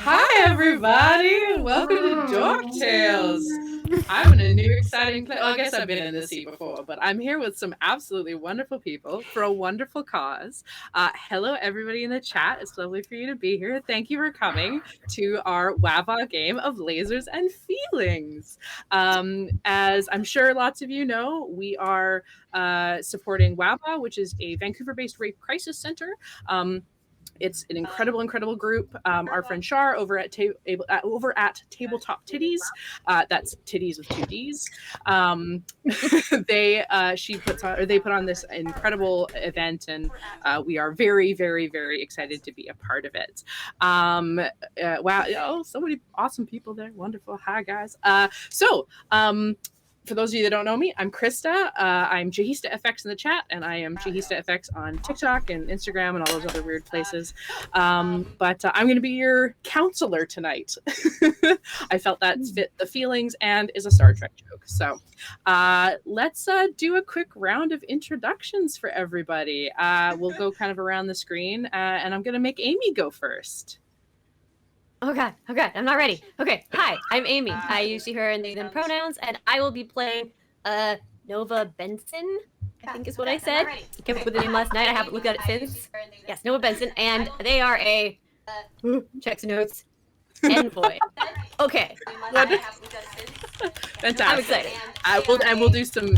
Hi everybody, and welcome to Dork Tales. I'm in a new exciting place. Well, I guess I've been in this seat before, but I'm here with some absolutely wonderful people for a wonderful cause. Hello everybody in the chat. It's lovely for you to be here. Thank you for coming to our WAVAW game of Lasers and Feelings. As I'm sure lots of you know, we are supporting WAVAW, which is a Vancouver-based rape crisis center. It's an incredible group. Our friend Shar over at Tabletop Titties, that's titties with 2 Ds. They put on this incredible event, and we are very excited to be a part of it. Wow, oh, so many awesome people there. Wonderful. Hi guys. For those of you that don't know me, I'm Christa. I'm Jahista FX in the chat, and I am Jahista FX on TikTok and Instagram and all those other weird places. But I'm going to be your counselor tonight. I felt that fit the feelings and is a Star Trek joke. So let's do a quick round of introductions for everybody. We'll go kind of around the screen, and I'm going to make Amy go first. Oh god, I'm not ready. Okay, hi, I'm Amy. I use she, her, and they, them pronouns, and I will be playing Nova Benson, I think is what I said. I came up with the name last night, I haven't looked at it since. Yes, Nova Benson, and they are a, checks notes, envoy. Okay. Fantastic. I'm excited. We'll do some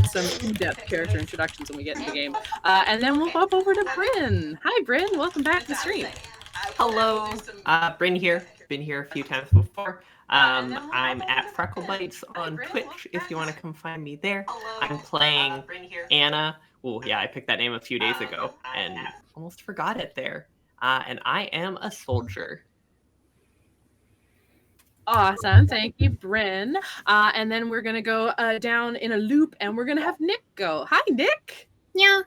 in-depth character introductions when we get into the game. And then we'll hop over to Brynn. Hi, Brynn. Welcome back to the stream. Hello. Brynn here. Been here a few times before. I'm at Frecklebites on Twitch if you want to come find me there. I'm playing Anna. Oh, yeah, I picked that name a few days ago and almost forgot it there. And I am a soldier. Awesome. Thank you, Brynn. And then we're going to go down in a loop, and we're going to have Nick go. Hi, Nick. Yeah.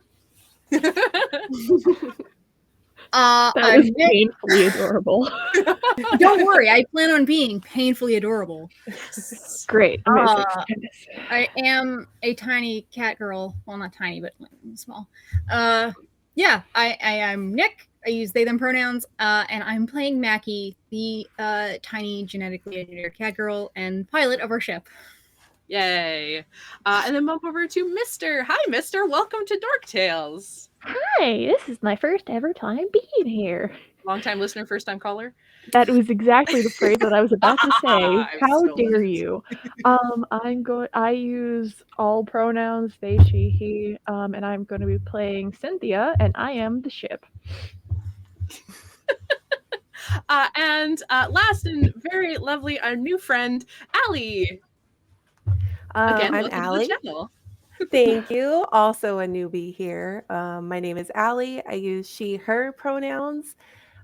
That was painfully adorable. Don't worry, I plan on being painfully adorable. Great. I am a tiny cat girl. Well, not tiny, but small. Yeah, I'm Nick. I use they, them pronouns, and I'm playing Mackie, the tiny genetically engineered cat girl and pilot of our ship. Yay. And then bump over to Myster. Hi, Myster. Welcome to Dork Tales. Hi, this is my first ever time being here. Long-time listener, first-time caller? That was exactly the phrase that I was about to say. How dare it. you? I use all pronouns, they, she, he, and I'm going to be playing Synthia, and I am the ship. And last and very lovely, our new friend, Allie. Again, I'm Allie. Thank you. Also a newbie here. My name is Allie. I use she, her pronouns.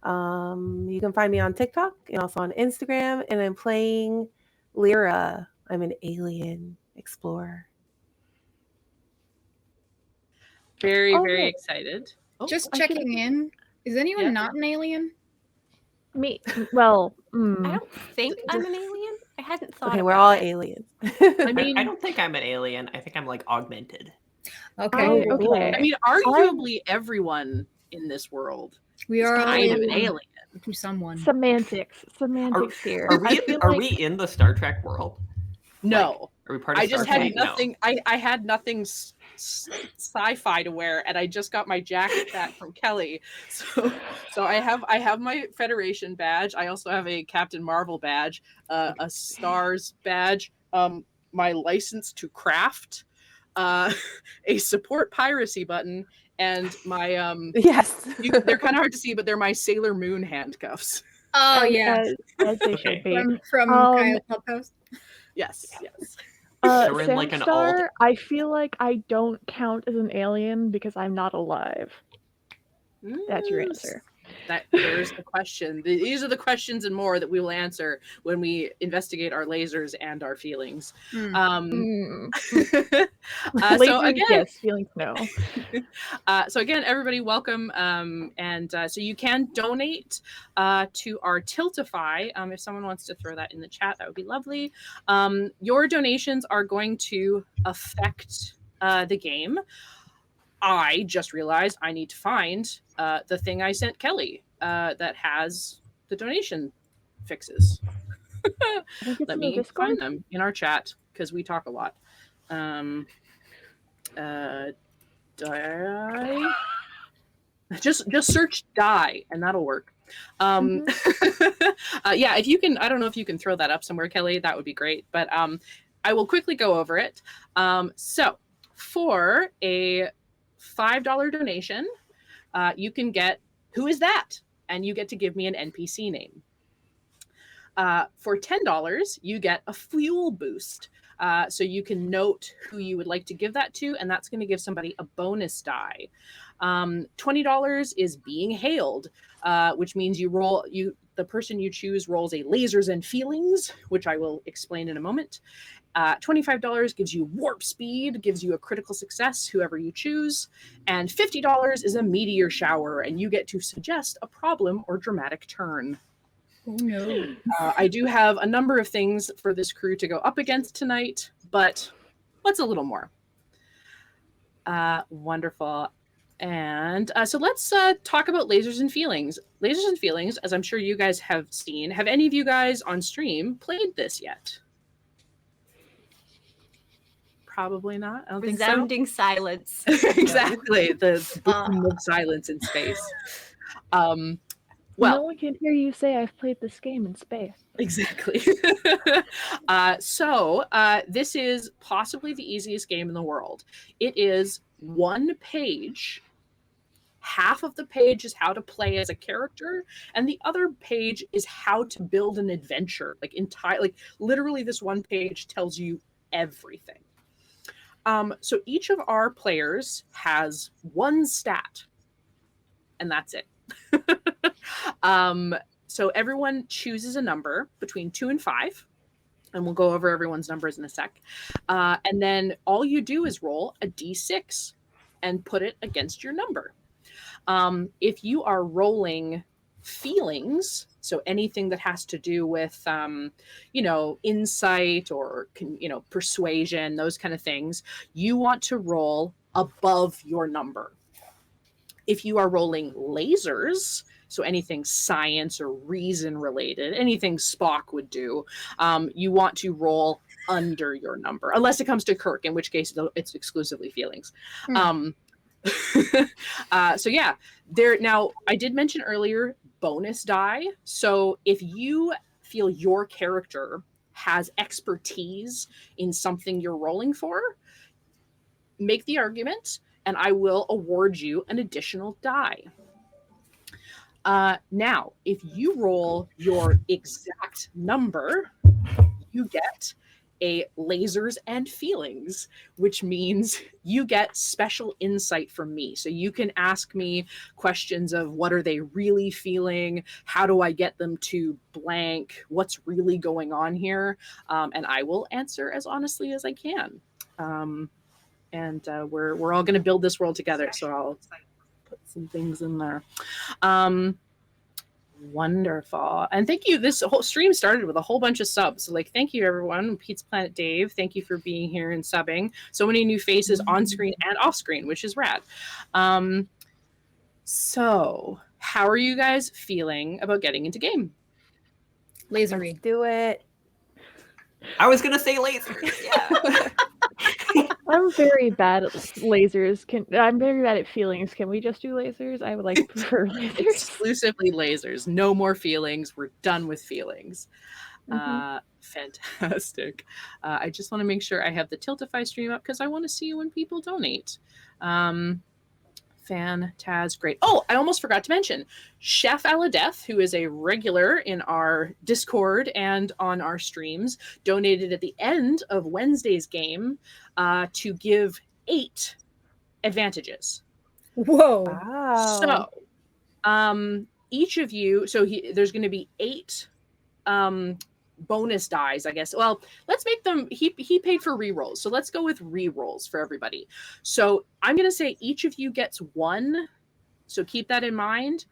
You can find me on TikTok and also on Instagram. And I'm playing Lyra. I'm an alien explorer. Very excited. Just checking in. Is anyone not an alien? Me. Well, I don't think I'm an alien. I hadn't thought. Okay, we're all aliens. I don't think I'm an alien. I think I'm like augmented. Okay. I mean, arguably everyone in this world we are kind of an alien to someone. Semantics here. Are we in the Star Trek world? No. Like, are we part of I just Star had Trek? nothing. No. I had nothing sci-fi to wear, and I just got my jacket back from Kelly. So I have my Federation badge. I also have a Captain Marvel badge, a Stars badge, my license to craft, a support piracy button, and my yes. They're kind of hard to see, but they're my Sailor Moon handcuffs. Oh yeah, as they should be. From Kyle Clubhouse. Yes. Samstar, I feel like I don't count as an alien because I'm not alive. That's your answer. There's the question. These are the questions and more that we will answer when we investigate our lasers and our feelings. So again, yes, feelings no. So again, everybody, welcome. So you can donate to our Tiltify. If someone wants to throw that in the chat, that would be lovely. Your donations are going to affect the game. I just realized I need to find the thing I sent Kelly that has the donation fixes. I think it's Let in the me Discord. find them in our chat because we talk a lot. Die. Just search die and that'll work. Yeah, if you can, I don't know if you can throw that up somewhere, Kelly, that would be great. But I will quickly go over it. So for a $5 donation, you can get Who Is That? And you get to give me an NPC name. For $10, you get a fuel boost. So you can note who you would like to give that to, and that's going to give somebody a bonus die. $20 is being hailed, which means the person you choose rolls a lasers and feelings, which I will explain in a moment. $25 gives you warp speed, gives you a critical success, whoever you choose. And $50 is a meteor shower, and you get to suggest a problem or dramatic turn. Oh no. I do have a number of things for this crew to go up against tonight, but what's a little more? Wonderful. And so let's talk about lasers and feelings. Lasers and feelings, as I'm sure you guys have seen, have any of you guys on stream played this yet? Probably not. I don't think so. Resounding silence. Exactly. The boom of silence in space. Well, no one can hear you say I've played this game in space. Exactly. So this is possibly the easiest game in the world. It is one page. Half of the page is how to play as a character, and the other page is how to build an adventure. Like literally, this one page tells you everything. So each of our players has one stat, and that's it. So everyone chooses a number between 2 and 5, and we'll go over everyone's numbers in a sec. And then all you do is roll a d6 and put it against your number. If you are rolling feelings, so anything that has to do with, insight or, persuasion, those kind of things, you want to roll above your number. If you are rolling lasers, so anything science or reason related, anything Spock would do, you want to roll under your number, unless it comes to Kirk, in which case it's exclusively feelings. So yeah, now I did mention earlier bonus die. So if you feel your character has expertise in something you're rolling for, make the argument and I will award you an additional die. Now, if you roll your exact number, you get a lasers and feelings, which means you get special insight from me. So you can ask me questions of what are they really feeling? How do I get them to blank? What's really going on here? And I will answer as honestly as I can. And we're all going to build this world together. So I'll put some things in there. Wonderful. And thank you. This whole stream started with a whole bunch of subs. So thank you everyone. Pizza Planet Dave, thank you for being here and subbing. So many new faces on screen and off screen, which is rad. So how are you guys feeling about getting into game? Lasery. Let's do it. I was gonna say lasers. Yeah. I'm very bad at lasers. I'm very bad at feelings. Can we just do lasers? I would like to prefer lasers. Exclusively lasers. No more feelings. We're done with feelings. Fantastic. I just want to make sure I have the Tiltify stream up because I want to see when people donate. Fantastic. Great. Oh, I almost forgot to mention Chef Aladeth, who is a regular in our Discord and on our streams, donated at the end of Wednesday's game to give 8 advantages. Whoa. Wow. So each of you, there's going to be 8 bonus dies, I guess. Well, let's make them, he paid for rerolls, so let's go with rerolls for everybody. So I'm going to say each of you gets 1, so keep that in mind.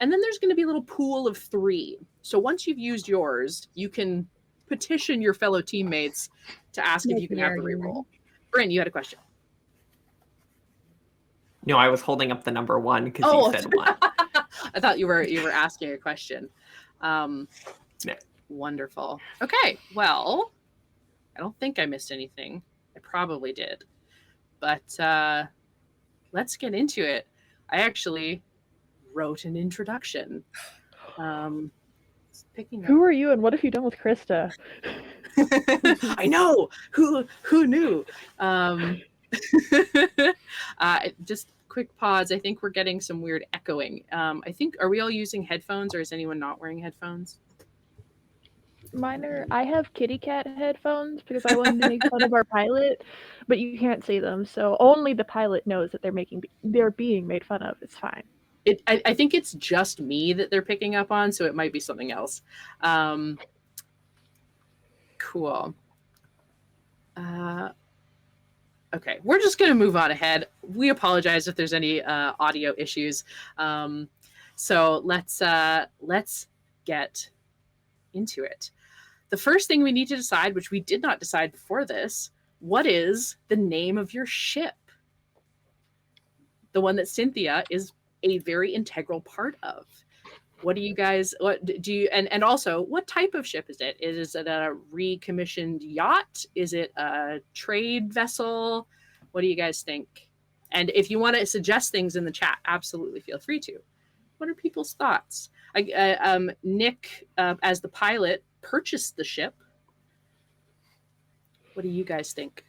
And then there's going to be a little pool of 3. So once you've used yours, you can petition your fellow teammates to ask if you can have the reroll. Brynn, you had a question. No, I was holding up the number 1 because you said 1. I thought you were asking a question. Yeah. Wonderful. Okay, well, I don't think I missed anything. I probably did. But let's get into it. I actually wrote an introduction. Picking up. Who are you and what have you done with Christa? I know. Who knew? Just quick pause. I think we're getting some weird echoing. I think, are we all using headphones or is anyone not wearing headphones? I have kitty cat headphones because I wanted to make fun of our pilot, but you can't see them, so only the pilot knows that they're being made fun of. It's fine. I think it's just me that they're picking up on, so it might be something else. Cool. Okay, we're just going to move on ahead. We apologize if there's any audio issues. So let's get into it. The first thing we need to decide, which we did not decide before this, what is the name of your ship? The one that Synthia is a very integral part of. What do you guys, and also, what type of ship is it? Is it a recommissioned yacht? Is it a trade vessel? What do you guys think? And if you want to suggest things in the chat, absolutely feel free to. What are people's thoughts? Nick, as the pilot, purchased the ship. What do you guys think?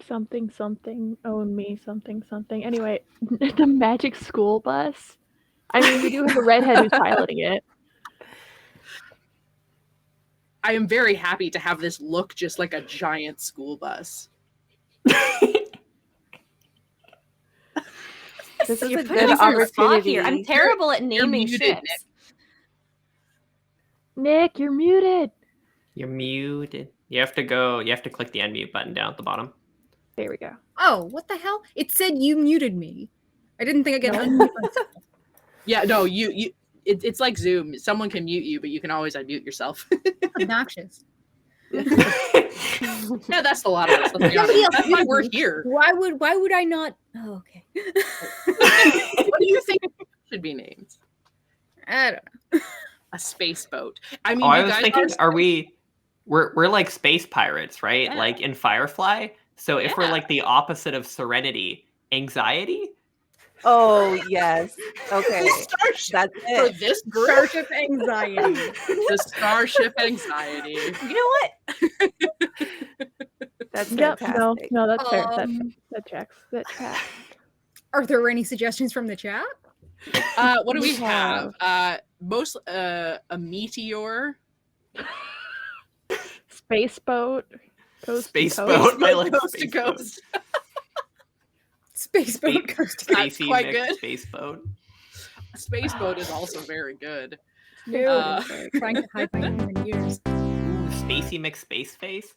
Something, own me, something. Anyway, the magic school bus. I mean, we do have a redhead who's piloting it. I am very happy to have this look just like a giant school bus. This is You're a putting good us on the spot opportunity. here. I'm terrible at naming muted, ships. Nick, you're muted. You're muted. You have to click the unmute button down at the bottom. There we go. Oh, what the hell? It said you muted me. I didn't think I could No. unmute myself. Yeah, no, it's like Zoom. Someone can mute you, but you can always unmute yourself. Obnoxious. Yeah, that's a lot of us. Let's be honest. That's why we're here. Why would I not? Oh, okay. What do you think should be named? I don't know. A space boat. I mean, I you was guys thinking, are we're like space pirates, right? Yeah. Like in Firefly. So if we're Yeah. like the opposite of Serenity, anxiety? Oh, yes. Okay. Starship That's for it. this group. Starship anxiety. The Starship anxiety. You know what? That's Yep, fantastic. no, that's fair. Um, That checks. That tracks. Are there any suggestions from the chat? What do we have? A meteor. Space boat. Space coast. boat. I like Coast to space boat. coast. Space boat goes to That's Spacey quite mixed good. Space boat. A space boat is also very good. no. Trying to hide my human years. Ooh, spacey mixed space face.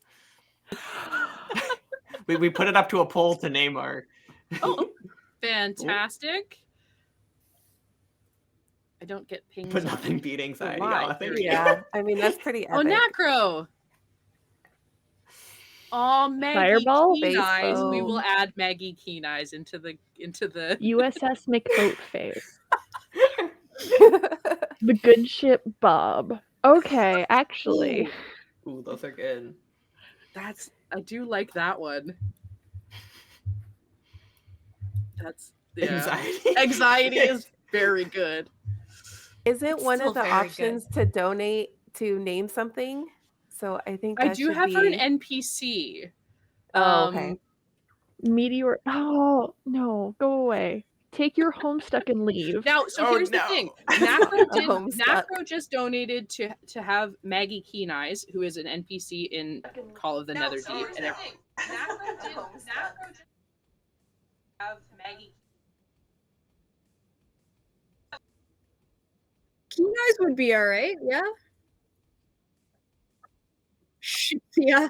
we put it up to a poll to name our. Oh, fantastic. I don't get pings. But on nothing it. beat anxiety. Why? Author. Yeah, I mean that's pretty Oh, epic. Nacro. Oh, Maggie Fireball? Keen Eyes. Space We boat. will add Maggie Keen Eyes into the USS McBoatface. The good ship Bob. Okay, actually. Ooh, those are good. I do like that one. That's Anxiety. Anxiety is very good. Is it It's one still of the very good. options to donate to name something? So I think I that do should have for be... an NPC. Oh, okay. Meteor. Oh, no. Go away. Take your Homestuck and leave. Now, so Oh, here's no. the thing. Nacro, Homestuck. Nacro just donated to have Maggie Keen Eyes, who is an NPC in Call of the Netherdeep. And Nacro just have Maggie. Keen Eyes would be all right. Yeah. Yeah.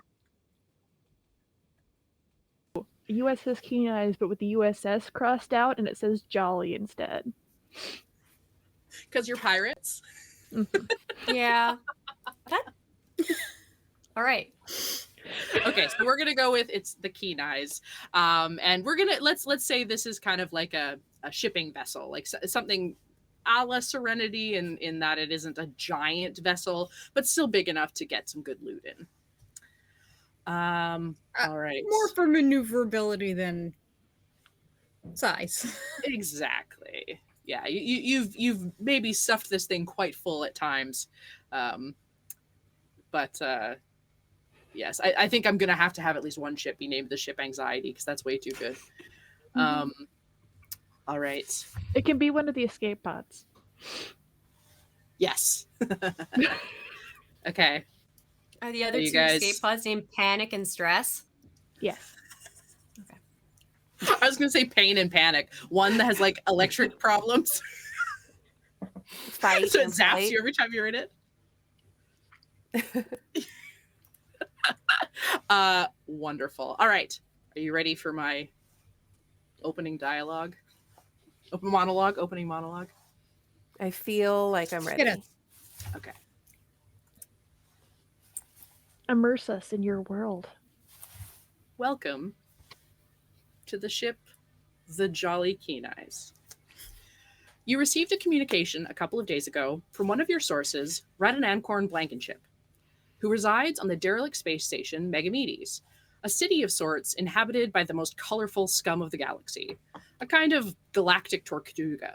USS Keen Eyes, but with the USS crossed out, and it says Jolly instead. Because you're pirates. Yeah. All right. Okay, so we're gonna go with it's the Keen Eyes, and we're gonna let's say this is kind of like a shipping vessel, like something a la Serenity in that it isn't a giant vessel, but still big enough to get some good loot in. All right. More for maneuverability than size. Exactly. Yeah, you've maybe stuffed this thing quite full at times, but yes, I think I'm gonna have to have at least one ship be named the Ship Anxiety because that's way too good. All right. It can be one of the escape pods. Yes. Okay. Are the other you two guys- escape pods named Panic and Stress? Yes. I was gonna say Pain and Panic. One that has like electric problems, Fight so it and zaps flight. you every time you're in it. Wonderful. All right. Are you ready for my opening dialogue? Opening monologue? I feel like I'm ready. Get it. Okay. Immerse us in your world. Welcome to the ship, the Jolly Keen Eyes. You received a communication a couple of days ago from one of your sources, Radonancorn Blankenship, who resides on the derelict space station Megamedes, a city of sorts inhabited by the most colorful scum of the galaxy, a kind of galactic Tortuga.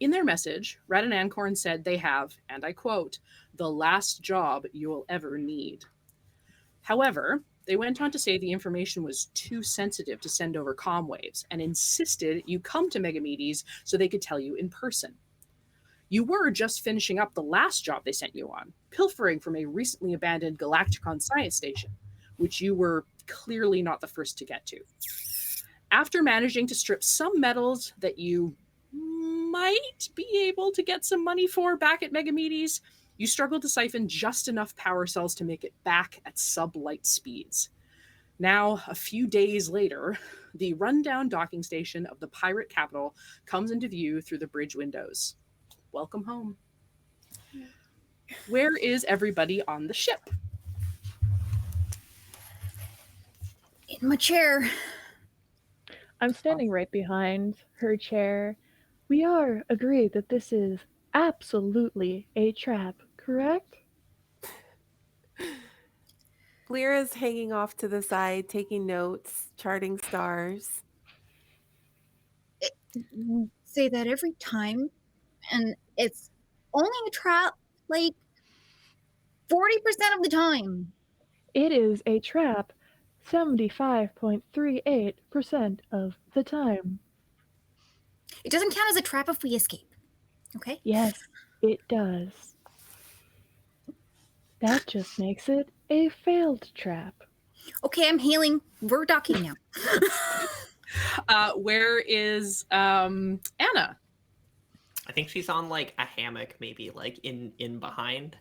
In their message, Radonancorn said they have, and I quote, the last job you will ever need. However, they went on to say the information was too sensitive to send over comm waves and insisted you come to Megamedes so they could tell you in person. You were just finishing up the last job they sent you on, pilfering from a recently abandoned Galacticon science station, which you were clearly not the first to get to. After managing to strip some metals that you might be able to get some money for back at Megamedes, you struggled to siphon just enough power cells to make it back at sub-light speeds. Now, a few days later, the rundown docking station of the pirate capital comes into view through the bridge windows. Welcome home. Where is everybody on the ship? In my chair. I'm standing right behind her chair. We are agreed that this is absolutely a trap, correct? Lyra's hanging off to the side, taking notes, charting stars. You say that every time, and it's only a trap like 40% of the time. It is a trap 75.38% of the time. It doesn't count as a trap if we escape. Okay? Yes, it does. That just makes it a failed trap. Okay, I'm healing. We're docking now. Where is Anna? I think she's on like a hammock, maybe like in behind,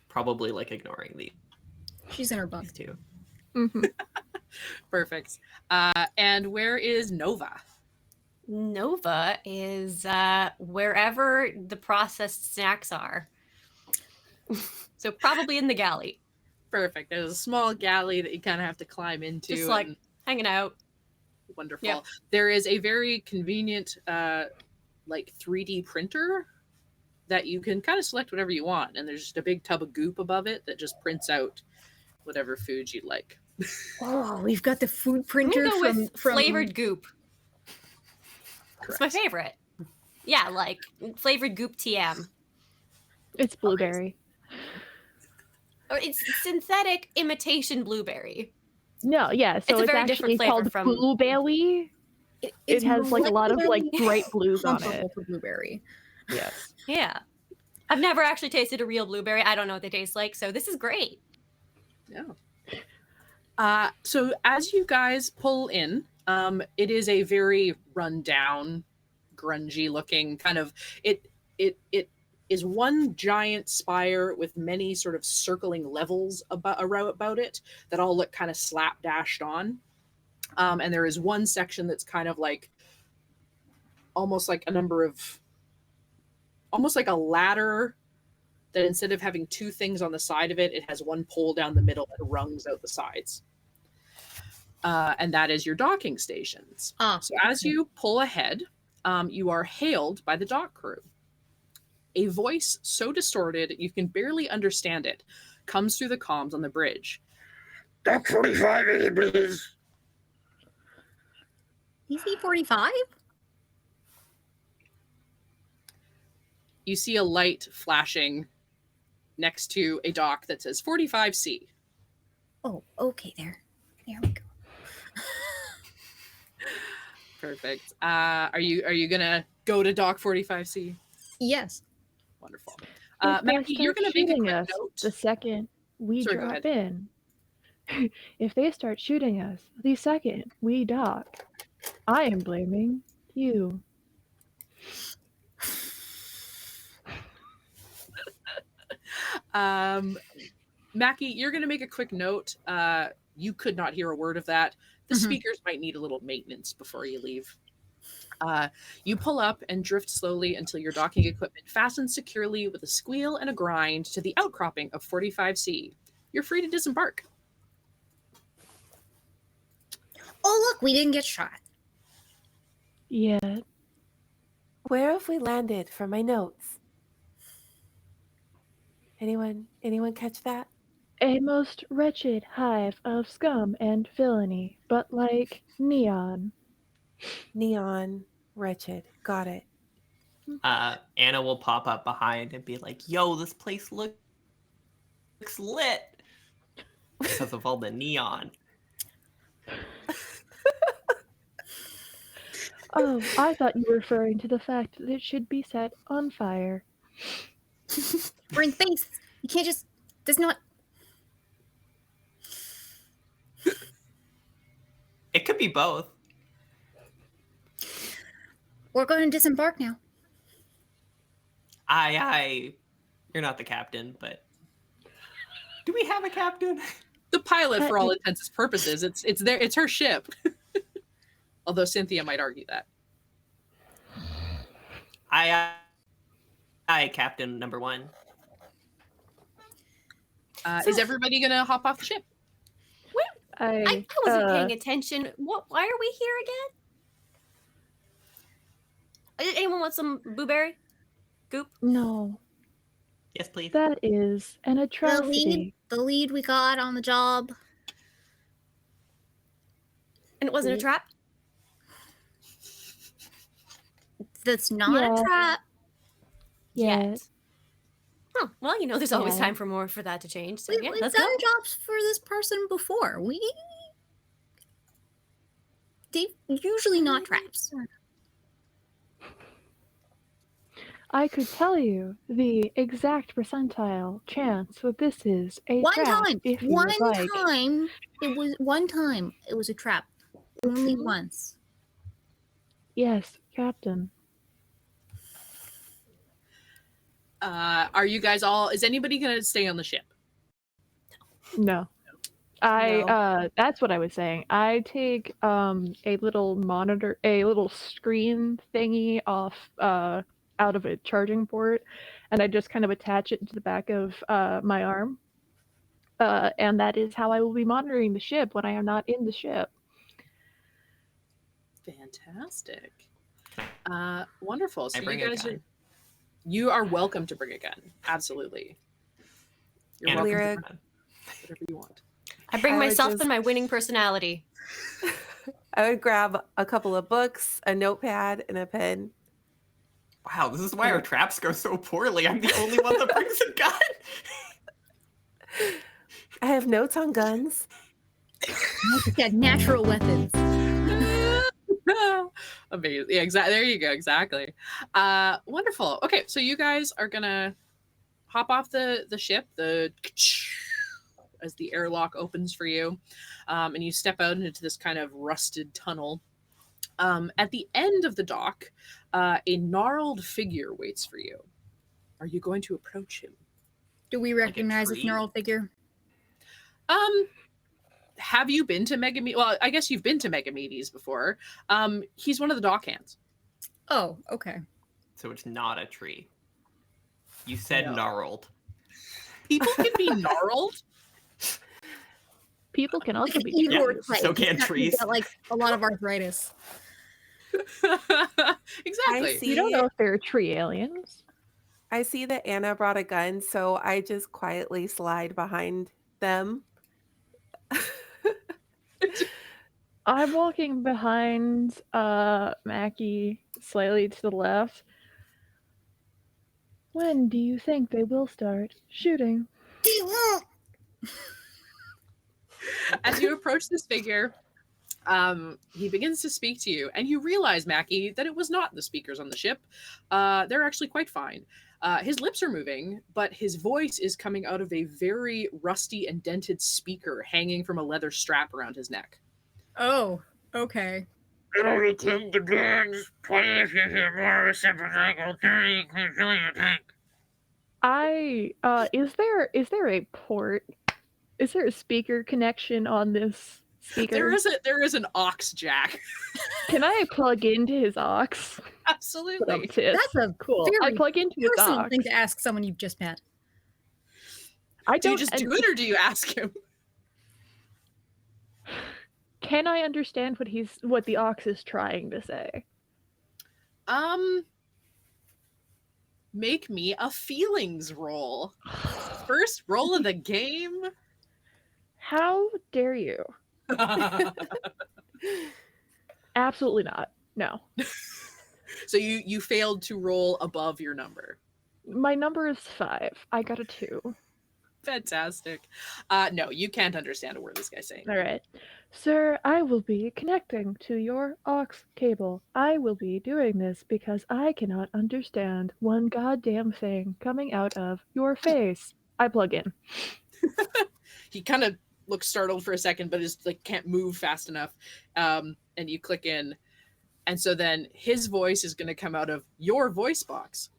probably like ignoring these She's in her bunk. two. Mm-hmm. Perfect. And where is Nova? Nova is wherever the processed snacks are. So probably in the galley. Perfect. There's a small galley that you kind of have to climb into. Just like and- hanging out. Wonderful. Yep. There is a very convenient like 3D printer that you can kind of select whatever you want, and there's just a big tub of goop above it that just prints out whatever foods you'd like. Oh, we've got the food I'm printer gonna go from with flavored goop. It's my favorite. Yeah, like flavored goop TM. It's blueberry. Or it's synthetic imitation blueberry. No, yeah, so It's a it's, very actually different flavor called from- blueberry. It It's has like a lot of like molecularly bright blues on it. comparable to blueberry. Yes. Yeah. I've never actually tasted a real blueberry. I don't know what they taste like, so this is great. Yeah. So as you guys pull in, it is a very rundown, grungy looking kind of it is one giant spire with many sort of circling levels about it that all look kind of slapdashed on. And there is one section that's kind of like almost like almost like a ladder that instead of having two things on the side of it, it has one pole down the middle that rungs out the sides. And that is your docking stations. So as you pull ahead, you are hailed by the dock crew. A voice so distorted you can barely understand it comes through the comms on the bridge. Dock 45, please. DC 45? You see a light flashing next to a dock that says 45C. Oh, okay, there we go. Perfect. Are you gonna go to dock 45C? Yes. Wonderful. If they Mackie, you're start gonna make a shooting quick us note. the second we Sorry, go drop ahead. in. If they start shooting us the second we dock, I am blaming you. Mackie, you're going to make a quick note. You could not hear a word of that. The speakers might need a little maintenance before you leave. You pull up and drift slowly until your docking equipment fastens securely with a squeal and a grind to the outcropping of 45C. You're free to disembark. Oh, look, we didn't get shot. Yeah. Where have we landed for my notes? Anyone catch that? A most wretched hive of scum and villainy, but like neon. Neon, wretched. Got it. Anna will pop up behind and be like, yo, this place looks lit because of all the neon. Oh, I thought you were referring to the fact that it should be set on fire. We're in space. You can't just. There's not. It could be both. We're going to disembark now. You're not the captain, but do we have a captain? The pilot, for all intents and purposes, it's her ship. Although Synthia might argue that. I captain number one. Is everybody gonna hop off the ship? I wasn't paying attention. Why are we here again? Did anyone want some blueberry goop? No, Yes, please. that is an atrocity. The lead we got on the job. And it wasn't a trap? That's not a trap. Yes. Oh, well, there's always Yeah. time for that to change. So We've let's go. done jobs for this person before. They usually not traps. I could tell you the exact percentile chance that this is a One trap. time. If you One would like. time. It was a trap. Only once. Yes, Captain. Are you guys all? Is anybody gonna stay on the ship? No. That's what I was saying. I take a little monitor, a little screen thingy off out of a charging port, and I just kind of attach it to the back of my arm. And that is how I will be monitoring the ship when I am not in the ship. Fantastic. Wonderful. So bring you a guys gun. you are welcome to bring a gun. Absolutely. You're Anna, welcome Lyra. to bring whatever you want. I bring I would myself just- and my winning personality. I would grab a couple of books, a notepad, and a pen. Wow, this is why our traps go so poorly. I'm the only one that brings a gun. I have notes on guns. It's got natural weapons. Amazing. Yeah, exactly. There you go. Exactly. Wonderful. Okay, so you guys are gonna hop off the ship. As the airlock opens for you, and you step out into this kind of rusted tunnel. At the end of the dock, a gnarled figure waits for you. Are you going to approach him? Do we recognize this tree? neural figure? Have you been to Megamedes? Well, I guess you've been to Megamedes before. He's one of the dock hands. Oh, okay. So it's not a tree. You said No. gnarled. People can be gnarled. People can also Like an be evil Yeah, type. so can He's got- trees. he's got, like a lot of arthritis. Exactly. see- You don't know if they're tree aliens. I see that Anna brought a gun, so I just quietly slide behind them. I'm walking behind Mackie slightly to the left. When do you think they will start shooting? As you approach this figure, he begins to speak to you, and you realize, Mackie, that it was not the speakers on the ship. They're actually quite fine. His lips are moving, but his voice is coming out of a very rusty and dented speaker hanging from a leather strap around his neck. Oh, okay. It'll return the guns. 20 if you hear more of a separate cycle. 30 includes filling your tank. Is there a port? Is there a speaker connection on this speaker? There is an aux jack. Can I plug into his aux? Absolutely. That's a cool. I very plug into his personal aux. thing to ask someone you've just met. Do you just do it, or do you ask him? Can I understand what the aux is trying to say? Make me a feelings roll. First roll of the game. How dare you? Absolutely not. No. So you failed to roll above your number. My number is 5. I got a 2. Fantastic. No, you can't understand a word this guy's saying. All right. Sir, I will be connecting to your aux cable. I will be doing this because I cannot understand one goddamn thing coming out of your face. I plug in. He kind of looks startled for a second, but is like can't move fast enough. And you click in. And so then his voice is going to come out of your voice box.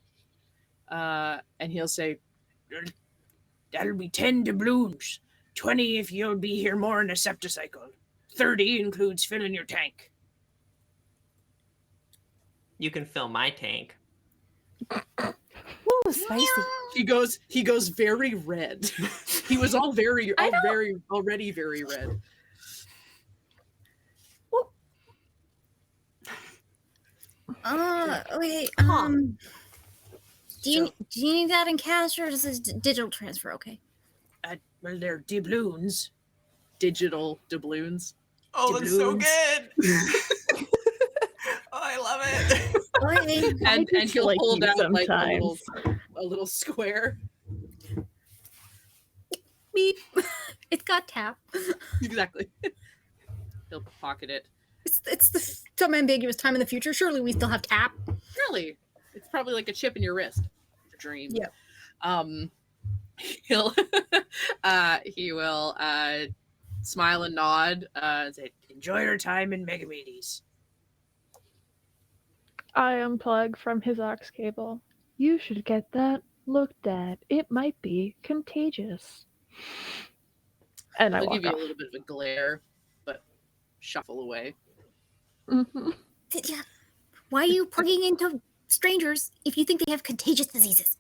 And he'll say, "That'll be 10 doubloons. 20 if you'll be here more in a septicycle. 30 includes filling your tank." You can fill my tank. Ooh, spicy. He goes very red. He was already very red. Okay. Huh. Do you need that in cash, or is this digital transfer? Okay. Well, they're doubloons. Digital doubloons. Oh, that's so Doubloons. good. Oh, I love it. Okay. And he'll like hold you out like sometimes. a little square. Beep. It's got tap. Exactly. He'll pocket it. It's some ambiguous time in the future. Surely we still have tap. Really? It's probably like a chip in your wrist. It's a dream. Yep. He will smile and nod and say, "Enjoy your time in Megamedes." I unplug from his aux cable. You should get that looked at. It might be contagious. And I I'll walk give you off. a little bit of a glare, but shuffle away. Mm-hmm. Yeah. Why are you plugging into strangers if you think they have contagious diseases?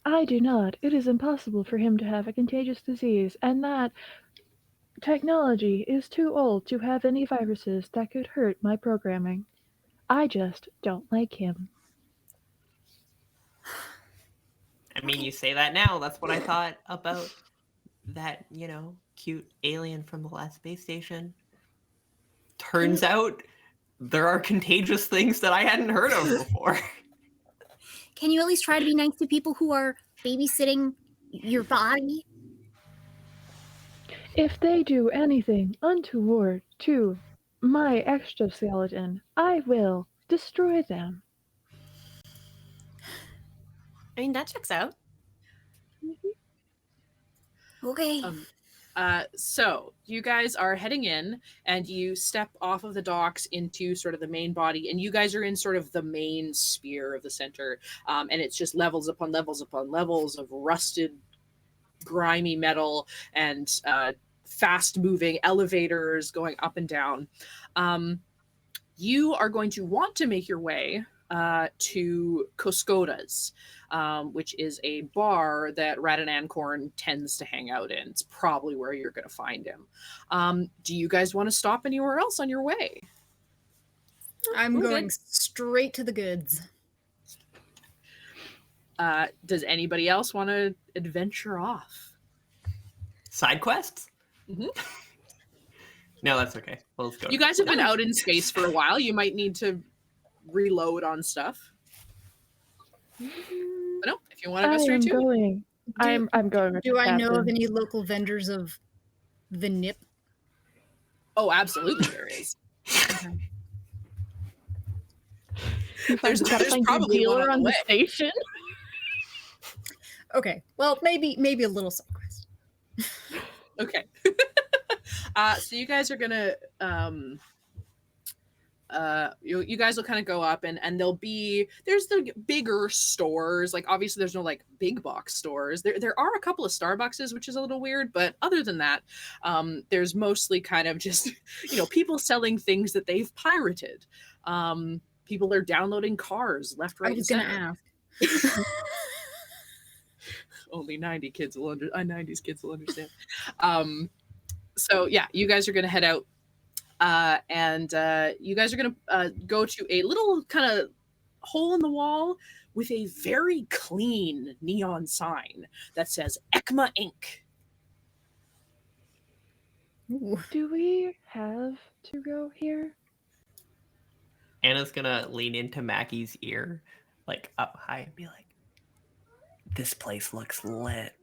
I do not. It is impossible for him to have a contagious disease, and that technology is too old to have any viruses that could hurt my programming. I just don't like him. I mean, you say that now. That's what I thought about that, cute alien from the last space station. Turns out there are contagious things that I hadn't heard of before. Can you at least try to be nice to people who are babysitting your body? If they do anything untoward to my exoskeleton, I will destroy them. I mean, that checks out. Okay. So you guys are heading in, and you step off of the docks into sort of the main body, and you guys are in sort of the main sphere of the center, and it's just levels upon levels upon levels of rusted, grimy metal and fast-moving elevators going up and down. You are going to want to make your way to Koskoda's, which is a bar that Radanancorn tends to hang out in. It's probably where you're going to find him. Do you guys want to stop anywhere else on your way? I'm We're going good. straight to the goods. Does anybody else want to adventure off? Side quests? Mhm. No, that's okay. Well, let's go. You guys have been out in space for a while. You might need to reload on stuff. But no, if you want to go straight to it. I'm going with Do the I know of captain. any local vendors of the nip? Oh, absolutely there is. There's probably dealer one on on the the way. station. Okay, well, maybe a little side quest. Okay. So you guys are gonna you guys will kind of go up and there's the bigger stores. Like obviously there's no like big box stores. There are a couple of Starbuckses, which is a little weird, but other than that, there's mostly kind of just people selling things that they've pirated. People are downloading cars left, right, I was and gonna center. ask. Only 90s kids will understand. So yeah, you guys are gonna head out, and you guys are gonna go to a little kind of hole in the wall with a very clean neon sign that says ECMA Inc. Ooh. Do we have to go here? Anna's gonna lean into Mackie's ear, like up high, and be like, "This place looks lit."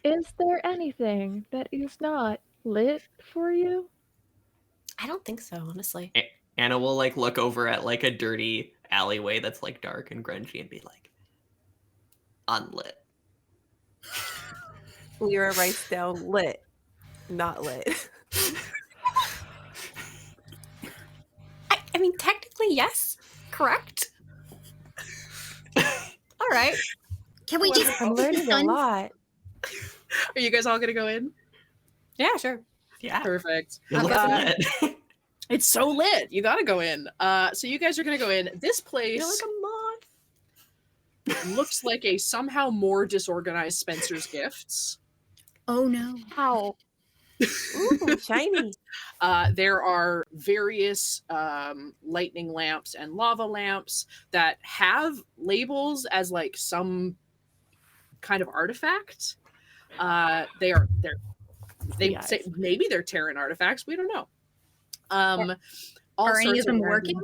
Is there anything that is not lit for you? I don't think so, honestly. Anna will like look over at like a dirty alleyway that's like dark and grungy and be like, "Unlit." Lyra writes down lit, not lit. I mean, technically, yes. Correct? All right. Can we just I'm learning a lot. Are you guys all gonna go in? Yeah, sure. Yeah, Perfect. it looks lit. It's so lit. You gotta go in. So you guys are gonna go in. This place You're like a moth. looks like a somehow more disorganized Spencer's Gifts. Oh no. How? Ooh, shiny. There are various lightning lamps and lava lamps that have labels as like some kind of artifact. They Yes. say maybe they're Terran artifacts. We don't know. All Are any sorts of them random- working?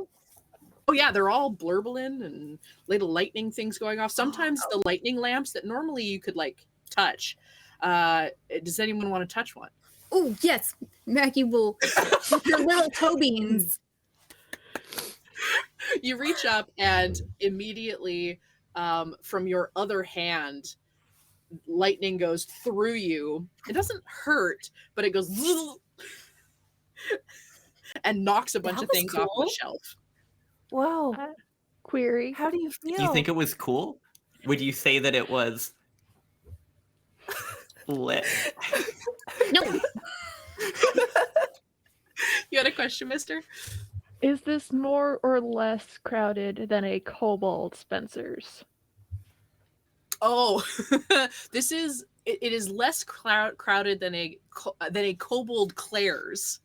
Oh yeah, they're all blurblin and little lightning things going off. Sometimes the lightning lamps that normally you could like touch. Does anyone want to touch one? Oh yes, Mackie will. Your little toe beans. You reach up and immediately from your other hand, lightning goes through you. It doesn't hurt, but it goes and knocks a bunch of was things off the cool. shelf. Whoa. Query. How do you feel? Do you think it was cool? Would you say that it was lit? No. You had a question, Myster? Is this more or less crowded than a Kobold Spencer's? Oh, this is it is less crowded than a Kobold Claire's.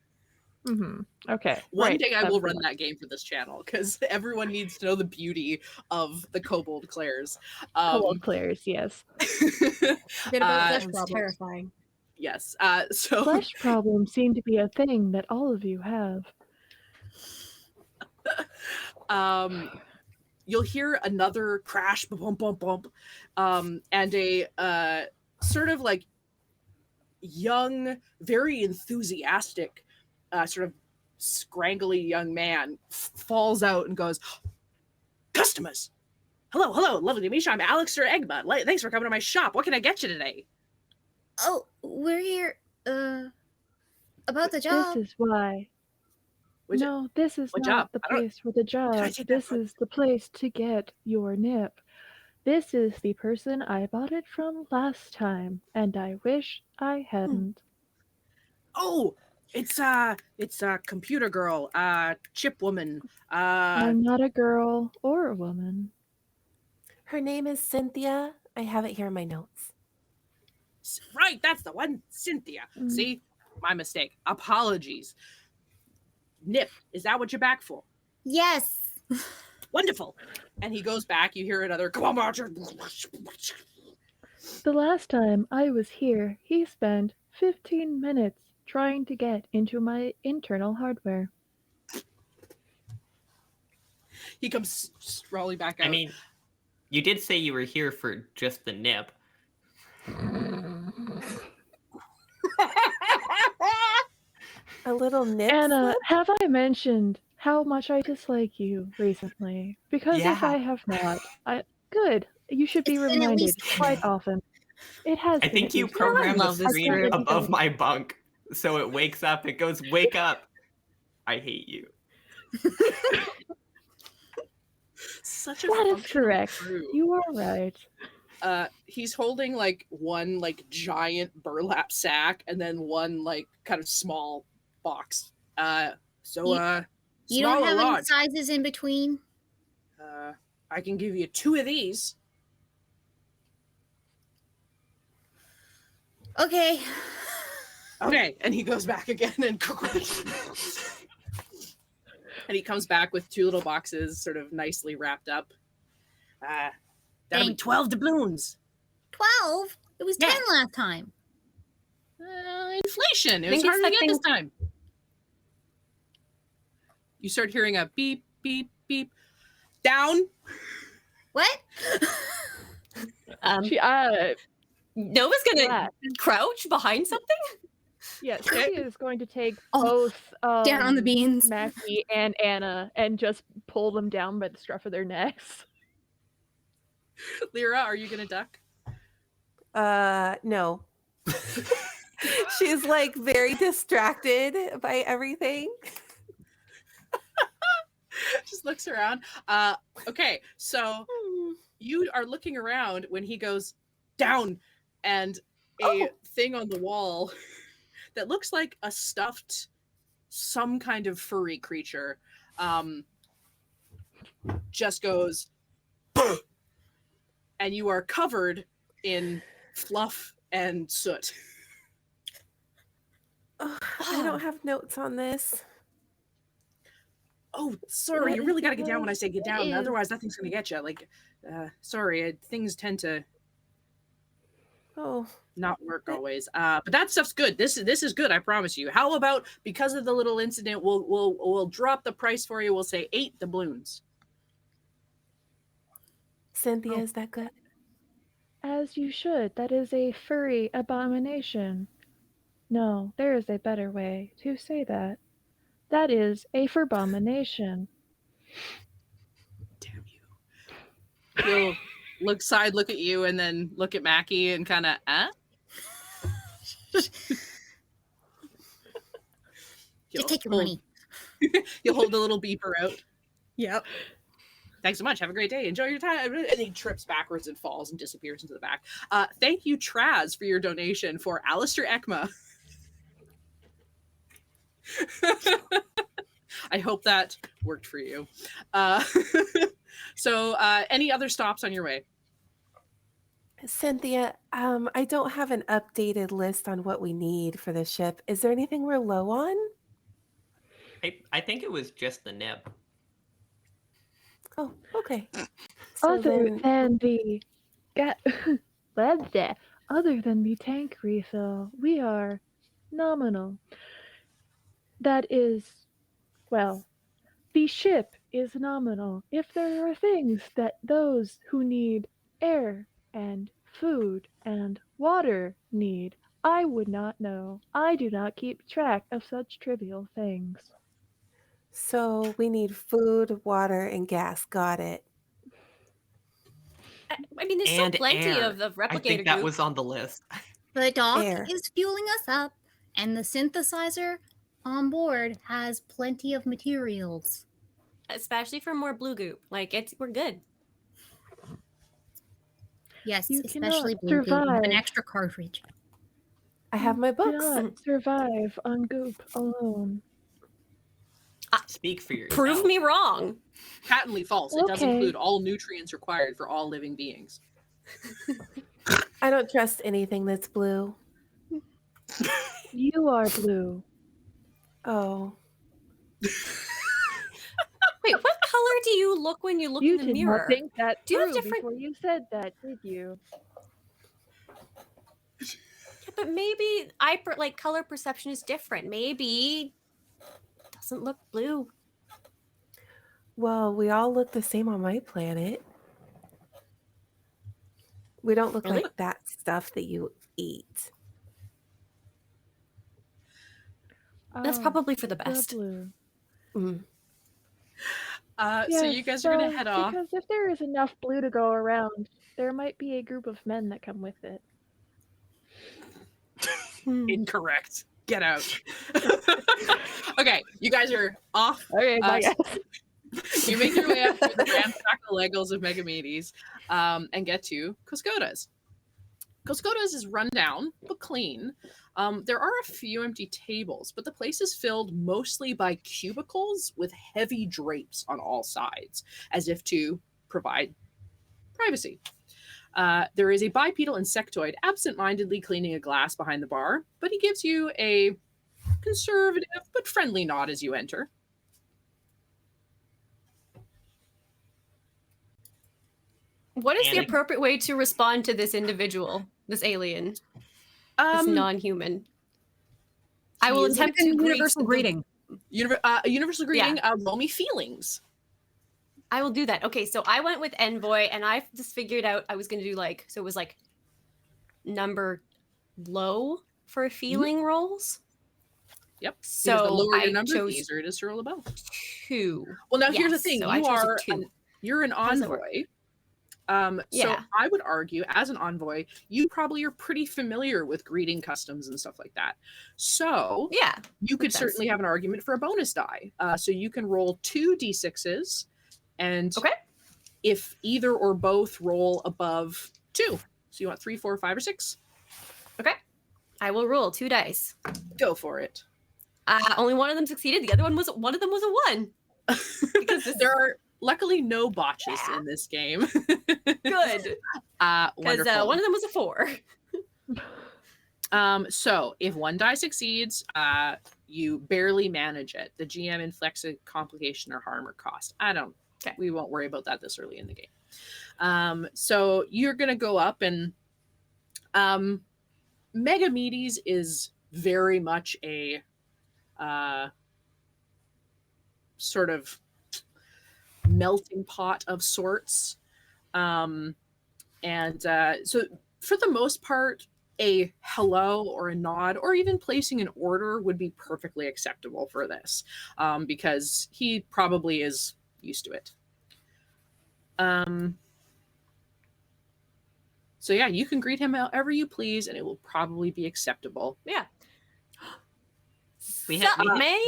Mm-hmm. Okay. One right, day I that's will the run one. that game for this channel because everyone needs to know the beauty of the Kobold Claire's. Kobold Claire's, yes. Bit about flesh Sounds problems. terrifying. Yes. So Flesh problems seem to be a thing that all of you have. you'll hear another crash, bump, bump, bump, and a sort of like young, very enthusiastic, sort of scrangly young man falls out and goes, "Customers! Hello, lovely to meet you. I'm Alistair Egma. Thanks for coming to my shop. What can I get you today?" Oh, we're here. About the job. This is why. Which- No, this is what not job? the I don't- place for the job. take that This from? is the place to get your nip. This is the person I bought it from last time, and I wish I hadn't. Oh, it's a computer girl, chip woman. I'm not a girl or a woman. Her name is Synthia. I have it here in my notes. Right, that's the one, Synthia. Mm. See, my mistake. Apologies. Nip, is that what you're back for? Yes. Wonderful. And he goes back. You hear another, come on, Marcher. The last time I was here, he spent 15 minutes trying to get into my internal hardware. He comes strolling back out. I mean, you did say you were here for just the nip. A little nip. Anna, slip? have I mentioned how much I dislike you recently? Because if I have not, good. You should be It's been at reminded least- quite often. It has I been think at you least- programmed the love this screen game. above my bunk, so it wakes up. It goes, wake up. I hate you. Such a That is functional correct. crew. You are right. He's holding like one like giant burlap sack and then one like kind of small box. You Small don't or have any large? sizes in between? I can give you 2 of these. Okay. Okay, and he goes back again and he comes back with 2 little boxes, sort of nicely wrapped up. That'll be Thank 12 doubloons. 12? It was 10 Yeah. last time. Inflation. It I was think it's harder to that get this thing- time. You start hearing a beep, beep, beep. Down. What? She, Nova's gonna flat. crouch behind something? Yeah, Synthia is going to take Oh, both Down on the beans. Mackie and Anna and just pull them down by the scruff of their necks. Lyra, are you going to duck? No. She's like very distracted by everything. Just looks around. Okay, so you are looking around when he goes down, and a thing on the wall that looks like a stuffed, some kind of furry creature, just goes, and you are covered in fluff and soot. I don't have notes on this. Oh, sorry, What you is really got to it get down when I say get down. Ew. Otherwise, nothing's going to get you. Like, sorry, things tend to Oh, not work always. But that stuff's good. This is good. I promise you. How about because of the little incident, we'll drop the price for you. We'll say 8 doubloons. Synthia, is that good? As you should. That is a furry abomination. No, there is a better way to say that. That is a furbomination. Damn you. He'll look at you, and then look at Mackie and kind of, Just take your money. You'll hold the little beeper out. Yep. Thanks so much. Have a great day. Enjoy your time. And he trips backwards and falls and disappears into the back. Thank you, Traz, for your donation for Alistair Ekma. I hope that worked for you. So any other stops on your way? Synthia, I don't have an updated list on what we need for the ship. Is there anything we're low on? I think it was just the nip. Oh, okay. So Other then- than the other than the tank refill, we are nominal. That is, well, the ship is nominal. If there are things that those who need air and food and water need, I would not know. I do not keep track of such trivial things. So we need food, water, and gas. Got it. I mean, there's And still plenty air. of the I replicator think that group. was on the list. The dock Air. is fueling us up, and the synthesizer on board has plenty of materials. Especially for more blue goop. Like, we're good. Yes, You especially cannot blue goop with an survive. extra cartridge. I have my Do books. not survive on goop alone. Speak for yourself. Prove me wrong. Patently false. It does Okay. include all nutrients required for all living beings. I don't trust anything that's blue. You are blue. Oh. Wait, what color do you look when you look You in the did mirror? not think that Do you have through different- before you said that, did you? Yeah, but maybe color perception is different. Maybe it doesn't look blue. Well, we all look the same on my planet. We don't look Really? like that stuff that you eat. That's Oh, probably for the the best. blue. Mm. So you guys are gonna head off. Because if there is enough blue to go around, there might be a group of men that come with it. Incorrect. Get out. Okay, you guys are off. Okay, bye so guys. you make your way up through the ramshackle Legos of Megamedes and get to Koskoda's. Koskoda's is run down but clean. There are a few empty tables, but the place is filled mostly by cubicles with heavy drapes on all sides, as if to provide privacy. There is a bipedal insectoid absent-mindedly cleaning a glass behind the bar, but he gives you a conservative but friendly nod as you enter. What is the Annie. appropriate way to respond to this individual, this alien, this non-human? I will is attempt to universal greet A universal greeting. Roll me feelings. I will do that. Okay, so I went with envoy, and I just figured out I was going to do so it was number low for feeling rolls. Yep. So Because the lower your I number, chose the easier it is to roll above. 2. Well, now here's the Yes, thing: so I you chose a are 2. you're an How does that work? envoy. So Yeah. I would argue, as an envoy, you probably are pretty familiar with greeting customs and stuff like that. So Yeah. you could makes sense. certainly have an argument for a bonus die. So you can roll 2 d6s, and Okay. if either or both roll above 2, so you want 3, 4, 5, or 6, Okay. I will roll 2 dice. go for it. Only one of them succeeded. The other one was a 1. Because There are luckily no botches Yeah. in this game. good. Because Wonderful. one of them was a 4. So if one die succeeds, you barely manage it. The GM inflicts a complication or harm or cost. Okay. We won't worry about that this early in the game. So you're gonna go up and Megamedes is very much a sort of melting pot of sorts. So for the most part, a hello or a nod or even placing an order would be perfectly acceptable for this, because he probably is used to it. So yeah, you can greet him however you please and it will probably be acceptable. Yeah. We Sup, have- man?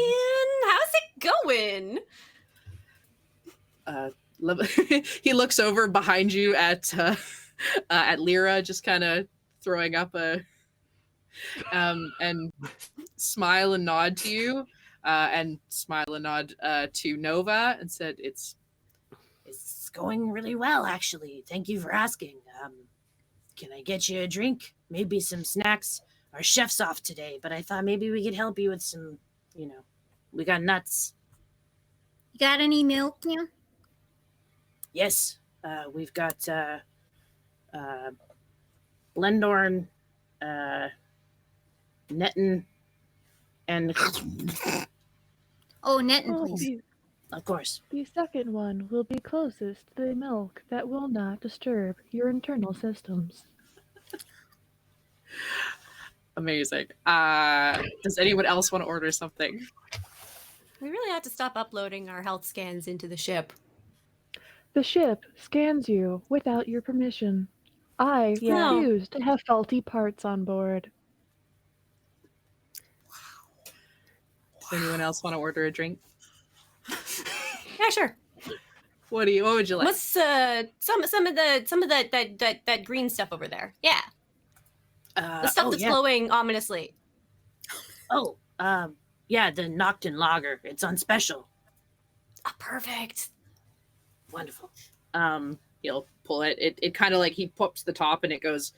How's it going? He looks over behind you at Lyra, just kind of throwing up a and smile and nod to you, and smile and nod to Nova, and said, "It's going really well, actually. Thank you for asking. Can I get you a drink? Maybe some snacks? Our chef's off today, but I thought maybe we could help you with some, we got nuts." You got any milk now? Yes, we've got Blendorn, Netton, and Oh, Netton, Oh, please. of course. the second one will be closest to the milk that will not disturb your internal systems. Amazing. Does anyone else want to order something? We really have to stop uploading our health scans into the ship. The ship scans you without your permission. I Yeah. refuse to have faulty parts on board. Does anyone else want to order a drink? Yeah, sure. What would you like? What's some of that green stuff over there? Yeah, the stuff that's glowing ominously. Yeah, the Nocturne Lager. It's on special. Oh, perfect. Wonderful. He'll pull it. It kind of like he pops the top and it goes,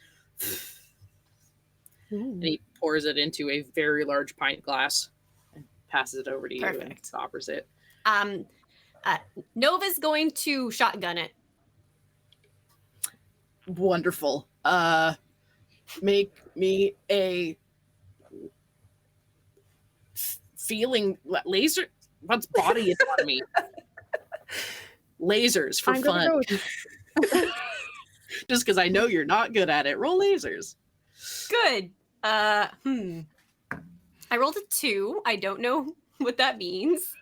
and he pours it into a very large pint glass and passes it over to you and Perfect. offers it. Nova's going to shotgun it. Wonderful. Make me a feeling laser. What's body autonomy? Lasers for fun. Go with Just because I know you're not good at it. Roll lasers. Good. I rolled a 2. I don't know what that means.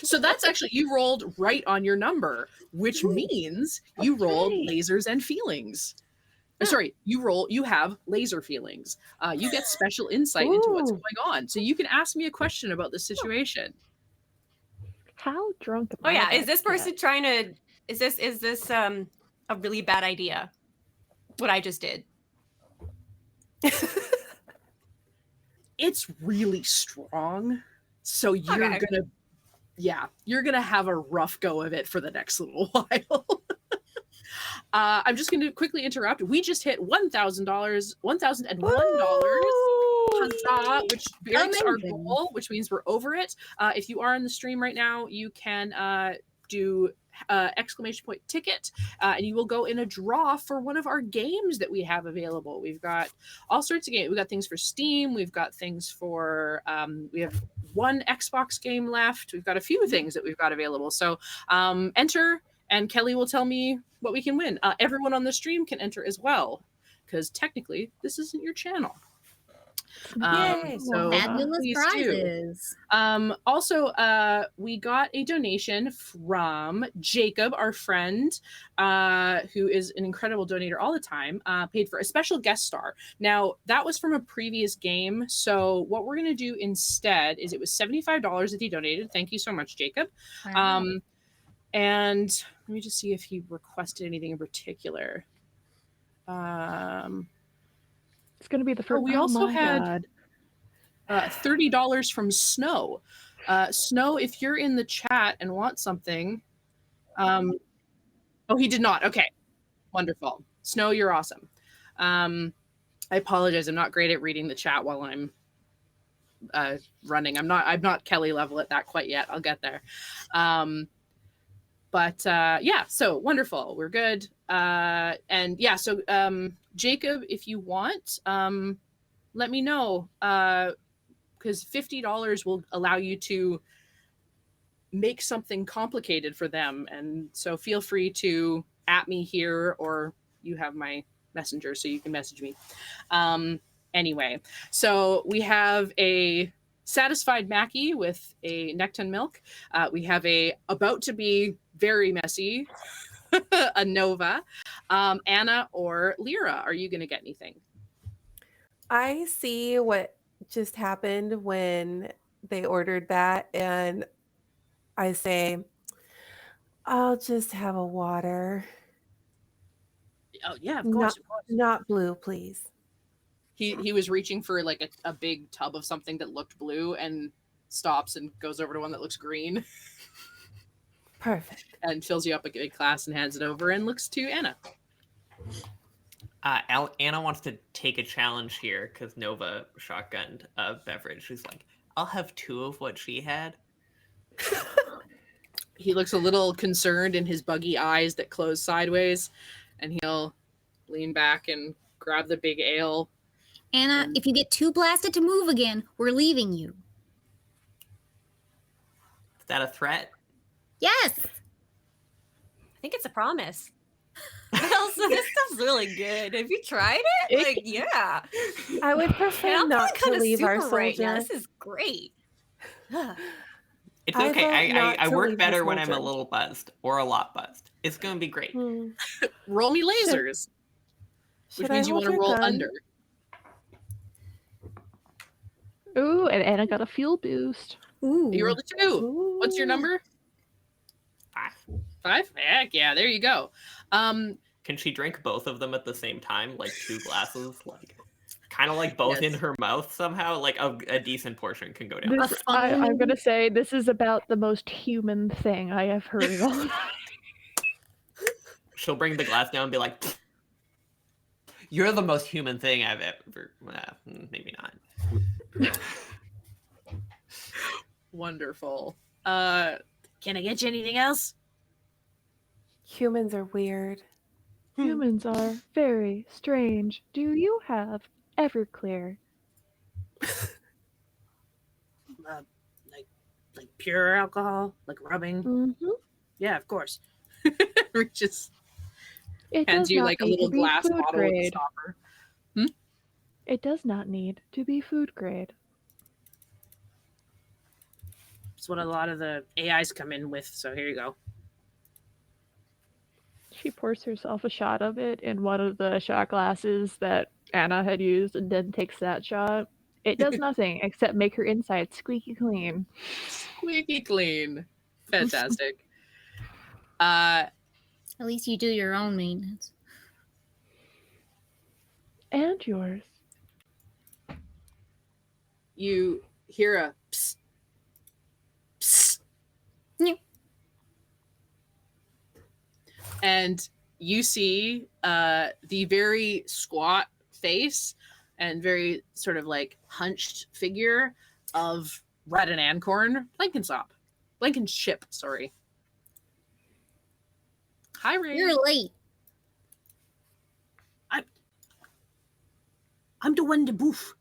So that's actually, you rolled right on your number, which means you rolled lasers and feelings. Sorry, you have laser feelings. You get special insight into what's going on. So you can ask me a question about the situation. How drunk am Oh I yeah, about is this person that? trying to is this a really bad idea? What I just did. It's really strong. So you're gonna have a rough go of it for the next little while. I'm just gonna quickly interrupt. We just hit $1,000, $1,001. Huzzah, which breaks our goal, which means we're over it. If you are on the stream right now, you can do exclamation point ticket, and you will go in a draw for one of our games that we have available. We've got all sorts of games. We've got things for Steam. We've got things for we have one Xbox game left. We've got a few things that we've got available. So enter, and Kelly will tell me what we can win. Everyone on the stream can enter as well, because technically this isn't your channel. So Fabulous please prizes. do. Also, we got a donation from Jacob, our friend, who is an incredible donator all the time, paid for a special guest star. Now, that was from a previous game. So what we're going to do instead is, it was $75 that he donated. Thank you so much, Jacob. Wow. And let me just see if he requested anything in particular. It's going to be the first. We also had $30 from Snow. Snow, if you're in the chat and want something. Oh, he did not. Okay, wonderful. Snow, you're awesome. I apologize. I'm not great at reading the chat while I'm running. I'm not Kelly level at that quite yet. I'll get there. But yeah, so wonderful. We're good. And yeah, so Jacob, if you want, let me know, because $50 will allow you to make something complicated for them. And so feel free to at me here, or you have my messenger, so you can message me. Anyway, so we have a satisfied Mackie with a Necton milk. We have a about to be very messy a Nova. Anna or Lyra, are you going to get anything? I see what just happened when they ordered that, and I say, I'll just have a water. Oh yeah, of course. Not blue, please. He was reaching for like a big tub of something that looked blue, and stops and goes over to one that looks green. Perfect. And fills you up a big glass and hands it over and looks to Anna. Anna wants to take a challenge here because Nova shotgunned a beverage. She's like, I'll have 2 of what she had. He looks a little concerned in his buggy eyes that close sideways, and he'll lean back and grab the big ale. Anna, if you get too blasted to move again, we're leaving you. Is that a threat? Yes. I think it's a promise. Also, this stuff's really good. Have you tried it? Like, yeah. I would prefer I'm not to kinda leave our super right now. soldier. This is great. It's I okay. vote not I to work leave better the when I'm a soldier. little buzzed or a lot buzzed. It's going to be great. Roll me lasers, which means you want to roll under. Ooh, and Anna got a fuel boost. Ooh. You rolled a 2. What's your number? 5? Heck yeah, there you go. Can she drink both of them at the same time, like 2 glasses, like kind of like both in her mouth somehow? Like a decent portion can go down. I'm gonna say this is about the most human thing I have heard of. She'll bring the glass down and be like, "You're the most human thing I've ever." Maybe not. Wonderful. Can I get you anything else? Humans are weird. Humans are very strange. Do you have Everclear? Like pure alcohol, like rubbing. Mm-hmm. Yeah, of course. Just It hands does you not like a need little to be glass food bottle with a grade. stopper. It does not need to be food grade. It's what a lot of the AIs come in with. So here you go. She pours herself a shot of it in one of the shot glasses that Anna had used and then takes that shot. It does nothing except make her insides squeaky clean. Squeaky clean. Fantastic. At least you do your own maintenance. And yours. You hear a psst. Psst. Yeah. And you see the very squat face and very sort of like hunched figure of Red and Ancorn Blankenship, sorry. Hi, Ray. You're late. I'm the one to boof.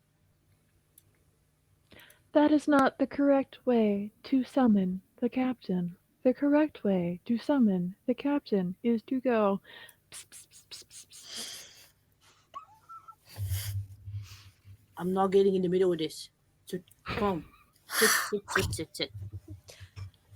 That is not the correct way to summon the captain. The correct way to summon the captain is to go. Psst, psst, psst, psst, psst. I'm not getting in the middle of this. So come on. Sit.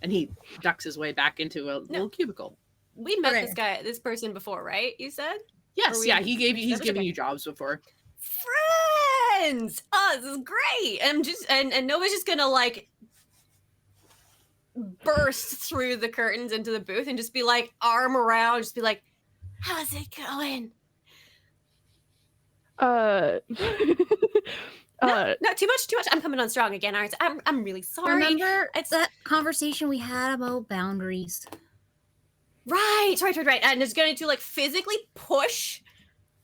And he ducks his way back into a little cubicle. We met Okay. this person before, right? You said? Yes, Or we- yeah, he's given Okay. you jobs before. Friends! Oh, this is great. And Nova's just gonna like burst through the curtains into the booth and just be like arm around, just be like, how's it going? No, too much. I'm coming on strong again. All right, I'm really sorry. Remember It's that conversation we had about boundaries? right. And it's going to like physically push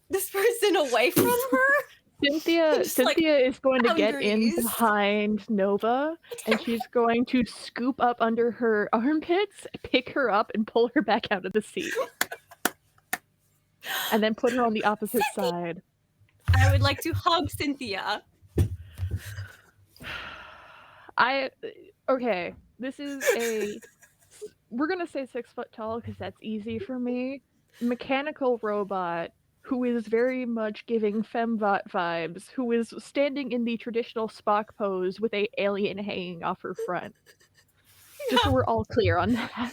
this person away from her. Synthia Just, like, is going to get in boundaries. behind Nova, and she's going to scoop up under her armpits, pick her up, and pull her back out of the seat. And then put her on the opposite side. I would like to hug Synthia. Okay, this is we're gonna say 6 foot tall because that's easy for me. Mechanical robot who is very much giving fembot vibes, who is standing in the traditional Spock pose with a alien hanging off her front. Just so we're all clear on that.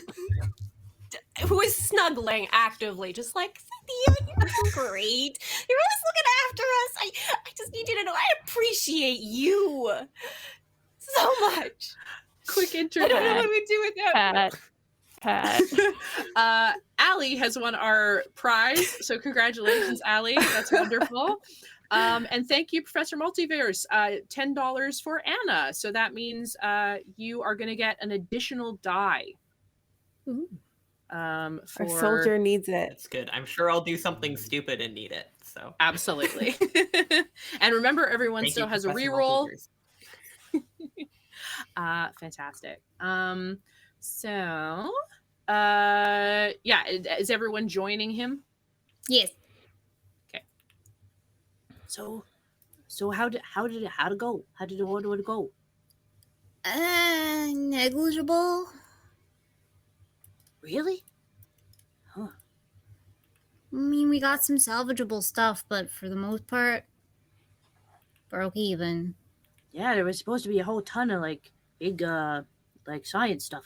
Who is snuggling actively, just like, Synthia, you're so great. You're always looking after us. I just need you to know I appreciate you so much. Quick I don't know internet. what we do without Pat. Allie has won our prize, so congratulations, Allie. That's wonderful. And thank you, Professor Multiverse. $10 for Anna. So that means you are going to get an additional die. Ooh. Our soldier needs it. That's good. I'm sure I'll do something stupid and need it. So Absolutely. And remember, everyone thank still you, has a Professor reroll. Multiverse. Fantastic. So yeah, is everyone joining him? Yes. So how did it go? How did it go? Negligible. Really? I mean, we got some salvageable stuff, but for the most part, broke even. Yeah, there was supposed to be a whole ton of like big like science stuff.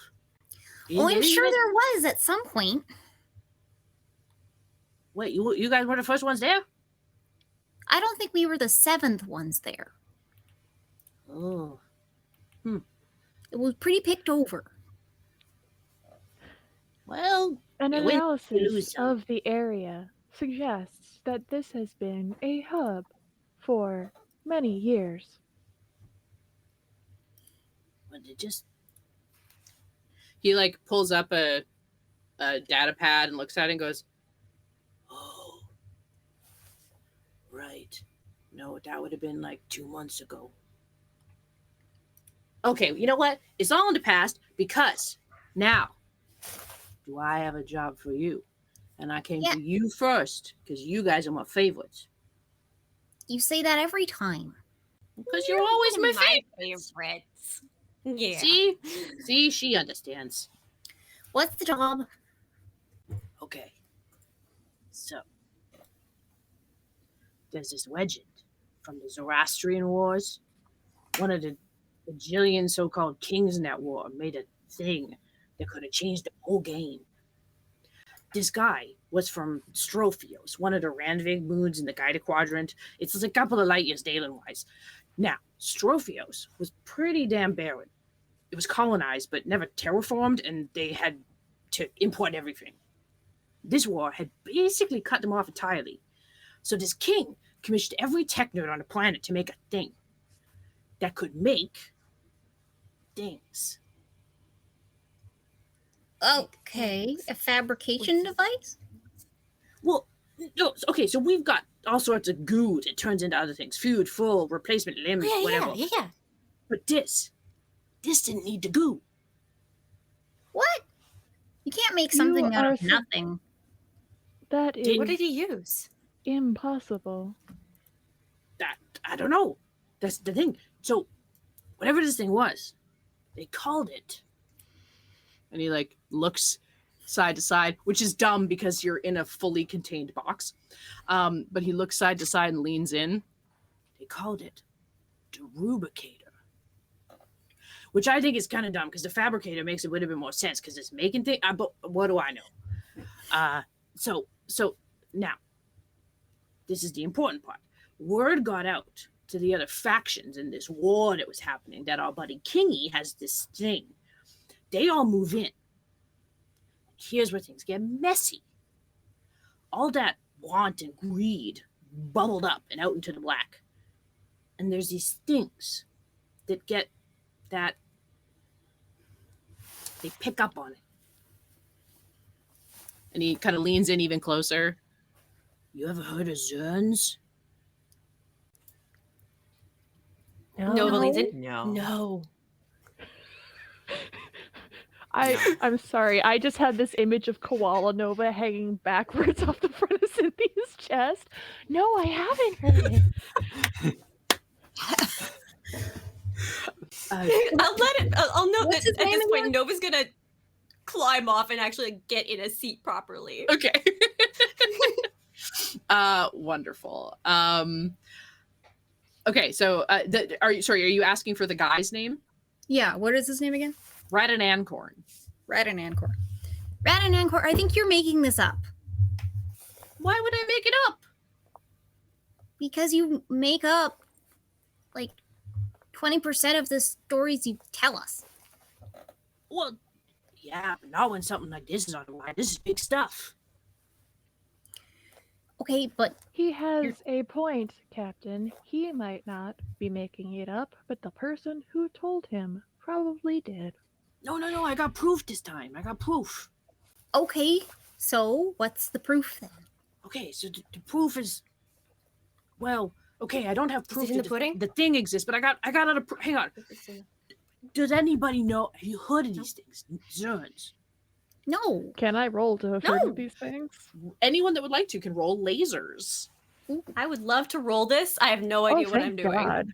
You Oh, didn't I'm get any sure of it? there was at some point. Wait, you guys were the first ones there? I don't think we were the 7th ones there. Oh. It was pretty picked over. Well, An you win, you analysis lose some. of the area suggests that this has been a hub for many years. But it just He like pulls up a data pad and looks at it and goes, oh. Right. No, that would have been like 2 months ago. Okay, you know what? It's all in the past because Now, do I have a job for you? And I came Yeah. to you first because you guys are my favorites. You say that every time. Because you're always my favorites. favorites. Yeah. See, she understands. What's the job? Okay. So, there's this legend from the Zoroastrian Wars. One of the bajillion so-called kings in that war made a thing that could have changed the whole game. This guy was from Strophios, one of the Randvig moons in the Gaida Quadrant. It's a couple of light years Dalen-wise. Now, Strophios was pretty damn barren. It was colonized, but never terraformed, and they had to import everything. This war had basically cut them off entirely. So this king commissioned every tech nerd on the planet to make a thing that could make things. Okay, a fabrication device? Well, no, okay, so we've got all sorts of goo that turns into other things. Food, full, replacement limbs, whatever. Yeah. But this didn't need the goo. What? You can't make something You out are of nothing. That is What did he use? impossible. That, I don't know. That's the thing. So, whatever this thing was, they called it. And he, like, looks side to side, which is dumb because you're in a fully contained box. But he looks side to side and leans in. They called it the Rubicator. Which I think is kind of dumb because the Fabricator makes a little bit more sense because it's making things. But what do I know? So now, this is the important part. Word got out to the other factions in this war that was happening that our buddy Kingy has this thing. They all move in. Here's where things get messy. All that want and greed bubbled up and out into the black. And there's these things that get that. They pick up on it. And he kind of leans in even closer. You ever heard of Zerns? Nova leans in. No. No. I'm sorry. I just had this image of Koala Nova hanging backwards off the front of Cynthia's chest. No, I haven't heard it. I'll note What's that his at name this point, again? Nova's gonna climb off and actually get in a seat properly. Okay. Wonderful. Okay, so are you asking for the guy's name? Yeah, what is his name again? Radin Ancorn. Radin Ancor. Radin Ancor, I think you're making this up. Why would I make it up? Because you make up like 20% of the stories you tell us. Well, yeah, but not when something like this is on the line. This is big stuff. Okay, but He has a point, Captain. He might not be making it up, but the person who told him probably did. No, I got proof this time. I got proof. okay, so what's the proof then? Okay, so the proof is, well, okay, I don't have proof it in that the pudding? the thing exists, but I got other hang on. Does anybody know, have you heard of these things? Zerns. No. Can I roll to have heard of these things? Anyone that would like to can roll lasers. I would love to roll this. I have no idea what I'm thank doing. God.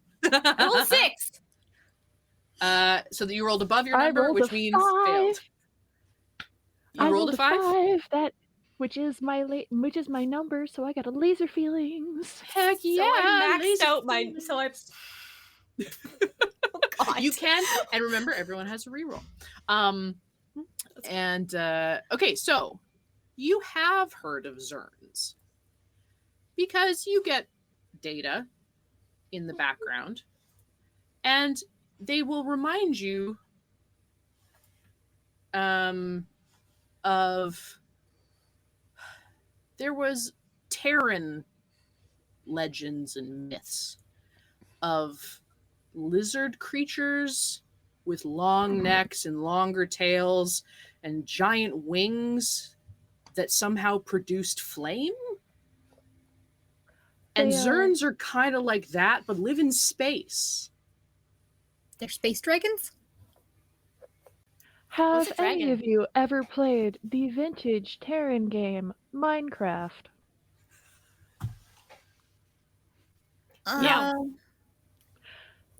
Roll 6. So that you rolled above your I number, rolled which a means 5. failed. You I rolled a 5? That, which is my number, so I got a laser feelings. Heck So I maxed out my. So I. Oh, God. You can, and remember, everyone has a reroll. Okay, so you have heard of Zerns because you get data in the background, and they will remind you of there was Terran legends and myths of lizard creatures with long necks and longer tails and giant wings that somehow produced flame. And They are- Zerns are kind of like that, but live in space. They're space dragons? Have a any dragon? of you ever played the vintage Terran game Minecraft? Yeah.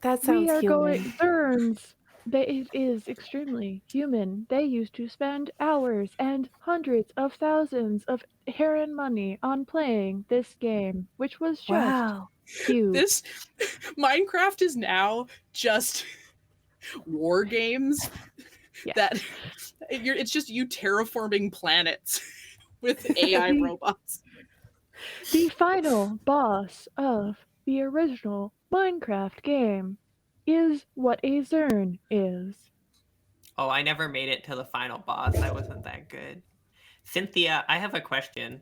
That We sounds are going human. Burns. It is extremely human. They used to spend hours and hundreds of thousands of Terran money on playing this game, which was just Wow. huge. This Minecraft is now just war games Yes. that it's just you terraforming planets with AI robots. The final boss of the original Minecraft game is what a Zern is. Oh, I never made it to the final boss. I wasn't that good. Synthia, I have a question.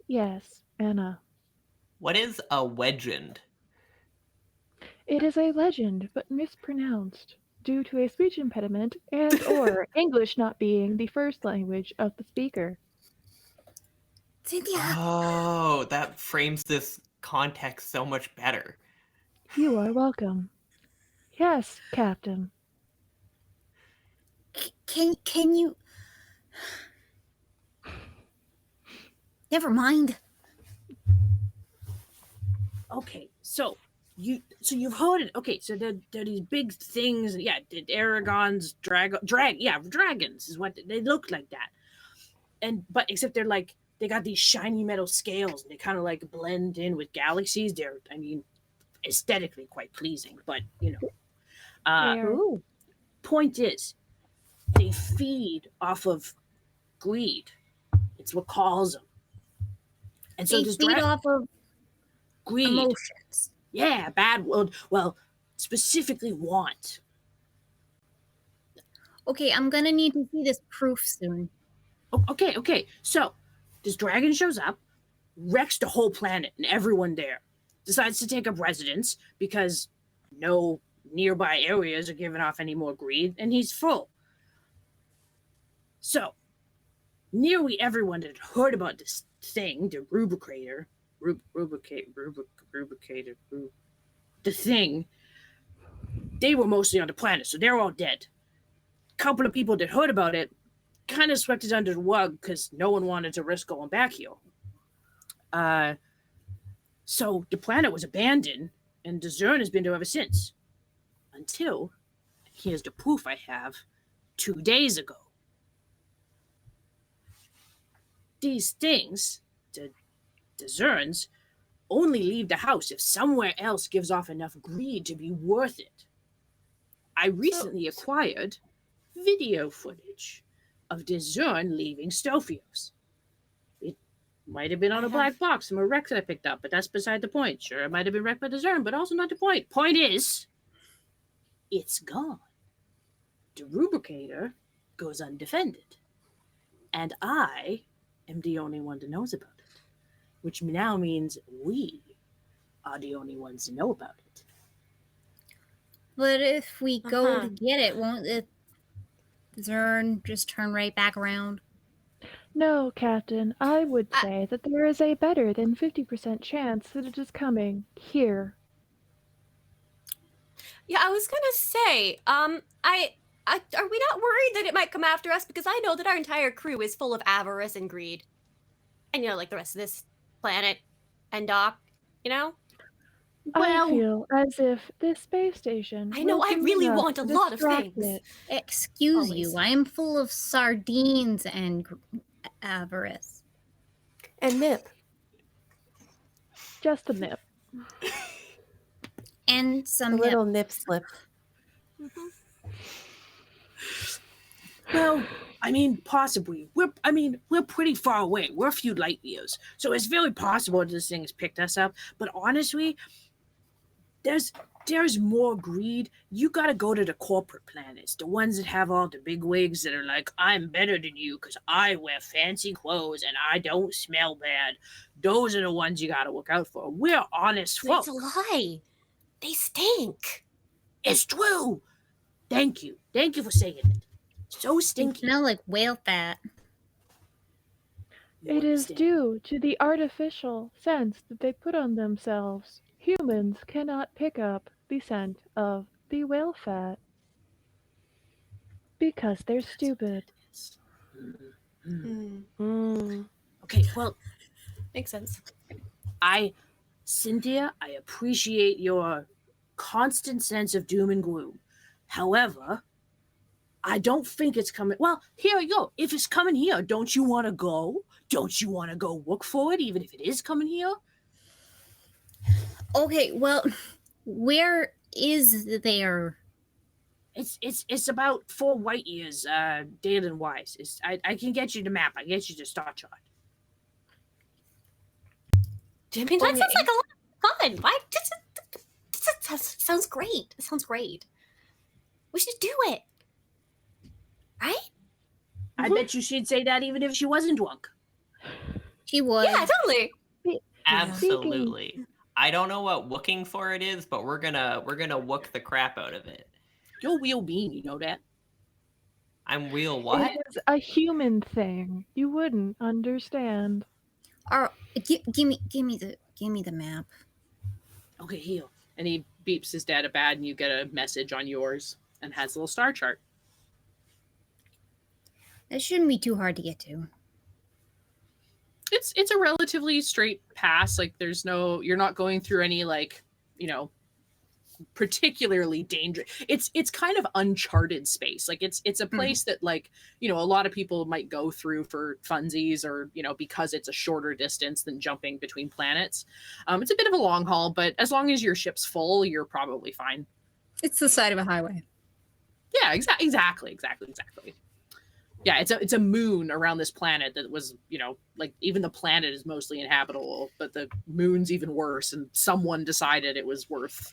Yes, Anna. What is a legend? It is a legend, but mispronounced, due to a speech impediment and/or English not being the first language of the speaker. Synthia, Oh, that frames this context so much better. You are welcome. Yes, Captain. can you? Never mind. Okay, so you've heard it. Okay, so there are these big things. Yeah, the Aragons, dragons is what they look like that. But except they're like they got these shiny metal scales and they kind of like blend in with galaxies. They're, I mean, aesthetically quite pleasing, but you know. Fair. Point is, they feed off of greed. It's what calls them. And so They this feed off of greed. emotions. Yeah, bad. Well, specifically want. Okay, I'm gonna need to see this proof soon. Okay. So this dragon shows up, wrecks the whole planet and everyone there. Decides to take up residence because no nearby areas are giving off any more greed, and he's full. So nearly everyone that heard about this thing, the rubricator, the thing, they were mostly on the planet, so they're all dead. Couple of people that heard about it kind of swept it under the rug because no one wanted to risk going back here. So the planet was abandoned, and the Zern has been there ever since. Until, here's the proof I have, 2 days ago. These things, the Zerns, only leave the house if somewhere else gives off enough greed to be worth it. I recently acquired video footage of the Zern leaving Stophios. It might have been on a black box from a wreck that I picked up, but that's beside the point. Sure, it might have been wrecked by the Zern, but also not the point. Point is, it's gone. The rubricator goes undefended. And I am the only one that knows about it, which now means we are the only ones that know about it. But if we go to get it, won't the Zern just turn right back around? No, Captain, I would say that there is a better than 50% chance that it is coming here. Yeah, I was gonna say, are we not worried that it might come after us? Because I know that our entire crew is full of avarice and greed. And, you know, like the rest of this planet and Doc, you know? I feel as if this space station. I know, will I do really enough want a to lot of distract things. it. Excuse Always. you, I'm full of sardines and avarice. And Nip. Just a nip. And A some little nip slip. Well, I mean, possibly. We're pretty far away. We're a few light years. So it's very possible that this thing has picked us up. But honestly, there's more greed. You gotta go to the corporate planets, the ones that have all the big wigs that are like, I'm better than you because I wear fancy clothes and I don't smell bad. Those are the ones you gotta look out for. We're honest folk. It's a lie. They stink. It's true. Thank you. Thank you for saying it. So They stinky. smell like whale fat. You It is understand? due to the artificial scents that they put on themselves. Humans cannot pick up the scent of the whale fat. Because they're stupid. Okay, well, Makes sense. Synthia, I appreciate your constant sense of doom and gloom. However, I don't think it's coming. Well, here you go. If it's coming here, don't you want to go? Don't you want to go look for it, even if it is coming here? Okay, well, where is there? It's about 4 white years, Dalen wise. I can get you the map. I get you the star chart. I mean, that sounds like a lot of fun. Why? Sounds great. It sounds great. We should do it. Right? I bet you she'd say that even if she wasn't drunk. She would. Yeah, totally. Absolutely. I don't know what looking for it is, but we're gonna wook the crap out of it. You're real bean, you know that? I'm real what? It's a human thing. You wouldn't understand. Give me the map. Okay, here. And he beeps his dad a bad, and you get a message on yours, and has a little star chart. That shouldn't be too hard to get to. It's a relatively straight pass. Like you're not going through any particularly dangerous. It's kind of uncharted space. Like it's a place that a lot of people might go through for funsies or because it's a shorter distance than jumping between planets. It's a bit of a long haul, but as long as your ship's full, you're probably fine. It's the side of a highway. Yeah, exactly. Yeah, it's a moon around this planet that was, even the planet is mostly inhabitable, but the moon's even worse, and someone decided it was worth,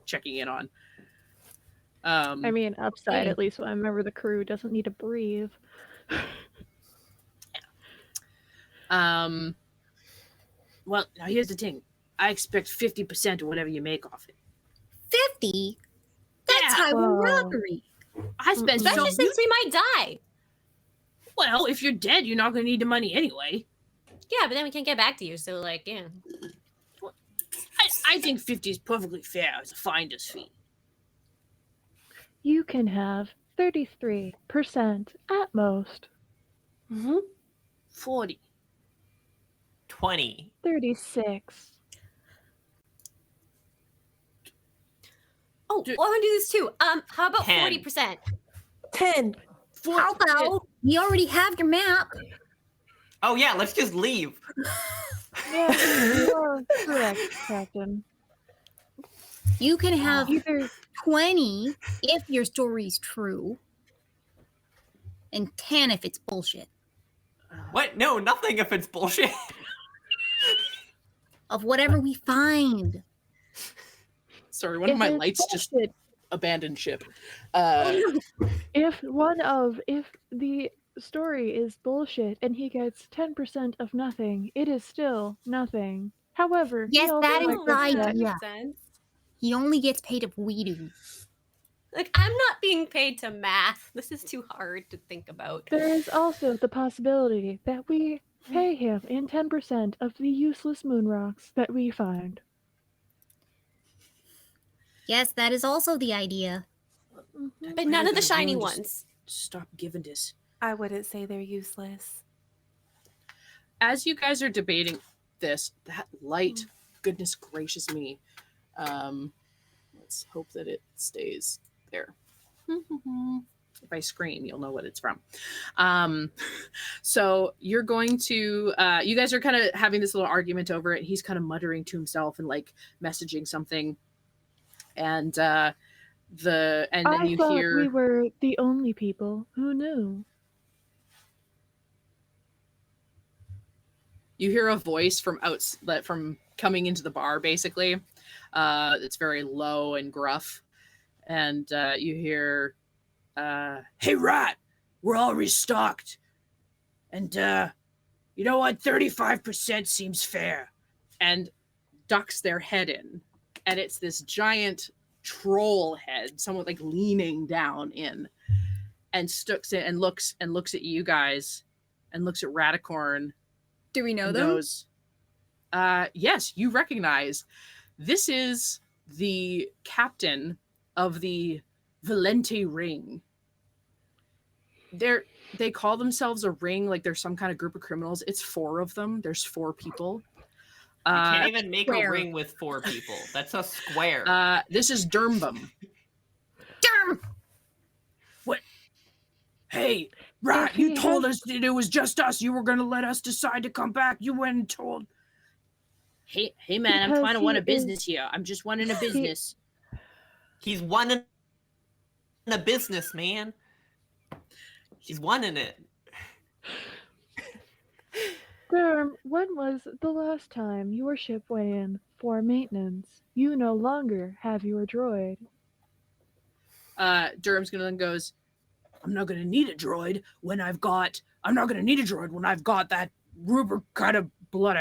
checking in on. I mean, upside, at least one member of the crew doesn't need to breathe. Well, now here's the thing. I expect 50% of whatever you make off it. 50? That's highway robbery. I spent Especially since we might die. Well, if you're dead, you're not going to need the money anyway. Yeah, but then we can't get back to you, so yeah. I think 50 is perfectly fair as a finder's fee. You can have 33% at most. 40. 20. 36. Oh, I want to do this too. How about 10. 40%? 10. How about you already have your map? Oh yeah, let's just leave. Yeah, you are correct, Captain. You can have Either 20 if your story's true, and 10 if it's bullshit. What? No, nothing if it's bullshit. Of whatever we find. Sorry, one of my lights just abandoned ship. If the story is bullshit and he gets 10% of nothing, it is still nothing. However, Yes, that is the idea. Sense. He only gets paid if we do. Like, I'm not being paid to math. This is too hard to think about. there is also the possibility that we pay him in 10% of the useless moon rocks that we find. Yes, that is also the idea. But none of the shiny ones. Stop giving this. I wouldn't say they're useless. As you guys are debating this, that light, goodness gracious me. Let's hope that it stays there. If I scream, you'll know what it's from. So you're going to, you guys are kind of having this little argument over it. He's kind of muttering to himself and messaging something. And then you thought hear we were the only people who knew. You hear a voice from coming into the bar, basically. It's very low and gruff. And you hear, Hey, Rat, we're all restocked. And, you know what? 35% seems fair. and ducks their head in. And it's this giant troll head, somewhat leaning down in, and sticks it and looks at you guys and looks at Raticorn. Do we know them? Knows, yes, you recognize this is the captain of the Valente Ring. they call themselves a ring, like there's some kind of group of criminals. It's 4 of them. There's 4 people. You can't even make square. a ring with 4 people. That's a square. This is Dermbum. Derm! What? Hey, right, you told us that it was just us. You were going to let us decide to come back. You went and told... Hey, man, I'm trying to run a business here. I'm just running a business. He's running a business, man. He's running it. Derm, when was the last time your ship went in for maintenance? You no longer have your droid. Durham's gonna then goes, I'm not gonna need a droid when I've got that Ruber kind of blood.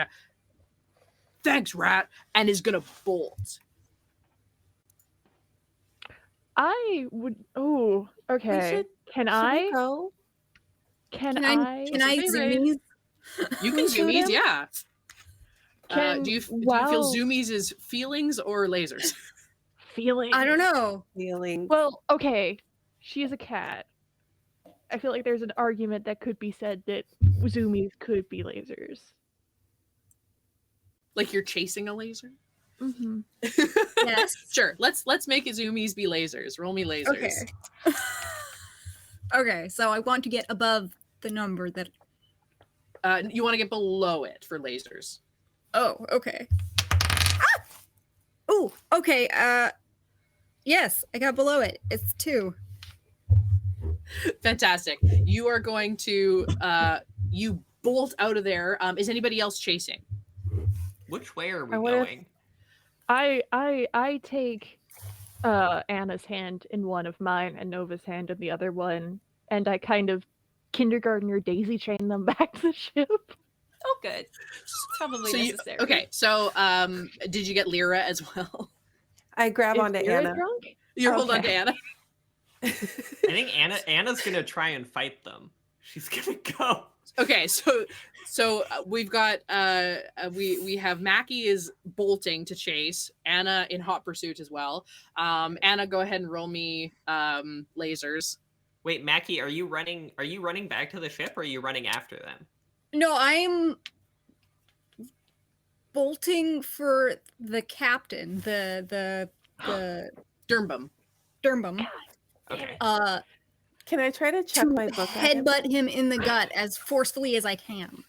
Thanks, Rat, and is gonna bolt. I would. Oh, okay. Can I go? Can I zoomies? You can zoomies, yeah. Do you feel zoomies as feelings or lasers? Feelings. I don't know. Feelings. Well, okay. She is a cat. I feel like there's an argument that could be said that zoomies could be lasers. Like you're chasing a laser? Mm-hmm. Yes. Sure. Let's make zoomies be lasers. Roll me lasers. Okay. Okay, so I want to get above the number that. You want to get below it for lasers. Oh, okay. Ah! Oh, okay. Yes, I got below it. It's 2. Fantastic. You are going to you bolt out of there. Is anybody else chasing? Which way are we going? I take Anna's hand in one of mine and Nova's hand in the other one, and I kind of kindergartner daisy chain them back to the ship. Oh, good. Probably necessary. Okay, so did you get Lyra as well? I grab onto Anna. Drunk? You hold on to Anna. I think Anna's gonna try and fight them. She's gonna go. Okay, so we've got we have Mackie is bolting to chase, Anna in hot pursuit as well. Anna, go ahead and roll me lasers. Wait, Mackie, are you running back to the ship, or are you running after them? No, I'm bolting for the captain, the Dermbum. Okay. Can I try to check my book? Headbutt him in the gut as forcefully as I can.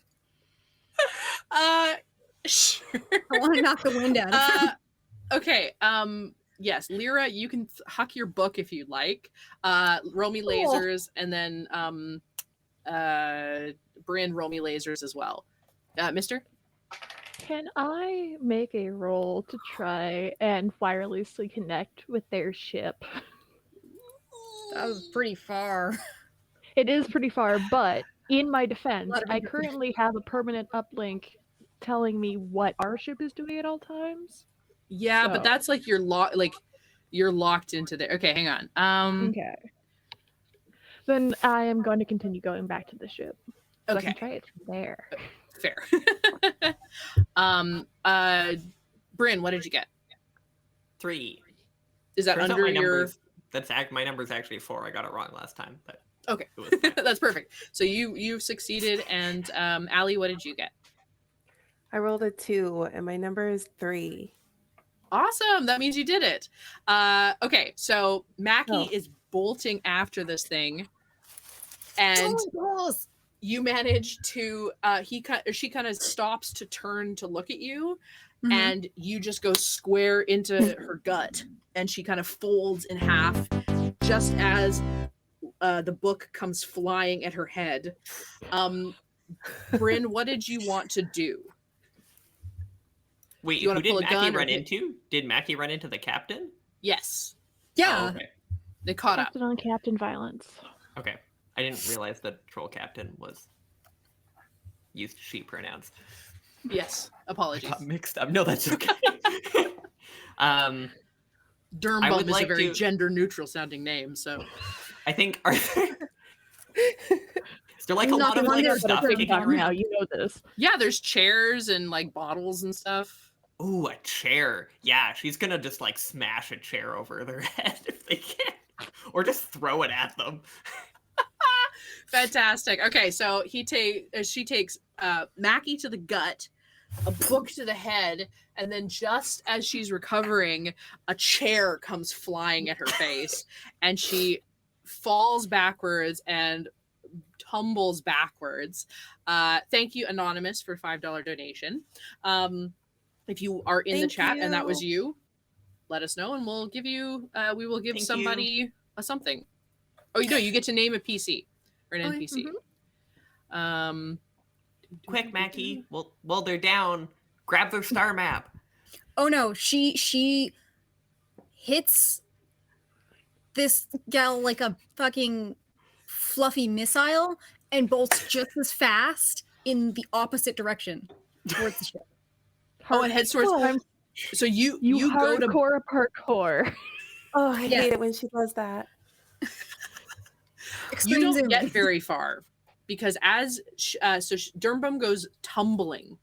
Sure. I want to knock the wind out of him. Okay. Yes, Lyra, you can huck your book if you'd like. Roll me lasers, and then Brynn, roll me lasers as well. Myster? Can I make a roll to try and wirelessly connect with their ship? That was pretty far. It is pretty far, but in my defense, I currently have a permanent uplink telling me what our ship is doing at all times. Yeah, So- but that's like you're locked into there. Okay, hang on. Okay. Then I am going to continue going back to the ship. So I Okay. can try it from there. Fair. Brynn, what did you get? 3. Is that Turns out under my your? numbers- my number's actually 4. I got it wrong last time, but Okay, it was fine. that's perfect. So you've succeeded, and Allie, what did you get? I rolled a 2, and my number is 3. Awesome. That means you did it. Okay, so Mackie is bolting after this thing, and you manage to. She kind of stops to turn to look at you, and you just go square into her gut, and she kind of folds in half, just as the book comes flying at her head. Brynn, what did you want to do? Wait, You who wanna did pull a Mackie gun or run hit- into? Did Mackie run into the captain? Yes, Yeah. Oh, okay. they caught up. Captain on captain violence. Okay. I didn't realize that troll captain used she pronouns. Yes, I apologies. got mixed up. No, that's okay. I Dermbum would is like a very to- gender neutral sounding name, so I think is there like a Not lot the of one like there's stuff a kicking Now around? you know this. yeah, there's chairs and like bottles and stuff. Ooh, a chair. Yeah, she's gonna just like smash a chair over their head if they can. Or just throw it at them. Fantastic. Okay, so she takes Mackie to the gut, a book to the head, and then just as she's recovering, a chair comes flying at her face, and she falls backwards and tumbles backwards. Thank you, Anonymous, for $5 donation. If you are in the chat and that was you, let us know, and we'll give you. We will give somebody a something. Oh, you get to name a PC or an NPC. Quick, Mackie. While they're down, grab their star map. Oh no, she hits this gal like a fucking fluffy missile and bolts just as fast in the opposite direction towards the ship. Oh, and heads towards. So you go to parkour. Oh, I hate it when she does that. You don't get very far because as Durham goes tumbling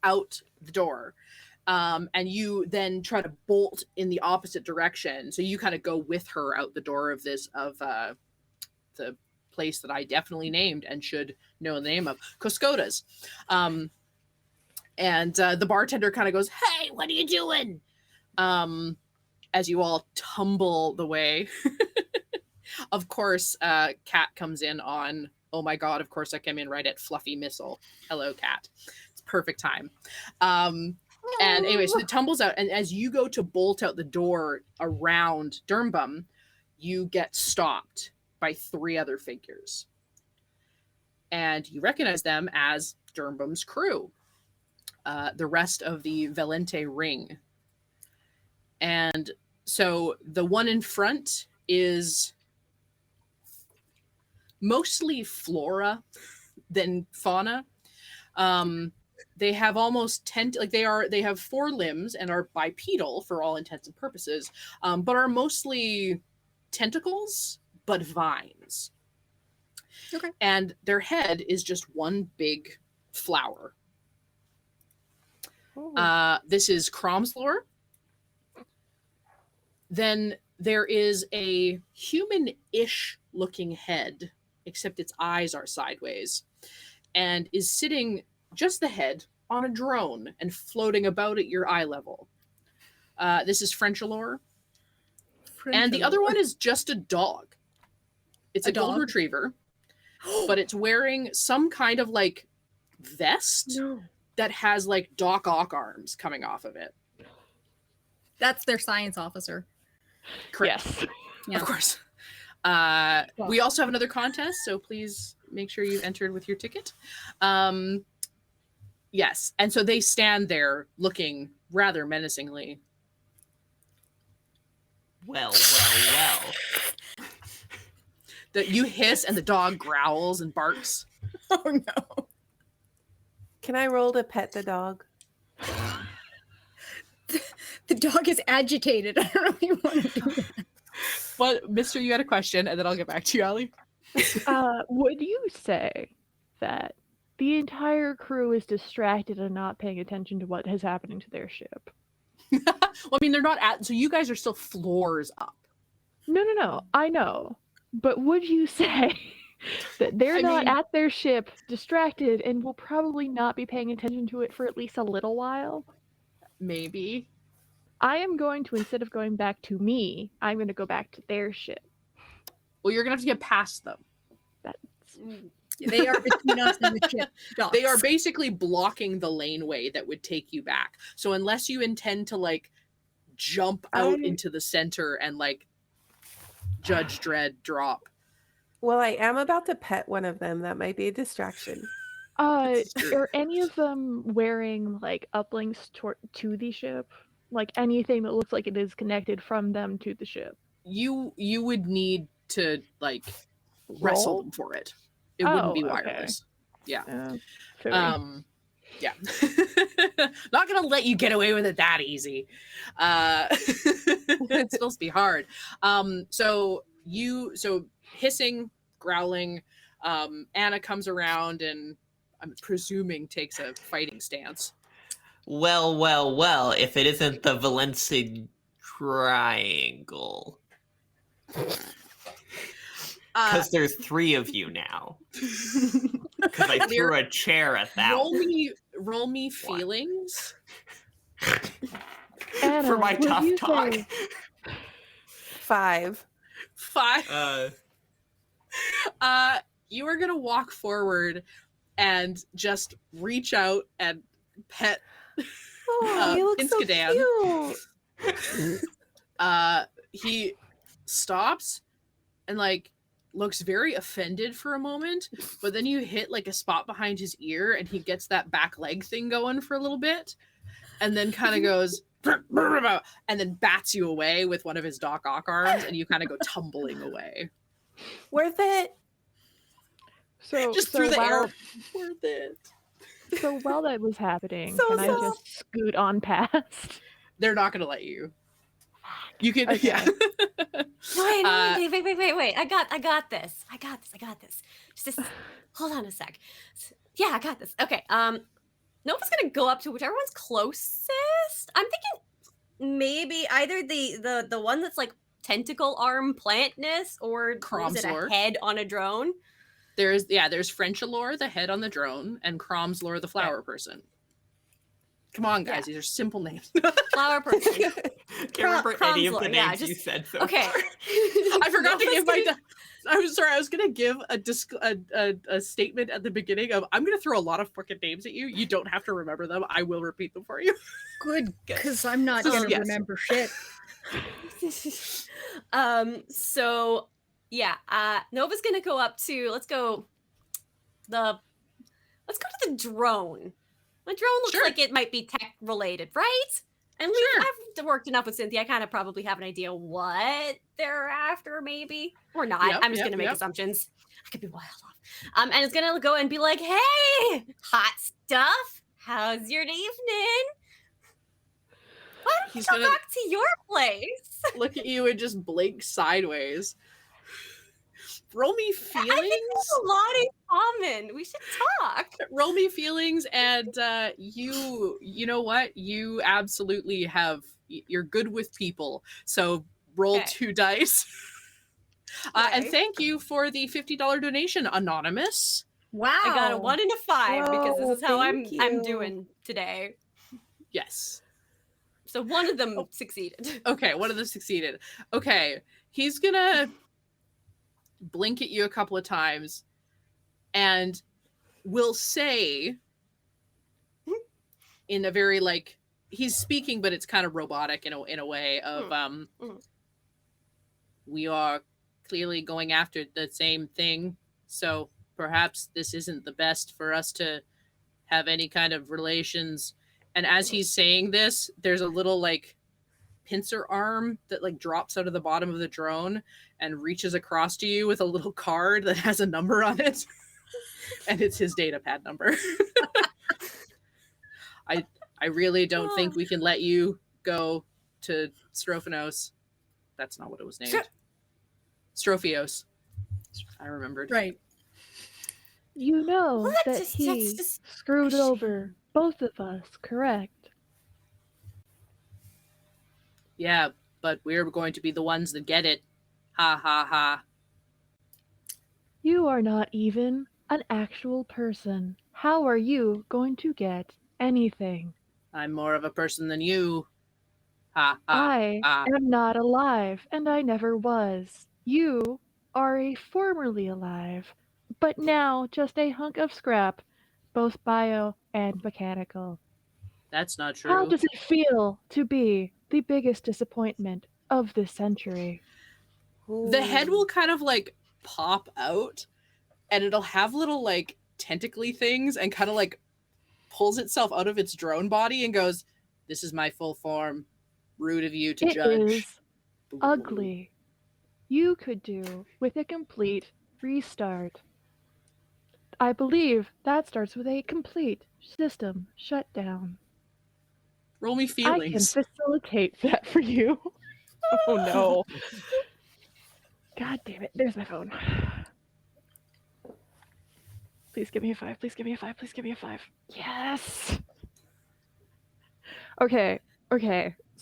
out the door, and you then try to bolt in the opposite direction. So you kind of go with her out the door of the place that I definitely named and should know the name of, Coscota's. And the bartender kind of goes, "Hey, what are you doing?" As you all tumble the way. Of course, Cat comes in on, oh my god, of course I came in right at Fluffy Missile. Hello, Cat. It's perfect time. And anyway, so it tumbles out, and as you go to bolt out the door around Durham, you get stopped by 3 other figures. And you recognize them as Durham's crew. The rest of the Valente ring. And so the one in front is mostly flora than fauna. They have almost they have 4 limbs and are bipedal for all intents and purposes, but are mostly tentacles, but vines. Okay. And their head is just one big flower. This is Cromslore. Then there is a human-ish looking head, except its eyes are sideways, and is sitting just the head on a drone and floating about at your eye level. This is Frenchalore. And the other one is just a dog. It's a gold retriever, but it's wearing some kind of like vest that has like Doc Ock arms coming off of it. That's their science officer. Correct. Yes. Yeah. Of course. We also have another contest, so please make sure you entered with your ticket. Yes, and so they stand there looking rather menacingly. Well. That you hiss and the dog growls and barks. Oh no. Can I roll to pet the dog? The dog is agitated. I don't really want to do that. But Myster, you had a question, and then I'll get back to you, Allie. Would you say that the entire crew is distracted and not paying attention to what is happening to their ship? Well, I mean, they're not at, so you guys are still floors up. No. I know. But would you say that they're not at their ship, distracted, and will probably not be paying attention to it for at least a little while? Maybe. I am going to, instead of going back to me, I'm going to go back to their ship. Well, you're going to have to get past them. They are between us and the ship. Dogs. They are basically blocking the laneway that would take you back. So unless you intend to like jump out into the center and like Judge Dredd drop. Well, I am about to pet one of them. That might be a distraction. Are any of them wearing like uplinks to the ship? Like anything that looks like it is connected from them to the ship? You would need to like wrestle them for it. It wouldn't be wireless. Okay. Yeah. Yeah. Not gonna let you get away with it that easy. It's supposed to be hard. So hissing, growling, Anna comes around and I'm presuming takes a fighting stance. Well, if it isn't the Valencia Triangle. Because there's 3 of you now. Because I threw a chair at that roll me feelings. Anna, for my would tough you talk. say- 5. 5. You are gonna walk forward and just reach out and pet Oh, you look so Inskadan. cute. He stops and like looks very offended for a moment, but then you hit like a spot behind his ear and he gets that back leg thing going for a little bit and then kind of goes and then bats you away with one of his Doc Ock arms and you kind of go tumbling away. Worth it. So Just so through the while, air. Worth it. So while that was happening, So can I soft. just scoot on past? They're not gonna let you. You can, Okay. yeah. No, wait. I got this. Just hold on a sec. Yeah, I got this. Okay. Nova's gonna go up to whichever one's closest. I'm thinking maybe either the one that's like tentacle arm plantness or is it Cromslore. a head on a drone? There's Frenchalore, the head on the drone, and Cromslore, the flower person. Come on, guys, these are simple names. Flower person. Can't remember any of the Cromslore, yeah, names you said so Okay. far. I forgot to give my. I'm sorry. I was gonna give a statement at the beginning of I'm gonna throw a lot of fucking names at you. You don't have to remember them. I will repeat them for you. Good, because I'm not gonna remember shit. So yeah, Nova's gonna go up to let's go to the drone. The drone looks like it might be tech related, right? And I've worked enough with Synthia. I kind of probably have an idea what they're after, maybe or not. Yep, I'm just gonna make assumptions. I could be wild off. And it's gonna go and be like, "Hey, hot stuff. How's your evening? Why don't you go back to your place?" Look at you and just blink sideways. Roll me feelings. I think there's a lot in common. We should talk. Roll me feelings, and you know what? You absolutely have. You're good with people, so roll 2 dice. And thank you for the $50 donation, Anonymous. Wow, I got a 1 and a 5 because this is how I'm thank doing today. Yes. So one of them succeeded. Okay, one of them succeeded. Okay, he's gonna blink at you a couple of times and will say in a very like he's speaking but it's kind of robotic in a way of we are clearly going after the same thing, so perhaps this isn't the best for us to have any kind of relations. And as he's saying this, there's a little like pincer arm that like drops out of the bottom of the drone and reaches across to you with a little card that has a number on it. And it's his data pad number. I really don't think we can let you go to Strophanos. That's not what it was named. Strophios. I remembered. Right. You know that he screwed over both of us, correct? Yeah, but we're going to be the ones that get it. Ha ha ha. You are not even an actual person. How are you going to get anything? I'm more of a person than you. Ha ha. I am not alive, and I never was. You are a formerly alive, but now just a hunk of scrap, both bio and mechanical. That's not true. How does it feel to be the biggest disappointment of this century? The head will kind of like pop out and it'll have little like tentacly things and kind of like pulls itself out of its drone body and goes, "This is my full form. Rude of you to It judge." is ugly. You could do with a complete restart. I believe that starts with a complete system shutdown. Roll me feelings. I can facilitate that for you. Oh no. God damn it. There's my phone. Please give me a 5. Please give me a 5. Please give me a 5. Yes. Okay.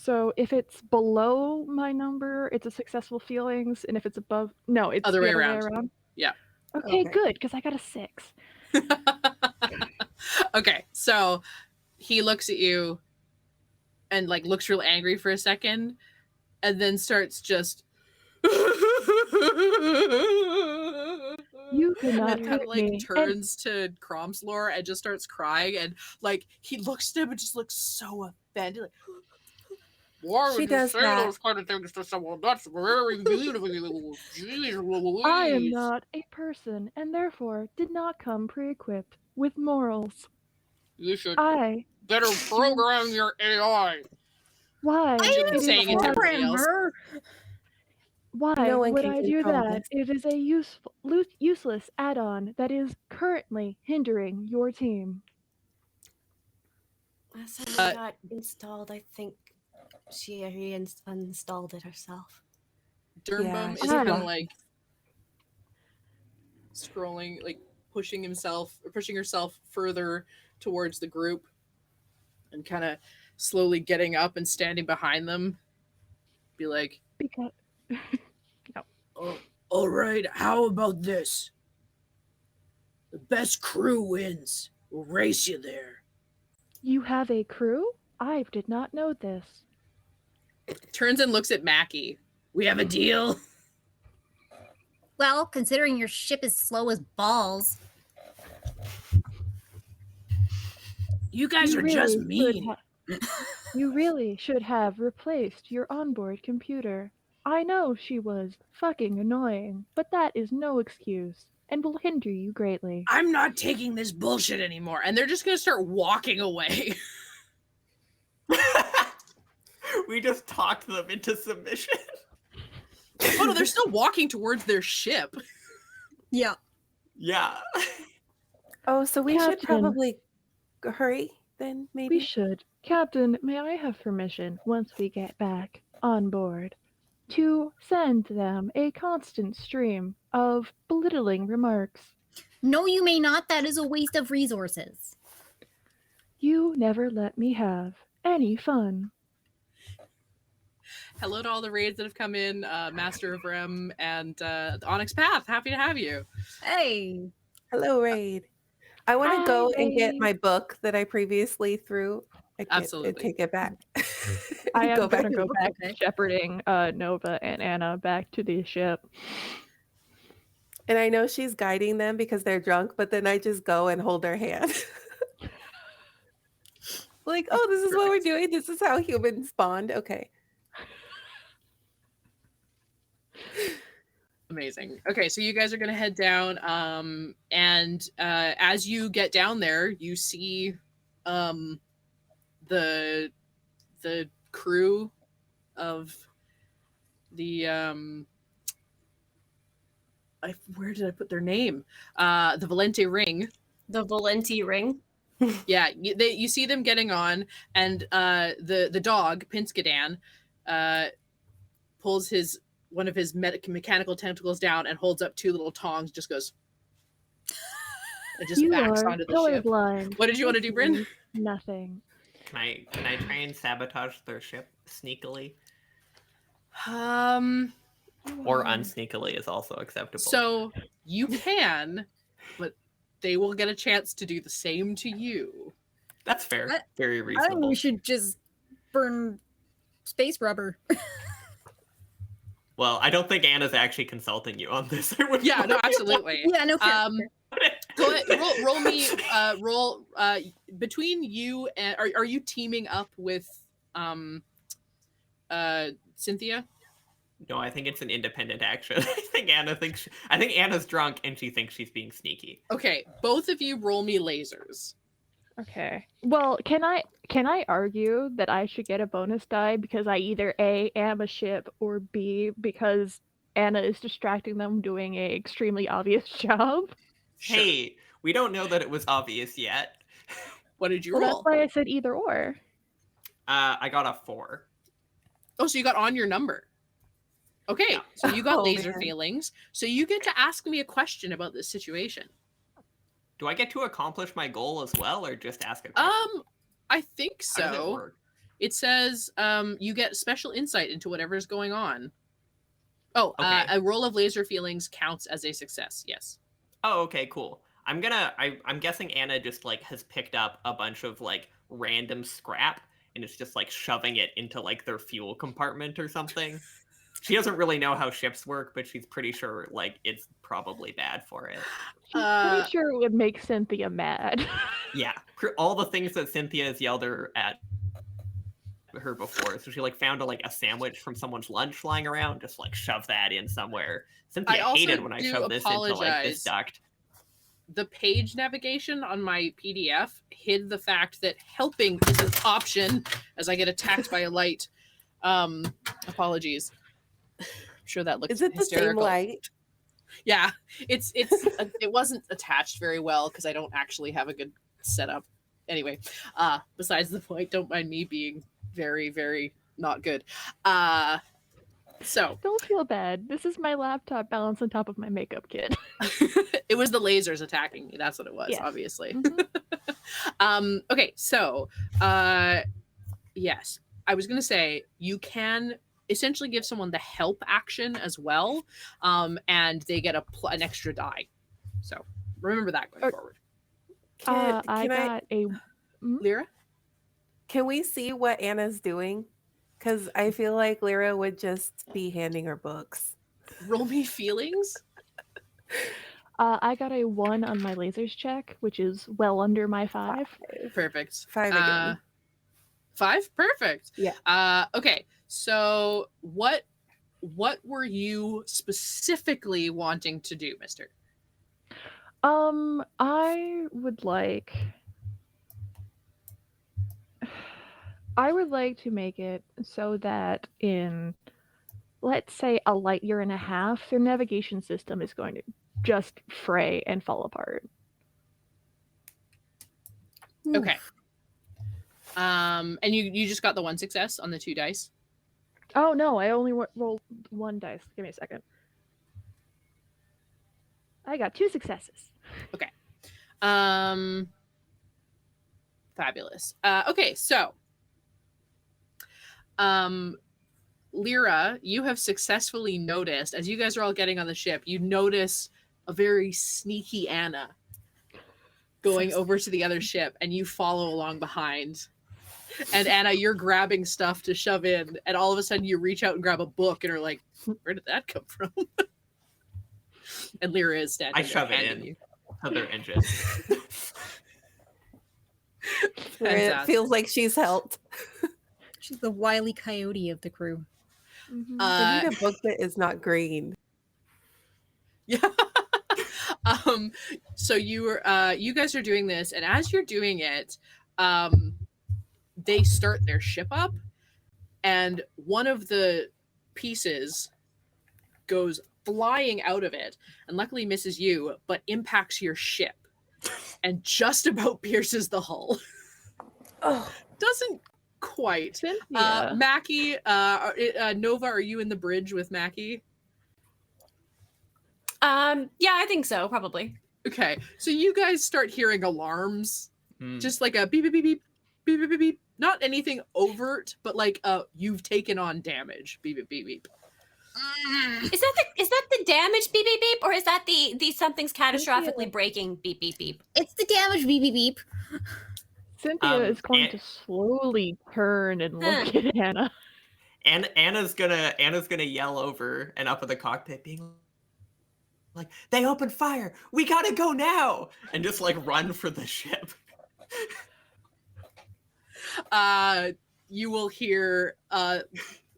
So if it's below my number, it's a successful feelings, and if it's above, no, it's Other the way other around. way around. Yeah. Okay, Okay. good, because I got a 6. Okay, so he looks at you and like looks real angry for a second, and then starts just. You could And not then kind of hurt like me. turns to Cromslore and just starts crying, and like he looks at him and just looks so offended. Like, why She would you does say that. those kind of things to someone? That's very beautiful. Jeez I am Louise. not a person, and therefore did not come pre-equipped with morals. You should I better program your AI. Why? You're It is saying it to everybody else. Why No one would can I do control that? this. It is a useless add-on that is currently hindering your team. Last time I got installed, I think she uninstalled it herself. Dirnbum Yeah, is she kind of was. like scrolling, like pushing herself further towards the group, and kind of slowly getting up and standing behind them. Be like, Because Oh, all right, how about this? The best crew wins. We'll race you there. you have a crew? I did not know this. turns and looks at Mackie. We have a deal? Well, considering your ship is slow as balls. You guys You are just really should mean. You really should have replaced your onboard computer. I know she was fucking annoying, but that is no excuse and will hinder you greatly. I'm not taking this bullshit anymore. And they're just gonna start walking away. We just talked them into submission. Oh no, they're still walking towards their ship. Yeah. Yeah. Oh, so we should Captain. probably hurry then, maybe? We should. Captain, may I have permission, once we get back on board, to send them a constant stream of belittling remarks? No, you may not. That is a waste of resources. You never let me have any fun. Hello to all the raids that have come in, Master of Rem and the Onyx Path. Happy to have you. Hey. Hello, Raid. I want to go Hi, and get Raid. my book that I previously threw. Absolutely. Take it back. I am Go back gonna to go the back okay. shepherding Nova and Anna back to the ship. And I know she's guiding them because they're drunk, but then I just go and hold her hand. Like, oh, this is what we're doing. This is how humans bond. Okay. Amazing. Okay, so you guys are gonna head down, and as you get down there, you see the crew of the where did I put their name? The Valente Ring. The Valenti ring. Yeah, you see them getting on, and the dog Pinskadan pulls one of his mechanical tentacles down and holds up 2 little tongs. Just goes, and just You backs are onto the ship. colorblind. What did you want to do, Brynn? Nothing. Can I try and sabotage their ship sneakily? Or unsneakily is also acceptable. So you can, but they will get a chance to do the same to you. That's fair. Very I think reasonable. we should just burn space rubber. Well, I don't think Anna's actually consulting you on this. Yeah, no, absolutely. Yeah, no fair. Go ahead, roll me roll between you and are you teaming up with Synthia? No, I think it's an independent action. I think Anna's drunk and she thinks she's being sneaky. Okay, both of you roll me lasers. Okay. Well, can I argue that I should get a bonus die because I either A, am a ship, or B, because Anna is distracting them doing a extremely obvious job? Sure. Hey, we don't know that it was obvious yet. What did you Well, roll? that's why I said either or. I got a 4. Oh, so you got on your number. Okay, so you got Oh, laser man. feelings. So you get to ask me a question about this situation. Do I get to accomplish my goal as well, or just ask a question? I think How does it so. work? It says you get special insight into whatever's going on. Oh, Okay. a roll of laser feelings counts as a success. Yes. Oh, okay, cool. I'm guessing Anna just like has picked up a bunch of like random scrap and is just like shoving it into like their fuel compartment or something. She doesn't really know how ships work, but she's pretty sure like it's probably bad for it. She's pretty sure it would make Synthia mad. Yeah, all the things that Synthia has yelled at her before. So she like found a sandwich from someone's lunch lying around, just like shove that in somewhere. Synthia hated when I shoved this into like this duct. The page navigation on my PDF hid the fact that helping is an option as I get attacked by a light. Apologies. I'm sure that looks hysterical. Is it the same light? Yeah, it wasn't attached very well because I don't actually have a good setup. Anyway, besides the point, don't mind me being very, very not good. So don't feel bad. This is my laptop balanced on top of my makeup kit. It was the lasers attacking me. That's what it was, yes. Obviously. Mm-hmm. Okay, so yes, I was gonna say you can essentially give someone the help action as well, and they get an extra die. So remember that going forward. I got a Lyra. Can we see what Anna's doing? Because I feel like Lyra would just be handing her books. Roll me feelings. I got a 1 on my lasers check, which is well under my 5. Perfect. 5 again. 5? Perfect. Yeah. Okay. So what were you specifically wanting to do, Myster? I would like to make it so that in, let's say, a light year and a half, their navigation system is going to just fray and fall apart. Okay. And you just got the 1 success on the 2 dice? Oh no, I only rolled 1 dice. Give me a second. I got 2 successes. Okay. Fabulous. Okay, so Lyra, you have successfully noticed, as you guys are all getting on the ship, you notice a very sneaky Anna going over to the other ship, and you follow along behind. And Anna, you're grabbing stuff to shove in, and all of a sudden you reach out and grab a book and are like, where did that come from? And Lyra is standing I shove it in to their engine. It feels like she's helped. She's the wily coyote of the crew. Mm-hmm. I need a book that is not green. Yeah. So you guys are doing this, and as you're doing it, they start their ship up, and one of the pieces goes flying out of it, and luckily misses you, but impacts your ship, and just about pierces the hull. Oh, doesn't quite. Mackie, Nova, are you in the bridge with Mackie? Yeah, I think so, probably. Okay, so you guys start hearing alarms, just like a beep, beep, beep, beep, beep, beep, beep, beep. Not anything overt, but like you've taken on damage. Beep, beep, beep, beep. Is that the damage beep beep beep, or is that the something's catastrophically breaking beep beep beep? It's the damage beep beep beep. Cynthia is going to slowly turn and look at Anna. And Anna's gonna yell over and up in the cockpit, being like, "They opened fire! We gotta go now!" And just like run for the ship. You will hear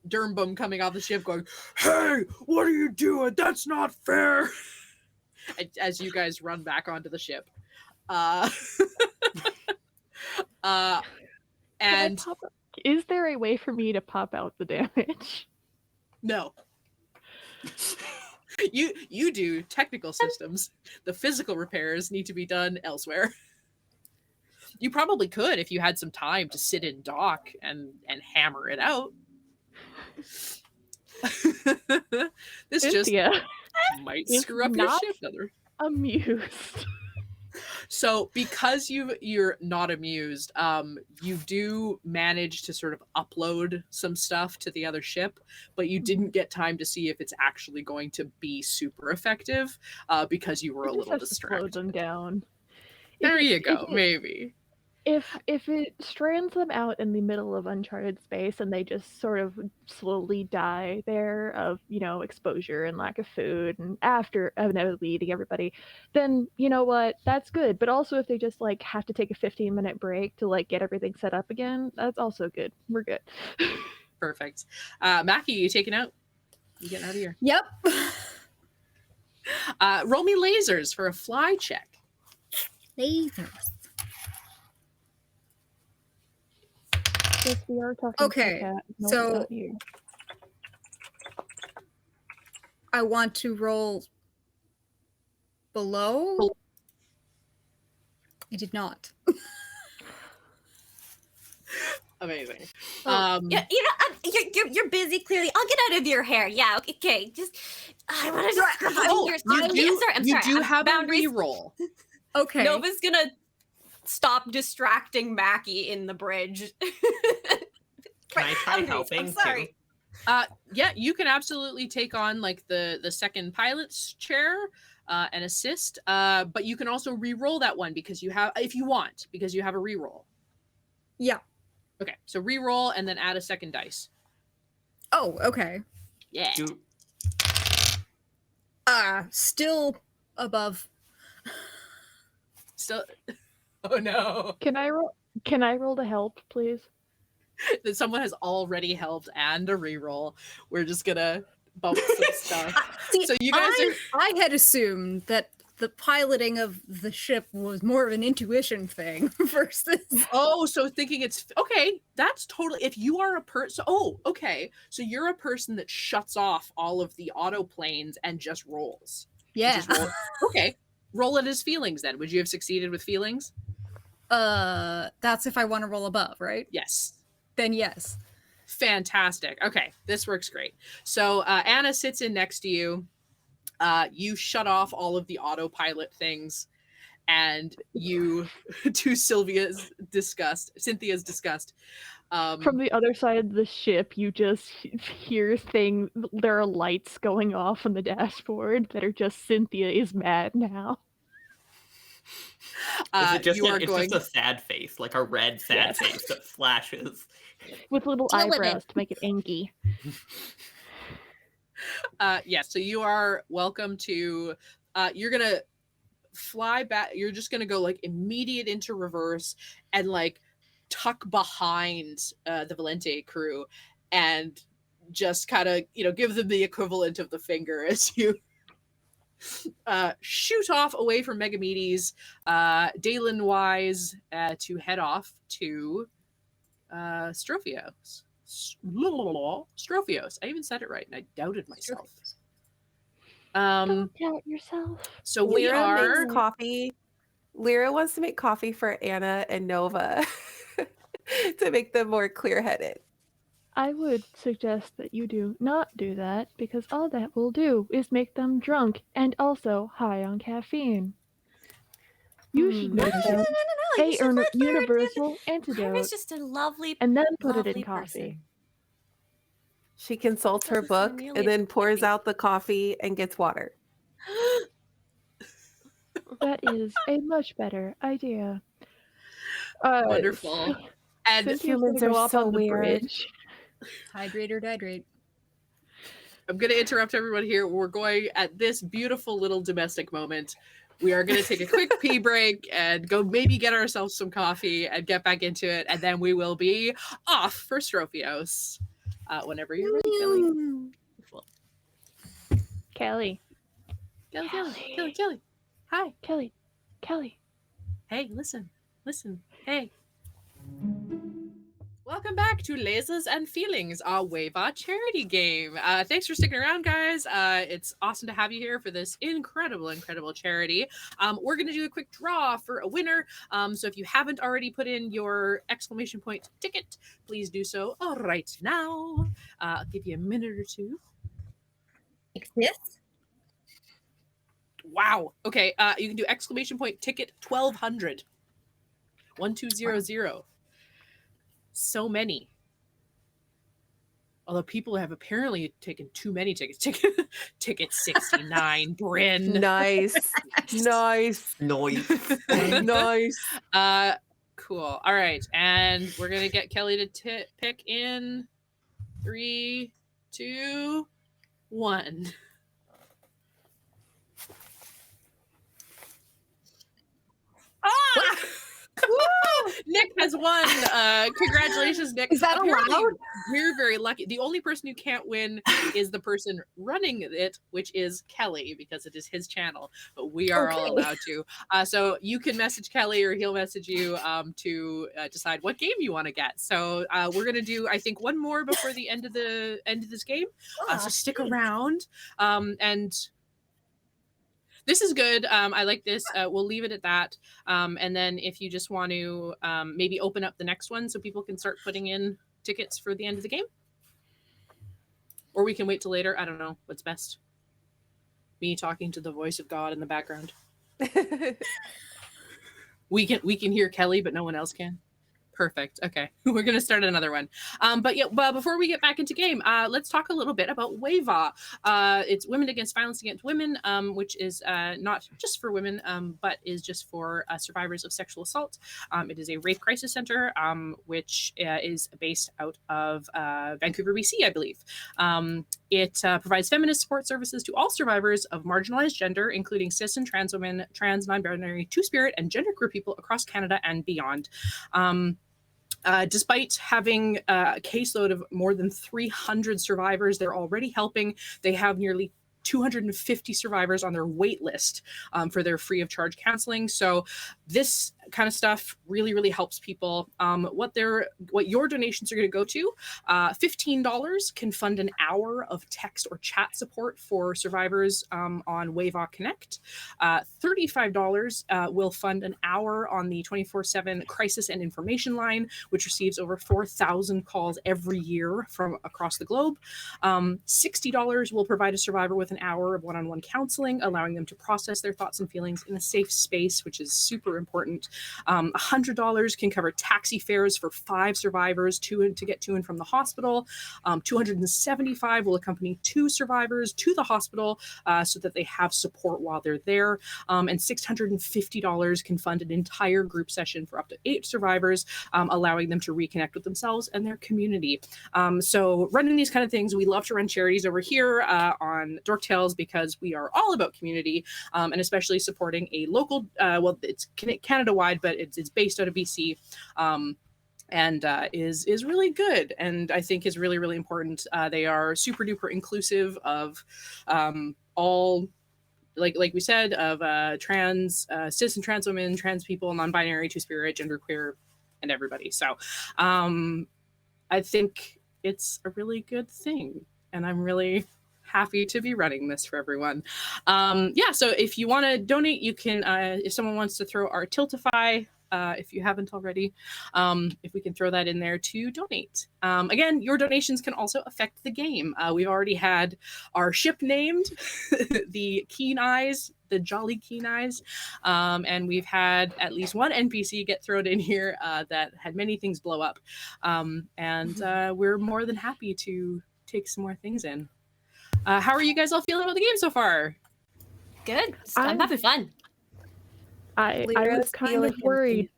Dermbum coming off the ship going, "Hey, what are you doing? That's not fair!" As you guys run back onto the ship. And is there a way for me to pop out the damage? No. You do technical systems. The physical repairs need to be done elsewhere. You probably could if you had some time to sit in dock and hammer it out. This Synthia just might screw up your ship. Amused. So because you're not amused, you do manage to sort of upload some stuff to the other ship, but you didn't get time to see if it's actually going to be super effective because you were a little distracted. Slow them down. There you go, maybe. If it strands them out in the middle of uncharted space and they just sort of slowly die there of, exposure and lack of food and after inevitably eating everybody, then you know what? That's good. But also if they just have to take a 15-minute break to get everything set up again, that's also good. We're good. Perfect. Mackie, you taking out? You getting out of here? Yep. Roll me lasers for a fly check. Lasers. Yes, we are talking Okay, to cat. No, so- not you. I want to roll below. I did not. Amazing. Yeah, you're busy. Clearly, I'll get out of your hair. Yeah, okay. Just I want to just grab Oh, your. you do have boundaries. a reroll. Okay. Nova's gonna stop distracting Mackie in the bridge. Can I try Boundaries, helping I'm sorry. too? Yeah, you can absolutely take on the second pilot's chair and assist. But you can also re-roll that one because you have, if you want, because you have a re-roll. Yeah. Okay, so re-roll and then add a second dice. Oh, okay. Yeah. Still above. So, oh no. Can I roll to help, please? That someone has already helped and a re-roll. We're just gonna bump some stuff. See, So you guys I had assumed that the piloting of the ship was more of an intuition thing versus. Oh, so thinking it's okay. That's totally. If you are a person, okay. So you're a person that shuts off all of the auto planes and just rolls. Yeah. Okay. Roll it as feelings then. Would you have succeeded with feelings? That's if I want to roll above, right? Yes. Then yes. Fantastic. Okay, this works great. So Anna sits in next to you. You shut off all of the autopilot things, and you, to Cynthia's disgust, From the other side of the ship, you just hear things. There are lights going off on the dashboard that are just Synthia is mad now. Is it just you are it's going just a sad face, like a red sad face that flashes. With little Deal with eyebrows it. to make it anky. so you are welcome to you're gonna fly back. You're just gonna go immediate into reverse and tuck behind the Valente crew and just kind of give them the equivalent of the finger as you shoot off away from Megamedes, Dalen wise, to head off to Strophios. Strophios. I even said it right, and I doubted myself. Don't doubt yourself. So we Lyra are. makes coffee. Lyra wants to make coffee for Anna and Nova to make them more clear-headed. I would suggest that you do not do that, because all that will do is make them drunk and also high on caffeine. You should make them You should let Lyra do universal that. antidote Lyra's just a lovely, and then put it in lovely coffee. person. She consults her Doesn't book sound nearly and then as pours creepy. out the coffee and gets water. That is a much better idea. Wonderful. And Cynthia's humans gonna go are up so on the weird. bridge. Hydrate or dihydrate. I'm going to interrupt everyone here. We're going at this beautiful little domestic moment. We are going to take a quick pee break and go maybe get ourselves some coffee and get back into it. And then we will be off for Strophios. Whenever you're ready, Kelly. Wonderful. Kelly. Kelly. Hi. Kelly. Hey, listen. Hey. Welcome back to Lasers and Feelings, our WAVAW charity game. Thanks for sticking around, guys. It's awesome to have you here for this incredible charity. We're going to do a quick draw for a winner. So if you haven't already put in your exclamation point ticket, please do so right now. I'll give you a minute or two. Like this? Wow. Okay. You can do exclamation point ticket 1200. 1200. So many. Although people have apparently taken too many tickets. Ticket 69, Brynn. Nice. Nice. Noise. Nice. Cool. All right. And we're going to get Kelly to pick in 3, 2, 1. Ah! Nick has won. Congratulations, Nick. Is that Apparently, allowed? We're very lucky. The only person who can't win is the person running it, which is Kelly, because it is his channel. But we are all allowed to. So you can message Kelly, or he'll message you to decide what game you want to get. So we're gonna do, I think, one more before the end of this game. So stick around. And this is good. I like this. We'll leave it at that. And then if you just want to maybe open up the next one so people can start putting in tickets for the end of the game. Or we can wait till later. I don't know what's best. Me talking to the voice of God in the background. We can hear Kelly, but no one else can. Perfect. Okay, we're gonna start another one. But before we get back into game, let's talk a little bit about WAVAW. It's Women Against Violence Against Women, which is not just for women, but is just for survivors of sexual assault. It is a rape crisis center, which is based out of Vancouver, BC, I believe. It provides feminist support services to all survivors of marginalized gender, including cis and trans women, trans, non-binary, two-spirit, and genderqueer people across Canada and beyond. Despite having a caseload of more than 300 survivors, they're already helping. They have nearly 250 survivors on their wait list for their free of charge counseling. So this kind of stuff really, really helps people. What your donations are going to go to, $15 can fund an hour of text or chat support for survivors on WAVAW Connect. $35 will fund an hour on the 24/7 crisis and information line, which receives over 4,000 calls every year from across the globe. $60 will provide a survivor with an hour of one-on-one counseling, allowing them to process their thoughts and feelings in a safe space, which is super important. $100 can cover taxi fares for 5 survivors to get to and from the hospital. $275 will accompany 2 survivors to the hospital so that they have support while they're there. And $650 can fund an entire group session for up to 8 survivors, allowing them to reconnect with themselves and their community. So running these kind of things, we love to run charities over here on Dork Tales because we are all about community, and especially supporting a local, well, it's Canada-wide, but it's based out of BC, and is really good, and I think is really, really important. They are super duper inclusive of all, like we said, of trans, cis and trans women, trans people, non-binary, two-spirit, genderqueer, and everybody. So I think it's a really good thing, and I'm really happy to be running this for everyone. So if you want to donate, you can, if someone wants to throw our Tiltify, if you haven't already, if we can throw that in there to donate. Again, your donations can also affect the game. We've already had our ship named, the Keen Eyes, the Jolly Keen Eyes, and we've had at least one NPC get thrown in here that had many things blow up, and we're more than happy to take some more things in. How are you guys all feeling about the game so far? Good. I'm having fun. I was kind of worried.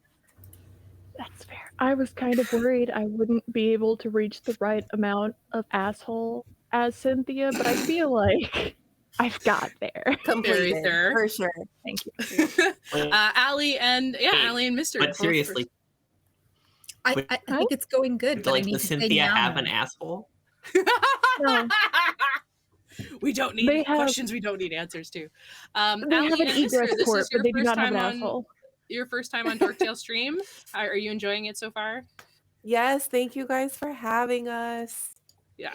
That's fair. I was kind of worried I wouldn't be able to reach the right amount of asshole as Synthia, but I feel like I've got there. Completely, Very fair. for sure. Thank you. Allie and Allie and Myster. But seriously, I think it's going good. But like, I need does to say Synthia now. have an asshole? No. We don't need questions. We don't need answers to. They Allie have an and Myster, egress this port, is but your they do first not have time an on asshole. your first time on Dork Tales stream. Are you enjoying it so far? Yes, thank you guys for having us. Yeah,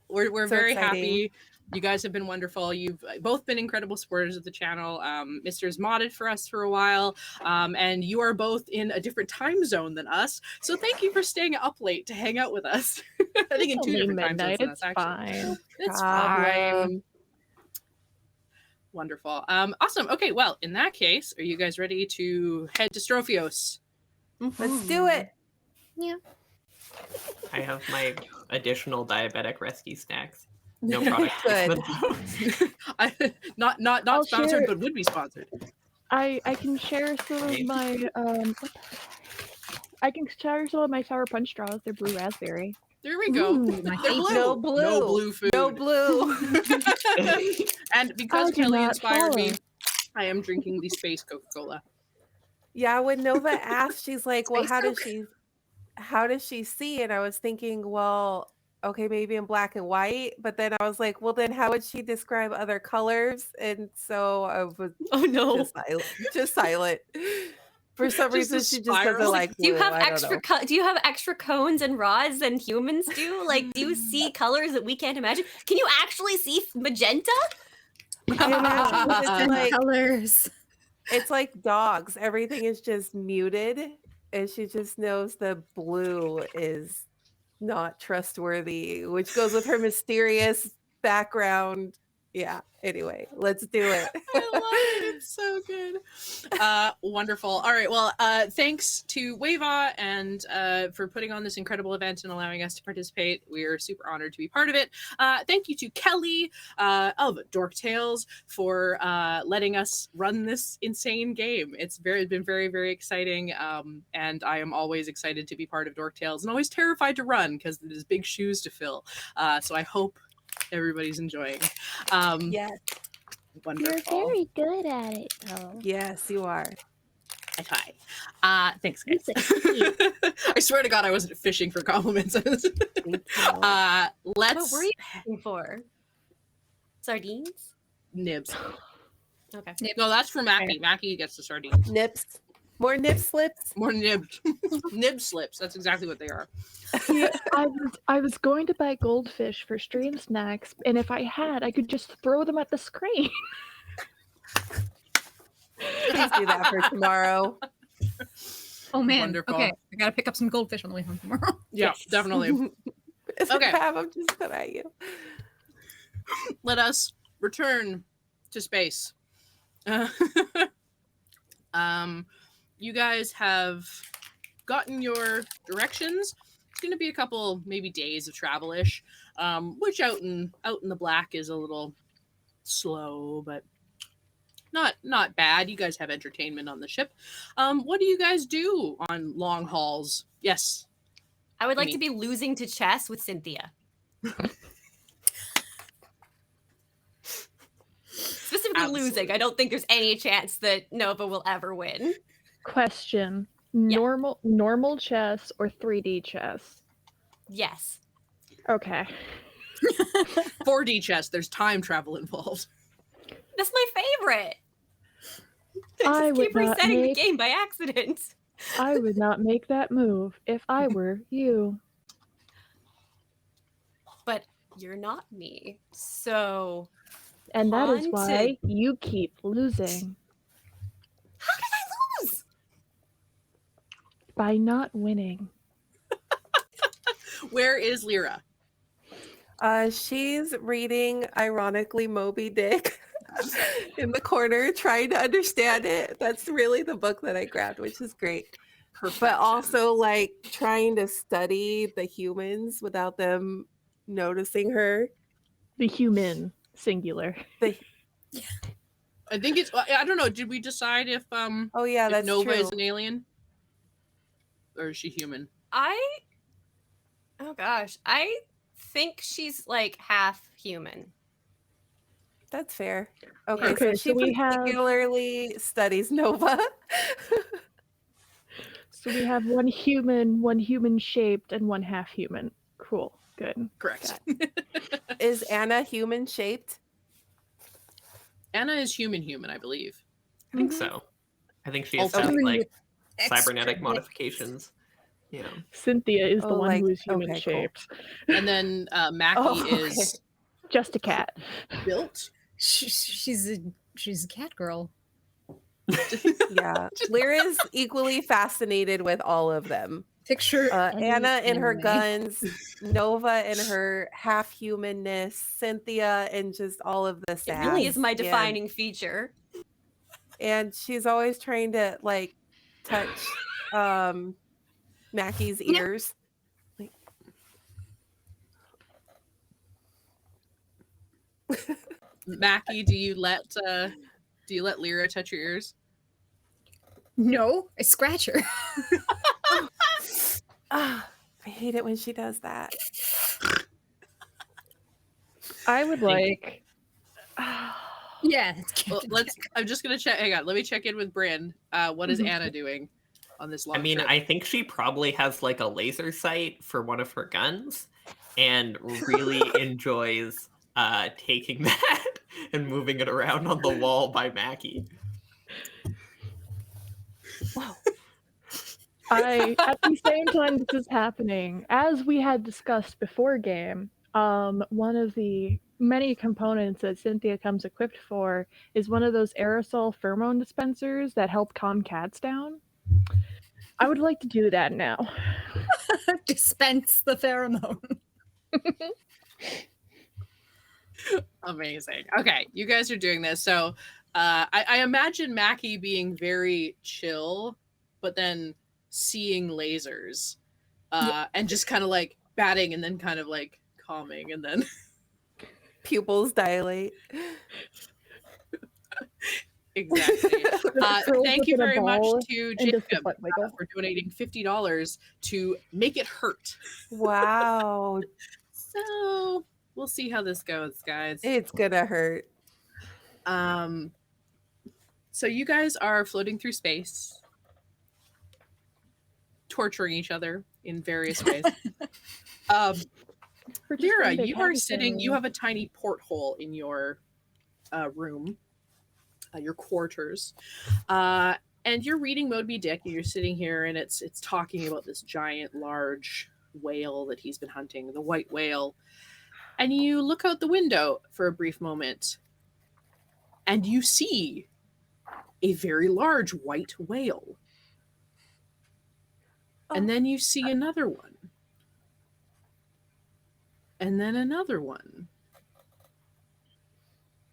we're So very exciting. happy. You guys have been wonderful. You've both been incredible supporters of the channel. Myster's modded for us for a while, and you are both in a different time zone than us. So thank you for staying up late to hang out with us. I think in 2 Only different time zones midnight. than It's us, actually. fine. It's Problem. fine. Wonderful. Awesome. Okay, well, in that case, are you guys ready to head to Strophios? Let's do it. Yeah. I have my additional diabetic rescue snacks. No product Good. Not I'll sponsored, share- but would be sponsored. I can share some of my I can share some of my sour punch straws. They're blue raspberry. There we go. Ooh, They're my blue. No blue. No blue food. No blue. And because I do Kelly not inspired me, follow. I am drinking the space Coca-Cola. Yeah, when Nova asked, she's like, "Well, Space how does she see?" And I was thinking, well, okay, maybe in black and white, but then I was like, well, then how would she describe other colors? And so I was Oh no. just silent. For some Just a reason, she just spiral. doesn't like Do you blue. have I don't extra know. do you have extra cones and rods than humans do? Like, do you see colors that we can't imagine? Can you actually see magenta? I imagine it's Different like colors. it's like dogs. Everything is just muted, and she just knows the blue is not trustworthy, which goes with her mysterious background. Yeah. Anyway, let's do it. I love it. It's so good. Wonderful. All right. Well, thanks to WAVAW and for putting on this incredible event and allowing us to participate. We're super honored to be part of it. Thank you to Kelly of Dork Tales for letting us run this insane game. It's been very, very exciting. And I am always excited to be part of Dork Tales and always terrified to run because it is big shoes to fill. So I hope everybody's enjoying. Yes. Wonderful. You're very good at it, though. Yes, you are. I try. Thanks, guys. I swear to God, I wasn't fishing for compliments. Thank you. What Let's were you looking for? Sardines? nibs. Okay. No, that's for Mackie. Mackie gets the sardines. Nips. More nip slips. More nibs. Nib slips. That's exactly what they are. See, I was going to buy goldfish for stream snacks, and if I had, I could just throw them at the screen. Please do that for tomorrow. Oh man. Wonderful. Okay, I gotta pick up some goldfish on the way home tomorrow. Yeah, Yes. definitely. If Okay. I have, I'm just coming at you. Let us return to space. You guys have gotten your directions. It's going to be a couple, maybe days of travel-ish, which out in the black is a little slow, but not bad. You guys have entertainment on the ship. What do you guys do on long hauls? Yes. I would like Me. to be losing to chess with Synthia. Specifically losing. I don't think there's any chance that Nova will ever win. Question: Yeah. normal chess or 3D chess? Yes. Okay. 4D chess. There's time travel involved. That's my favorite. I just keep would not resetting the make- game by accident. I would not make that move if I were you. But you're not me. So And that is On to- why you keep losing. how can I lose? By not winning. Where is Lyra? She's reading, ironically, Moby Dick in the corner, trying to understand it. That's really the book that I grabbed, which is great. But Perfection. also, like, trying to study the humans without them noticing her. The human, singular. The, I think it's. I don't know. Did we decide if oh, yeah, if that's Nova true. is an alien, or is she human? Oh gosh. I think she's like half human. That's fair. Okay, Okay, so she so we have- particularly studies Nova. So we have one human shaped, and one half human. Cool. Good. Correct. Is Anna human shaped? Anna is human, I believe. I think so. I think she has Also- some like Extra cybernetic bits. modifications. Yeah. Cynthia is the Oh, one like- who is human okay, cool. shaped. And then Mackie Oh, okay. is Just a cat. built. She's a cat girl. Yeah, Lyra's equally fascinated with all of them. Picture Anna in her anime. guns, Nova in her half-humanness, Synthia and just all of the It sass. really is my and- defining feature. And she's always trying to like touch Mackie's ears. Mackie, do you let Lyra touch your ears? No, I scratch her. I hate it when she does that. I would like. Yeah. Well, I'm just gonna check. Hang on. Let me check in with Brynn. What is Anna doing on this long I mean, trip? I think she probably has like a laser sight for one of her guns and really enjoys taking that and moving it around on the wall by Mackie. Wow. At the same time this is happening, as we had discussed before game, one of the many components that Synthia comes equipped for is one of those aerosol pheromone dispensers that help calm cats down. I would like to do that now. Dispense the pheromone. Amazing. Okay, you guys are doing this. So I imagine Mackie being very chill, but then seeing lasers and just kind of like batting and then kind of like calming and then Pupils dilate. exactly. Thank you very much to Jacob wiggle. for donating $50 to make it hurt. Wow. So we'll see how this goes, guys. It's gonna hurt. So you guys are floating through space, torturing each other in various ways. Lyra, you are sitting. You have a tiny porthole in your room, your quarters, and you're reading Moby Dick. And you're sitting here, and it's talking about this giant, large whale that he's been hunting, the white whale. And you look out the window for a brief moment, and you see a very large white whale. And then you see another one. And then another one.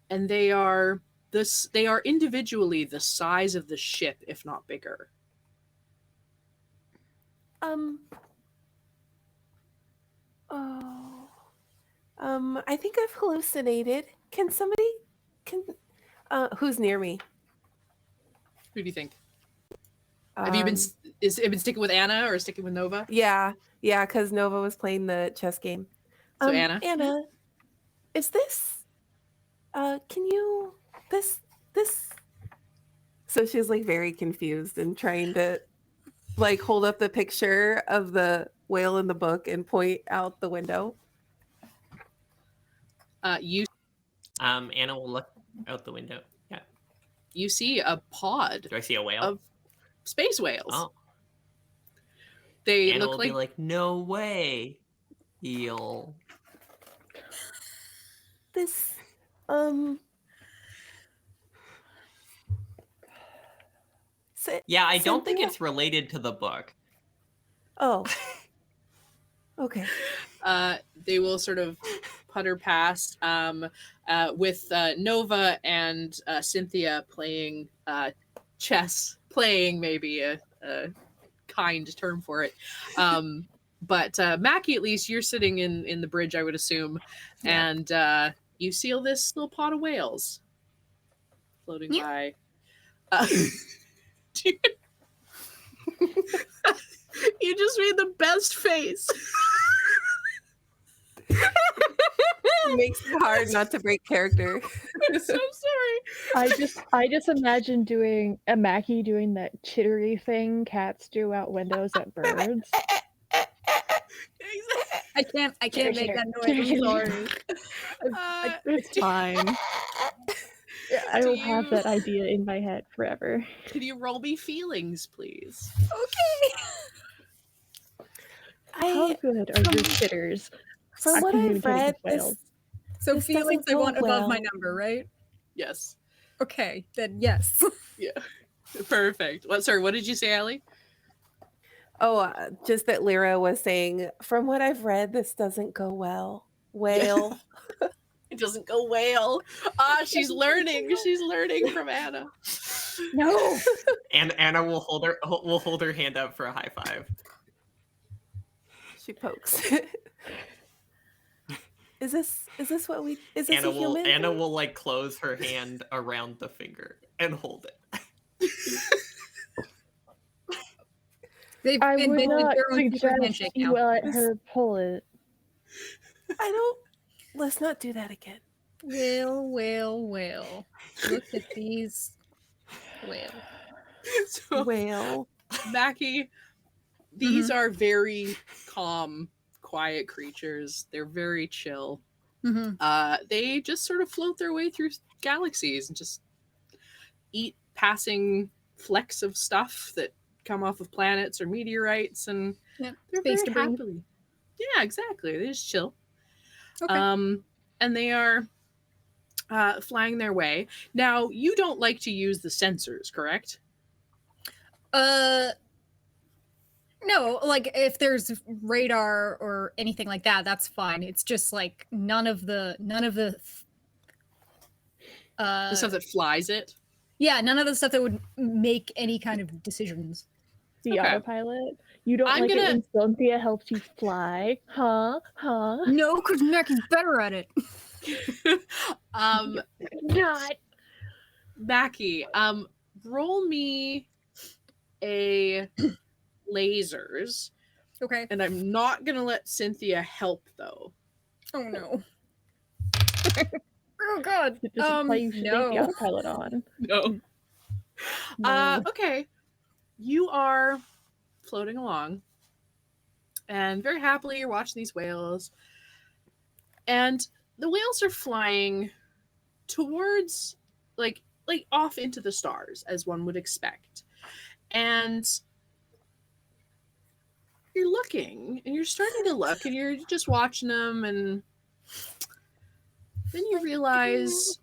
And they are individually the size of the ship, if not bigger. I think I've hallucinated. Who's near me? Who do you think? Have you been sticking with Anna or sticking with Nova? Yeah, because Nova was playing the chess game. So Anna, is this? Can you this? So she's like very confused and trying to like hold up the picture of the whale in the book and point out the window. Anna will look out the window. Yeah. You see a pod. Do I see a whale? Of space whales. Oh. They Anna look will be like, no way, eel. This, Yeah, I don't think Synthia? it's related to the book. Oh. Okay. They will sort of putter past with Nova and Synthia playing chess, playing maybe a kind term for it. But Mackie, at least you're sitting in the bridge, I would assume, and you see this little pod of whales floating by. You just made the best face. It makes it hard not to break character. I'm so sorry. I just imagine doing a Mackie doing that chittery thing cats do out windows at birds. I can't make that noise. I'm sorry. It's fine. I will have that idea in my head forever. Can you roll me feelings, please? Okay. How good are your chitters? From what I've read, So this feelings doesn't I want go above my well. number, right? Yes. Okay, then yes. Yeah. Perfect. What did you say, Allie? Oh, just that Lyra was saying, from what I've read, this doesn't go well. Whale. It doesn't go whale. She's learning. She's learning from Anna. No. And Anna will hold her hand up for a high five. She pokes. Is this what we? Is this a human? Anna will like close her hand around the finger and hold it. I would not suggest you let her pull it. Let's not do that again. Whale. Look at these whale. So, Whale. Mackie, these are very calm, quiet creatures. They're very chill. They just sort of float their way through galaxies and just eat passing flecks of stuff that come off of planets or meteorites, and they're Space very debris. happily. Yeah, exactly. They just chill. Okay. And they are flying their way. Now, you don't like to use the sensors, correct? No, like if there's radar or anything like that, that's fine. It's just like none of the The stuff that flies it. Yeah, none of the stuff that would make any kind of decisions. The autopilot. You don't like it when Synthia helps you fly, huh? No, because Mackie's better at it. Not. Mackie, roll me a lasers. Okay. And I'm not gonna let Synthia help though. Oh no. Oh god. This is why you should take the autopilot on. No. Okay. You are floating along, and very happily you're watching these whales. And the whales are flying towards like off into the stars, as one would expect. And you're looking, and you're starting to look, and you're just watching them, and then you realize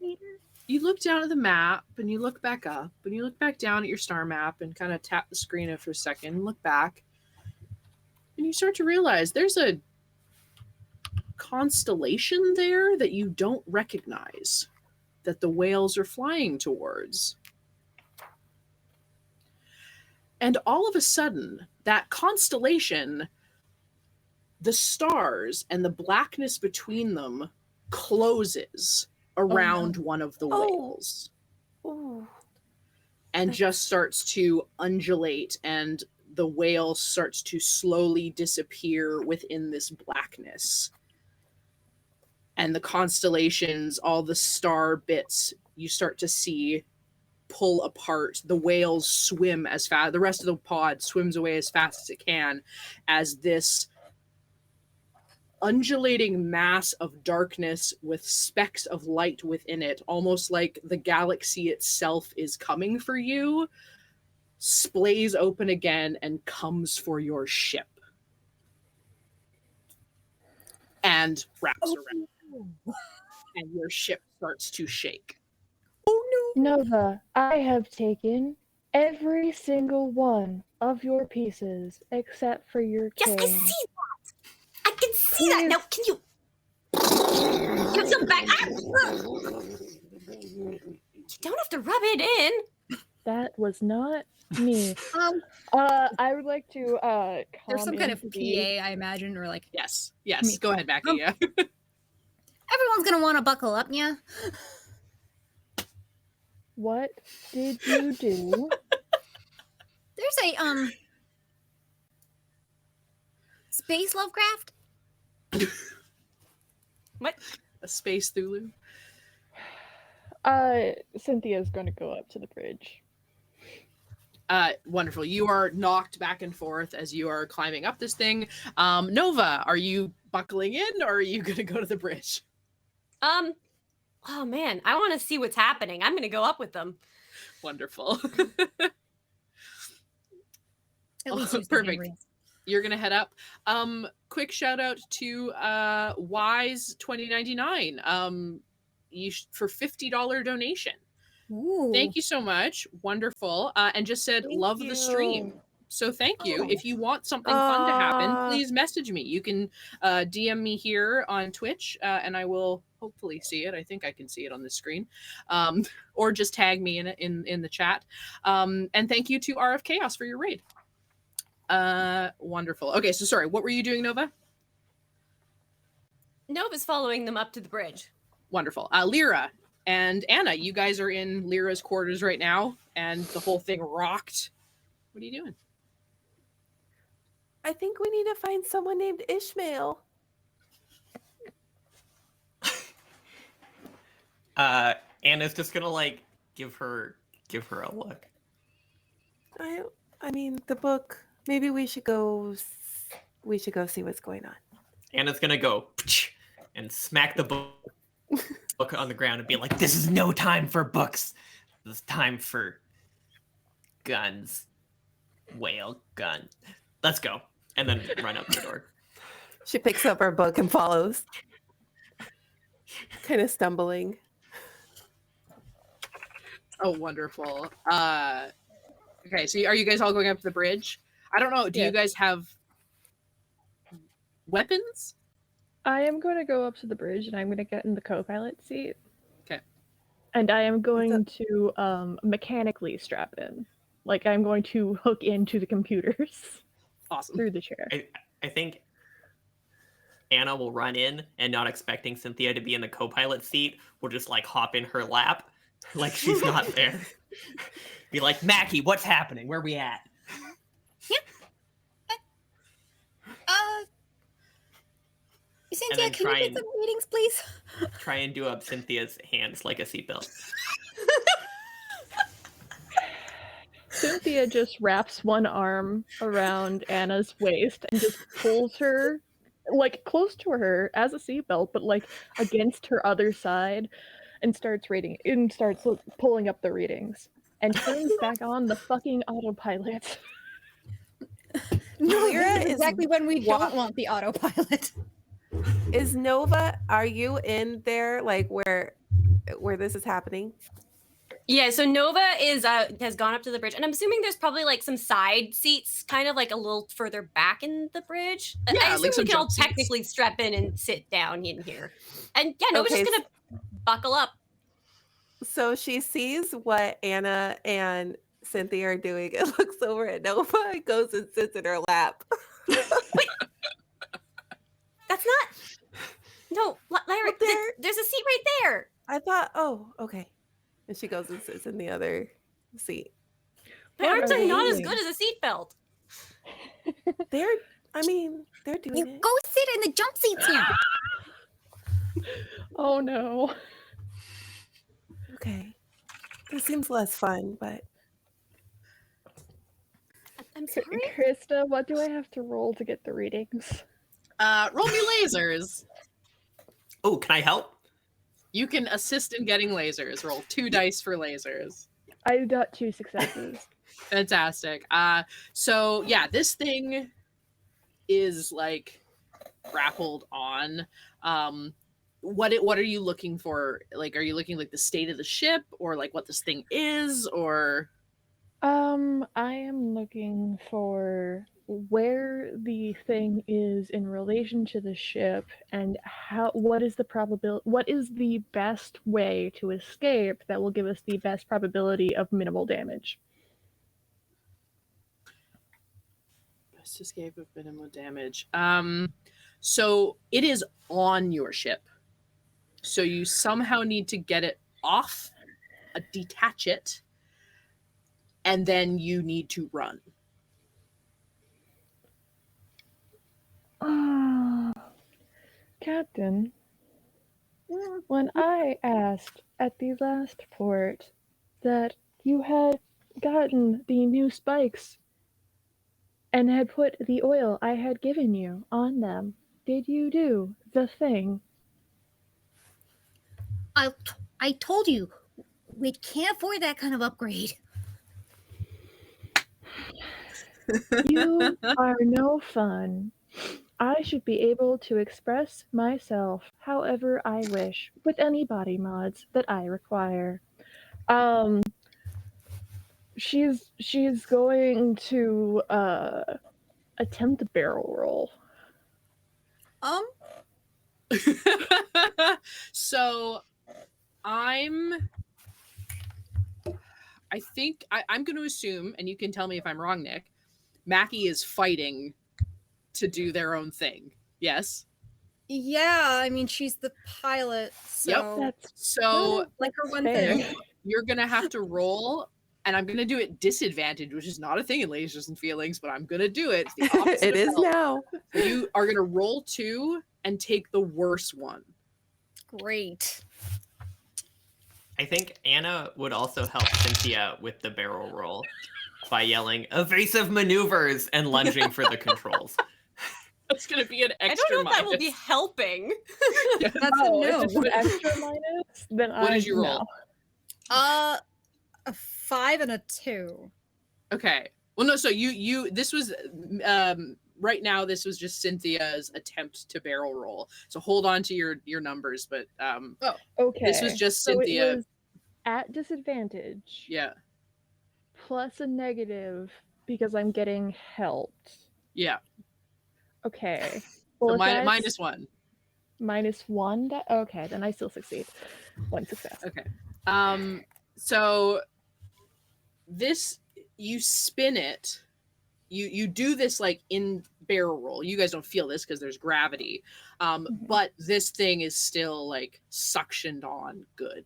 you look down at the map, and you look back up, and you look back down at your star map, and kind of tap the screen for a second, and look back, and you start to realize there's a constellation there that you don't recognize, that the whales are flying towards. And all of a sudden, that constellation, the stars and the blackness between them closes around one of the whales. And just starts to undulate, and the whale starts to slowly disappear within this blackness. And the constellations, all the star bits, you start to see pull apart. The whales swim as fast. The rest of the pod swims away as fast as it can, as this undulating mass of darkness with specks of light within it, almost like the galaxy itself is coming for you, splays open again and comes for your ship. And wraps around. And your ship starts to shake. Oh no! Nova, I have taken every single one of your pieces except for your king. Yes, I see that! I can see that! Now, can you... Give some back! You don't have to rub it in! That was not me. I would like to there's some kind of PA, I imagine, or like... Yes. Go ahead, Mackie. Yeah. Everyone's gonna want to buckle up, yeah? What did you do? There's a, space Lovecraft? What? A space Thulu? Cynthia's going to go up to the bridge. Wonderful. You are knocked back and forth as you are climbing up this thing. Nova, are you buckling in, or are you going to go to the bridge? Oh man, I want to see what's happening. I'm going to go up with them. Wonderful. At least perfect. You're going to head up. Quick shout out to Wise 2099. For $50 donation. Ooh. Thank you so much. Wonderful. And just said, Thank love the stream. you. So thank you. Oh. If you want something fun to happen, Aw. please message me. You can DM me here on Twitch, and I will hopefully see it. I think I can see it on the screen, or just tag me in the chat. And thank you to RF Chaos for your raid. Wonderful. Okay, so sorry, what were you doing, Nova? Nova's following them up to the bridge. Wonderful. Lyra and Anna, you guys are in Lyra's quarters right now, and the whole thing rocked. What are you doing? I think we need to find someone named Ishmael. Anna's just gonna like give her a look. I mean, the book. Maybe we should go see what's going on. Anna's gonna go and smack the book on the ground and be like, "This is no time for books. This is time for guns. Whale gun. Let's go." And then run up the door. She picks up her book and follows, kind of stumbling. Oh, wonderful. Okay, so are you guys all going up to the bridge? I don't know. Do you guys have weapons? I am going to go up to the bridge and I'm going to get in the co-pilot seat. Okay. And I am going to mechanically strap in. Like I'm going to hook into the computers. Awesome. Through the chair. I think Anna will run in and, not expecting Synthia to be in the co-pilot seat, will just like hop in her lap like she's not there. Be like, "Mackie, what's happening? Where we at?" Cynthia, can you get some readings, please? Try and do up Cynthia's hands like a seatbelt. Synthia just wraps one arm around Anna's waist and just pulls her, like, close to her as a seatbelt, but, like, against her other side, and starts pulling up the readings. And turns back on the fucking autopilot. No, this is exactly when we don't want the autopilot. Is Nova, are you in there, like, where this is happening? Yeah, so Nova has gone up to the bridge, and I'm assuming there's probably like some side seats, kind of like a little further back in the bridge. Yeah, I assume like some we can all jump seats. technically strap in and sit down in here. And yeah, Nova's Okay, just gonna buckle up. So she sees what Anna and Synthia are doing and looks over at Nova and goes and sits in her lap. That's not. No, Lyra, Well, there's a seat right there. I thought, oh, okay. And she goes and sits in the other seat. My What arms are are they not as doing? good as a seatbelt. They're doing it. Go sit in the jump seats now. Oh no. Okay. This seems less fun, but I'm sorry. Christa, what do I have to roll to get the readings? Roll me lasers. Oh, can I help? You can assist in getting lasers. Roll 2 dice for lasers. I got 2 successes. Fantastic. So yeah, this thing is like grappled on. What are you looking for? Like, are you looking like the state of the ship, or like what this thing is, or? I am looking for where the thing is in relation to the ship and what is the best way to escape that will give us the best probability of minimal damage. Best escape of minimal damage. So it is on your ship. So you somehow need to get it off, detach it, and then you need to run. Captain, when I asked at the last port that you had gotten the new spikes and had put the oil I had given you on them, did you do the thing? I told you, we can't afford that kind of upgrade. You are no fun. I should be able to express myself however I wish with any body mods that I require. She's going to attempt a barrel roll. So I'm going to assume, and you can tell me if I'm wrong, Nick, Mackie is fighting to do their own thing. Yes? Yeah, I mean, she's the pilot, so... Yep. So like her one fair. thing. You're going to have to roll, and I'm going to do it disadvantage, which is not a thing in Lasers and Feelings, but I'm going to do it. It's the opposite It of is help. now. You are going to roll 2 and take the worst one. Great. I think Anna would also help Synthia with the barrel roll by yelling evasive maneuvers and lunging for the controls. That's going to be an I extra don't know if that will minus. be helping. Yeah. That's a no. If it's an extra minus, then What did you roll? No. A 5 and a 2. Okay. Well, no. So you this was right now. This was just Cynthia's attempt to barrel roll. So hold on to your numbers. But Okay. this was just So Synthia. it was at disadvantage. Yeah. Plus a negative because I'm getting helped. Yeah. Okay. So Well, if that's minus 1. -1. Okay, then I still succeed. 1 success. Okay. So this, you spin it. You do this like in barrel roll. You guys don't feel this because there's gravity. But this thing is still like suctioned on good.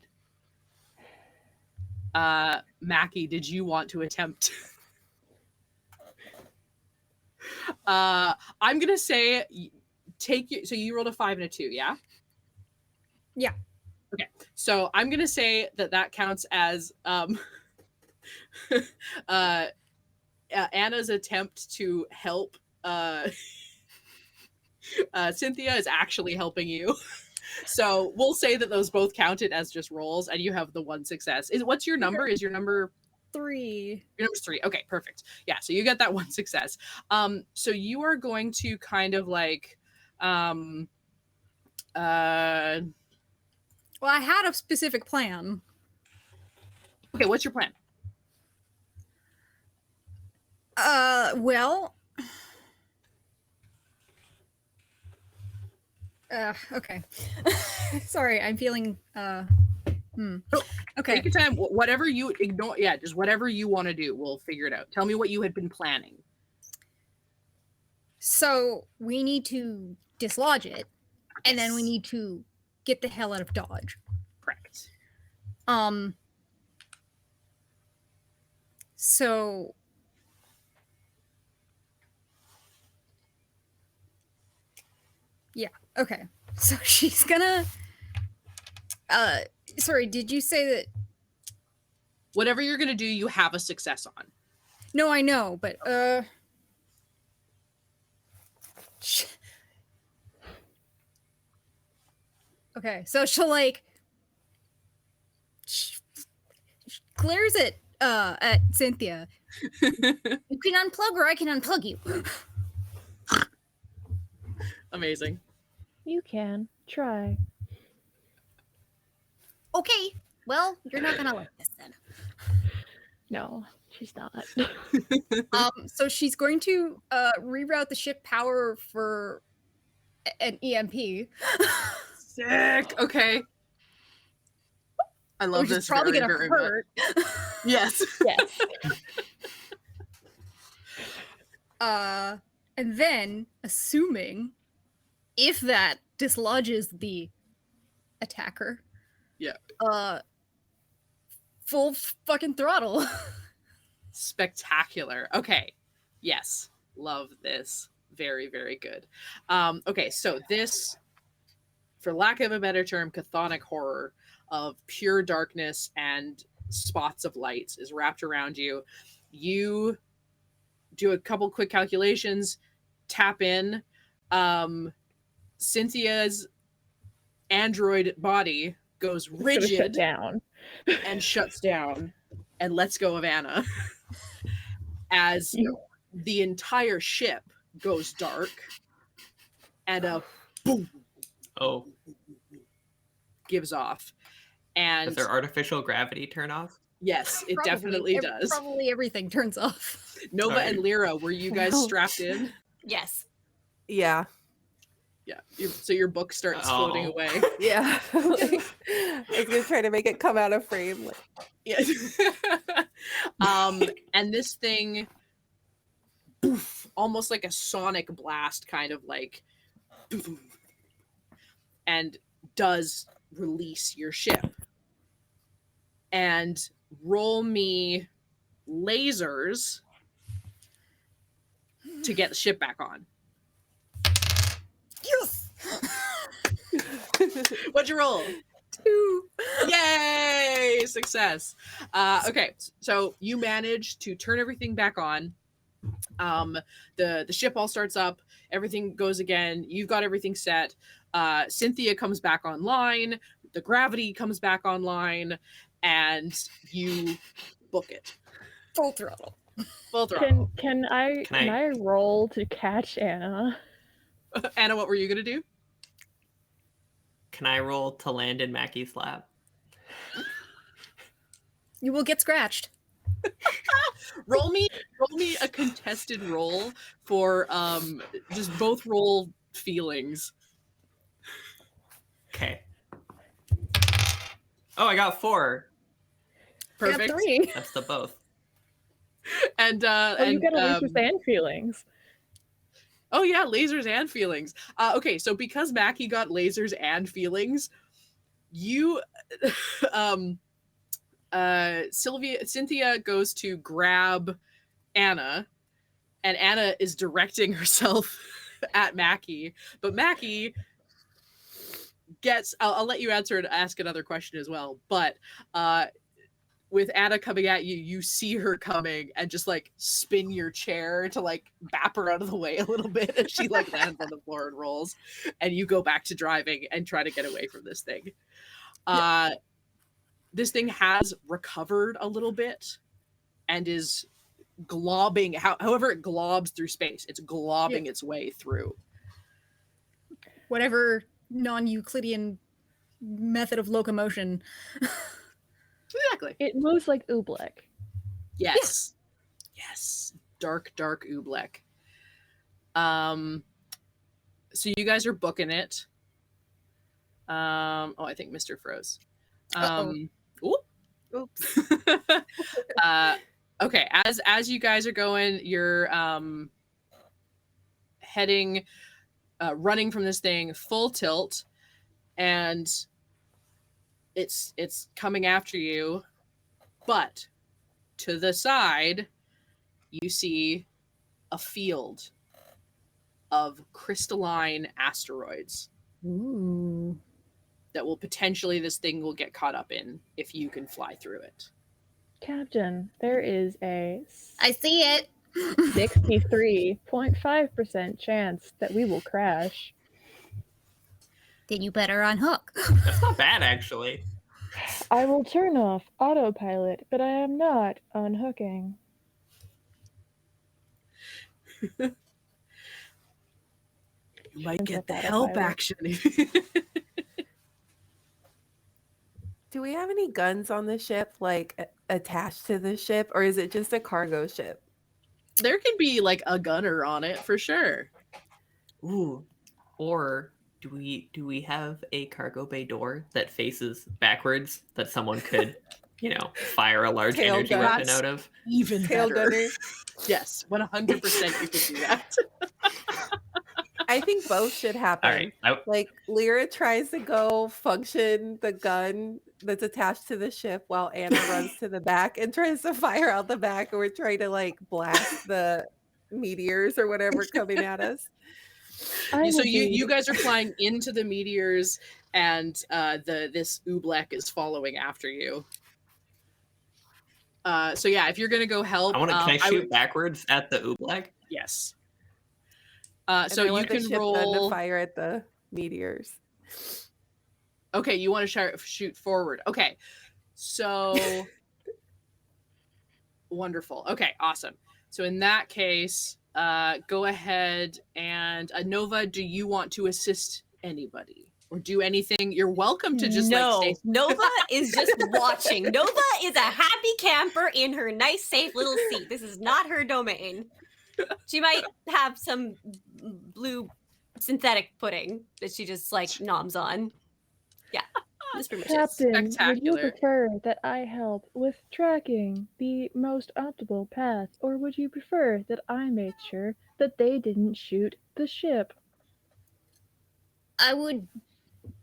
Mackie, did you want to attempt? I'm gonna say so you rolled a 5 and a 2, yeah? Yeah. Okay, so I'm gonna say that counts as Anna's attempt to help Synthia is actually helping you. So we'll say that those both counted as just rolls, and you have the 1 success. What's your number? Is your number 3? Your number's 3. Okay, perfect. Yeah, so you get that 1 success. So you are going to kind of like Well, I had a specific plan. okay, what's your plan? Well... okay. Sorry, I'm feeling, Okay. Take your time. Whatever you ignore, yeah, just whatever you want to do, we'll figure it out. Tell me what you had been planning. So, we need to dislodge it, and then we need to get the hell out of Dodge. Correct. So... Yeah, okay. So she's gonna... Sorry, did you say that... Whatever you're going to do, you have a success on. No, I know, but, Okay, so she'll, like... She glares at Synthia. You can unplug or I can unplug you. Amazing. You can try. Okay, well, you're not gonna like this then. No, she's not. So she's going to reroute the ship power for an EMP. Sick. Okay. I love Which this. is probably very, gonna very hurt. much. Yes. Yes. And then, assuming if that dislodges the attacker, full fucking throttle. Spectacular. Okay. Yes. Love this. Very, very good. Okay, so this, for lack of a better term, chthonic horror of pure darkness and spots of light is wrapped around you. You do a couple quick calculations, tap in. Cynthia's android body goes rigid shut down and shuts down and lets go of Anna as the entire ship goes dark and a boom Oh, gives off. And Does their artificial gravity turn off? yes, it definitely does. Probably everything turns off. Nova Alright. and Lyra, were you guys strapped in? Yes. Yeah. Yeah. So your book starts floating Oh. away. Yeah. Like, I was gonna try to make it come out of frame. Like, Yeah. And this thing, poof, almost like a sonic blast, kind of like, poof, and does release your ship. And roll me lasers to get the ship back on. Yes. What'd you roll? 2. Yay! Success. Okay, so you manage to turn everything back on. The ship all starts up. Everything goes again. You've got everything set. Synthia comes back online. The gravity comes back online, and you book it. Full throttle. Full throttle. Can I roll to catch Anna? Anna, what were you gonna do? Can I roll to land in Mackie's lap? You will get scratched. roll me a contested roll for just both roll feelings. Okay. Oh, I got 4. Perfect. Got 3. That's the both. And You get a lasers and feelings. oh yeah, lasers and feelings. Okay, so because Mackie got lasers and feelings, you Synthia goes to grab Anna, and Anna is directing herself at Mackie, but Mackie gets I'll let you ask another question as well, but with Anna coming at you, you see her coming and just like spin your chair to like bap her out of the way a little bit as she like lands on the floor and rolls, and you go back to driving and try to get away from this thing. This thing has recovered a little bit and is globbing, however it globs through space, it's globbing its way through. Whatever non-Euclidean method of locomotion. Exactly. It moves like Oobleck. Yes. Yes. Dark Oobleck. So you guys are booking it. Oh, I think Myster froze. oops. Okay, as you guys are going, you're heading running from this thing full tilt, and it's coming after you, but to the side you see a field of crystalline asteroids. Ooh. That will potentially, this thing will get caught up in if you can fly through it. Captain, there is a I see it. 63.5% chance that we will crash. Then you better unhook. That's not bad, actually. I will turn off autopilot, but I am not unhooking. You might Turns get off the help autopilot. action. Do we have any guns on the ship, like attached to the ship, or is it just a cargo ship? There can be like a gunner on it for sure. Ooh. Or do we have a cargo bay door that faces backwards that someone could, fire a large Tail energy gun. weapon out of? Even Tail better. gunner. Yes, 100% you can do that. I think both should happen. All right. Like Lyra tries to go function the gun that's attached to the ship while Anna runs to the back and tries to fire out the back, and we're trying to like blast the meteors or whatever coming at us. So you guys are flying into the meteors, and this Oobleck is following after you. So yeah, if you're gonna go help, can I shoot backwards at the Oobleck? Yes. And So I you want the can ship gun roll. to fire at the meteors. Okay, you want to shoot forward. Okay, so wonderful. Okay, awesome. So in that case, go ahead and Nova, do you want to assist anybody, or do anything, you're welcome to just no. like stay. Nova is just watching. Nova is a happy camper in her nice, safe little seat. This is not her domain. She might have some blue synthetic pudding that she just like noms on. Yeah, just for Captain, would you Spectacular. prefer that I help with tracking the most optimal path, or would you prefer that I made sure that they didn't shoot the ship? I would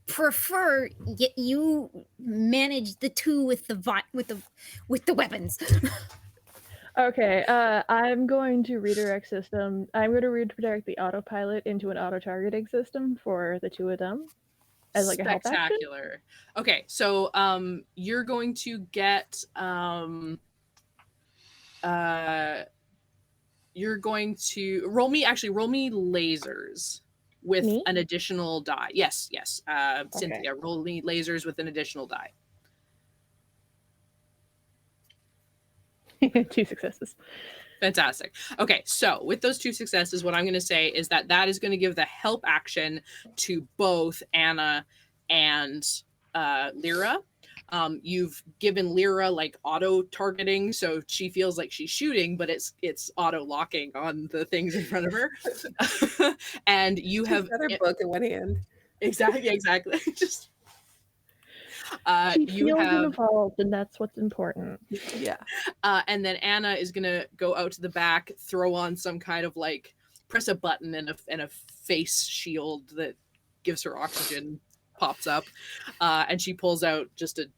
prefer you manage the two with the weapons. Okay, I'm going to redirect system. I'm going to redirect the autopilot into an auto-targeting system for the two of them as like a help action. Spectacular. Okay, so you're going to get you're going to roll me lasers with Me? an additional die. Yes. Synthia, roll me lasers with an additional die. 2 successes. Fantastic. Okay, so with those 2 successes, what I'm going to say is that is going to give the help action to both Anna and Lyra. You've given Lyra like auto targeting, so she feels like she's shooting, but it's auto locking on the things in front of her. And you have another book in one hand. Exactly. Just She you feels have involved, and that's what's important. Yeah. and then Anna is gonna go out to the back, throw on some kind of like press a button and a face shield that gives her oxygen pops up, and she pulls out just a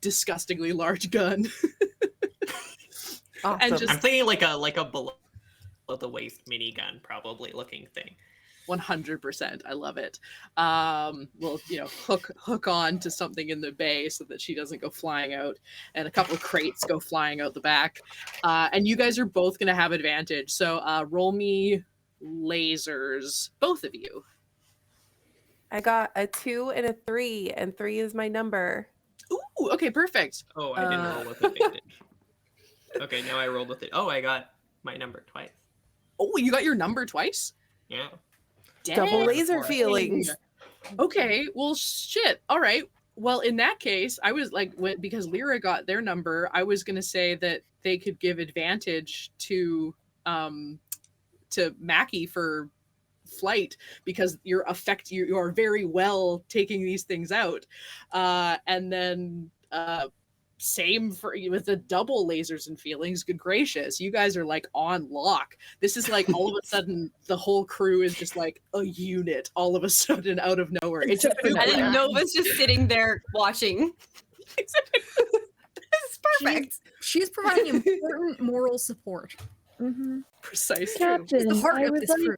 disgustingly large gun. Awesome. And just I'm thinking like a below the waist minigun probably looking thing. 100%. I love it. We'll hook on to something in the bay so that she doesn't go flying out, and a couple of crates go flying out the back. And you guys are both gonna have advantage. So roll me lasers, both of you. I got a 2 and a 3, and 3 is my number. Ooh, okay, perfect. Oh, I didn't roll with advantage. Okay, now I rolled with it. Oh, I got my number twice. Oh, you got your number twice? Yeah. Double laser Dang. feelings. Okay, well, shit. All right. Well, in that case, I was like, because Lyra got their number, I was gonna say that they could give advantage to Mackie for flight, because you are very well taking these things out, and then same for with the double lasers and feelings. Good gracious, you guys are like on lock. This is like all of a sudden the whole crew is just like a unit all of a sudden out of nowhere. It's just And then Nova's just sitting there watching. This is perfect. She's providing important moral support. Mm-hmm. precisely. Captain, The heart I of would this like... crew.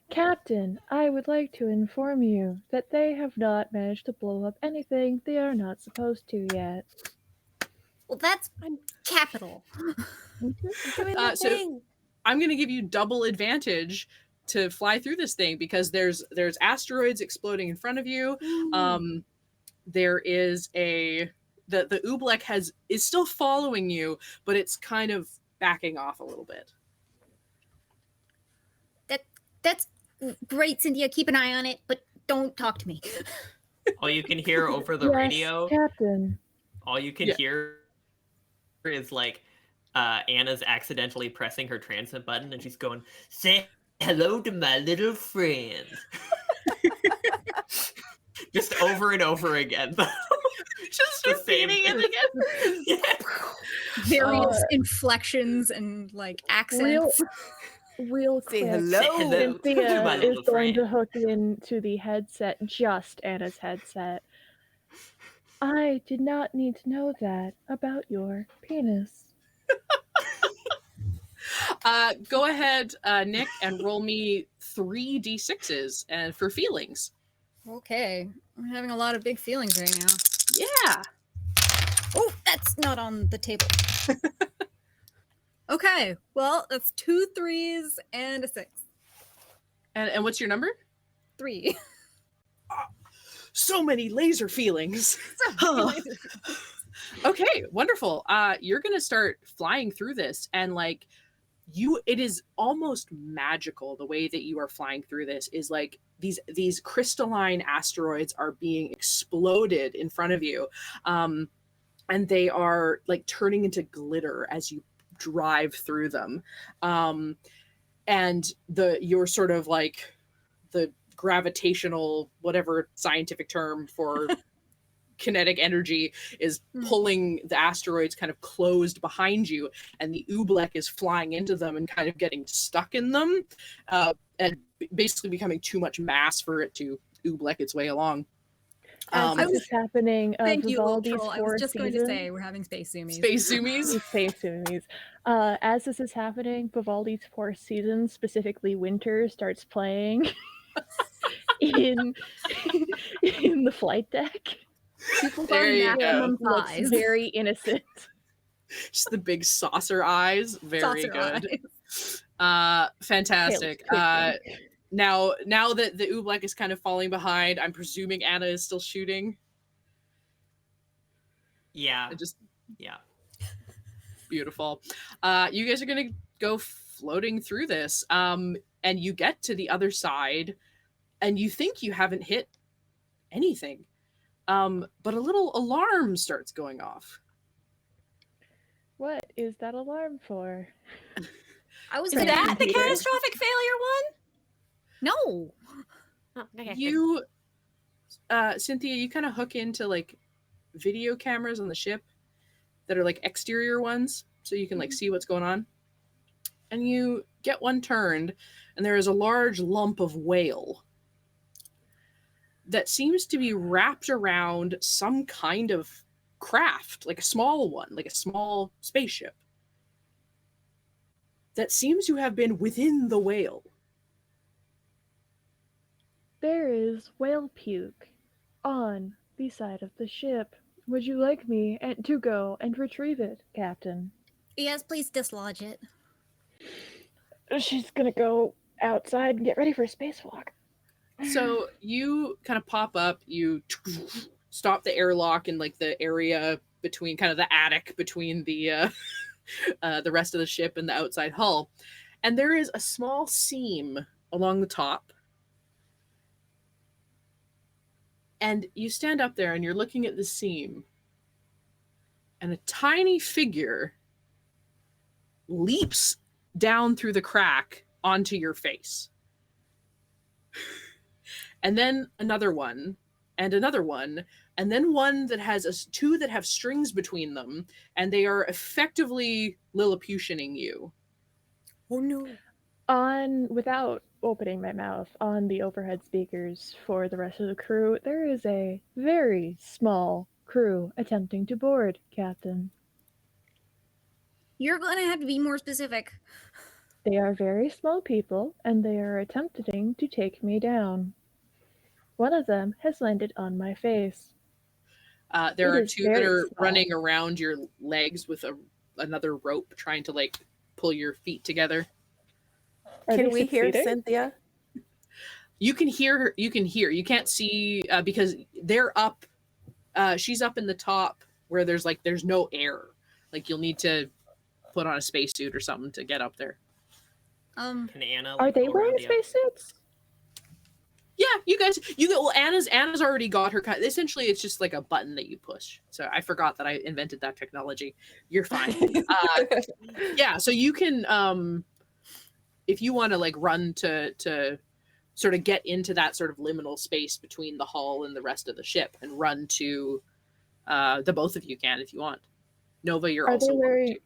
Captain, I would like to inform you that they have not managed to blow up anything they are not supposed to yet. Well, that's capital. So I'm going to give you double advantage to fly through this thing, because there's asteroids exploding in front of you. There is the Oobleck is still following you, but it's kind of backing off a little bit. That's great, Synthia. Keep an eye on it, but don't talk to me. All you can hear over the Yes, radio, Captain. all you can hear is like Anna's accidentally pressing her transit button, and she's going, "Say hello to my little friend." Just over and over again. Just The same repeating it again. Yeah. Various inflections and like accents. Real quick, hello. Say hello to my Cynthia is little going to friend. hook into the headset, just Anna's headset. I did not need to know that about your penis. Go ahead, Nick, and roll me 3 d6s and for feelings. Okay. I'm having a lot of big feelings right now. Yeah. Oh, that's not on the table. Okay. Well, that's 2 3s and a 6. And what's your number? 3. So many laser feelings. Okay, wonderful. You're gonna start flying through this, and like it is almost magical the way that you are flying through this. Is like these crystalline asteroids are being exploded in front of you, and they are like turning into glitter as you drive through them, and you're sort of like the gravitational, whatever scientific term for kinetic energy is pulling the asteroids kind of closed behind you, and the oobleck is flying into them and kind of getting stuck in them, and basically becoming too much mass for it to oobleck its way along. As this is happening, Thank you, little Vivaldi's troll. I four was just going to seasons- say we're having space zoomies. Space zoomies. Space zoomies. As this is happening, Vivaldi's Four Seasons, specifically Winter, starts playing in the flight deck. People There you go. Looks very innocent. Just the big saucer eyes. Very Saucer good. eyes. Fantastic. Tails Now that the oobleck is kind of falling behind, I'm presuming Anna is still shooting. Yeah. Just Yeah. beautiful. You guys are gonna go floating through this, and you get to the other side, and you think you haven't hit anything, but a little alarm starts going off. What is that alarm for? I was Is gonna that the computer. catastrophic failure one? No. Oh, okay. You, Synthia, you kind of hook into like video cameras on the ship that are like exterior ones, so you can like see what's going on. And you get one turned, and there is a large lump of whale that seems to be wrapped around some kind of craft, like a small one, like a small spaceship, that seems to have been within the whale. There is whale puke on the side of the ship. Would you like me to go and retrieve it, Captain? Yes, please dislodge it. She's gonna go outside and get ready for a spacewalk. So you kind of pop up, you stop the airlock in like the area between kind of the attic between the rest of the ship and the outside hull. And there is a small seam along the top. And you stand up there and you're looking at the seam. And a tiny figure leaps down through the crack onto your face. And then another one, and another one, and then one that has two that have strings between them, and they are effectively Lilliputianing you. Oh no. Without opening my mouth, on the overhead speakers for the rest of the crew, there is a very small crew attempting to board, Captain. You're gonna have to be more specific. They are very small people, and they are attempting to take me down. One of them has landed on my face. There It are is two that very are small. running around your legs with another rope, trying to like pull your feet together. Are Can they we hear succeeding? Cynthia? You can hear her. You can hear. You can't see because they're up. She's up in the top where there's no air. Like you'll need to put on a spacesuit or something to get up there. Can Anna? Are like, they go wearing around the outside? spacesuits? Yeah, you guys. Well, Anna's already got her. Essentially, it's just like a button that you push. So I forgot that I invented that technology. You're fine. Yeah, so you can, if you want to like run to sort of get into that sort of liminal space between the hull and the rest of the ship, and run to the both of you can if you want. Nova, you're Are also they welcome wearing? to.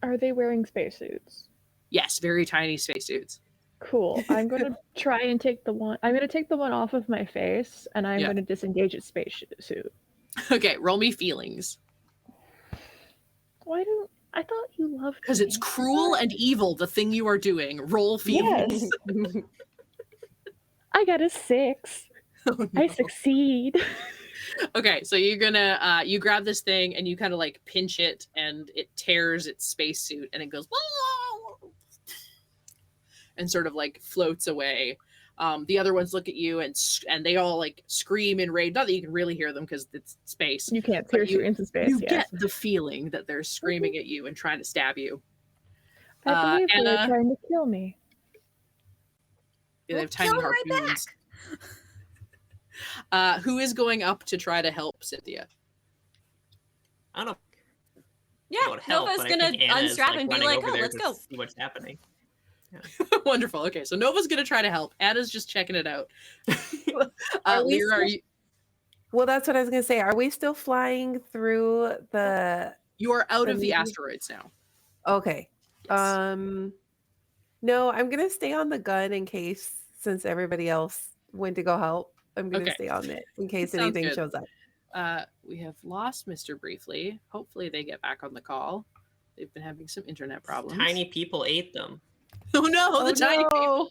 Are they wearing spacesuits? Yes, very tiny spacesuits. Cool. I'm gonna try and take the one. I'm gonna take the one off of my face, and I'm Yeah. gonna disengage its spacesuit. Okay, roll me feelings. Why don't I thought you loved? Because it's me. cruel and evil, the thing you are doing. Roll feelings. Yes. I got a 6. Oh, I no. succeed. Okay, so you're gonna you grab this thing and you kind of like pinch it, and it tears its spacesuit, and it goes and sort of like floats away. The other ones look at you and they all like scream in rage. Not that you can really hear them because it's space. You can't But pierce your into space. You Yes. get the feeling that they're screaming at you and trying to stab you. I believe they were Anna, trying to kill me. they We'll have tiny kill 'em right harpoons. Who is going up to try to help Synthia? I don't know Yeah, about help, Nova's but I gonna think Anna is unstrap like and be running like, over "Oh, there let's to go." see what's happening. Wonderful. Okay, so Nova's gonna try to help. Anna's just checking it out. Are we Lyra, are still- you? Well, that's what I was gonna say. Are we still flying through the? You are out of the meteor- asteroids now. Okay. Yes. No, I'm gonna stay on the gun in case, since everybody else went to go help. I'm gonna Okay. stay on it in case Sounds anything good. shows up. We have lost Myster briefly. Hopefully, they get back on the call. They've been having some internet problems. Tiny people ate them. Oh no, the tiny people. no!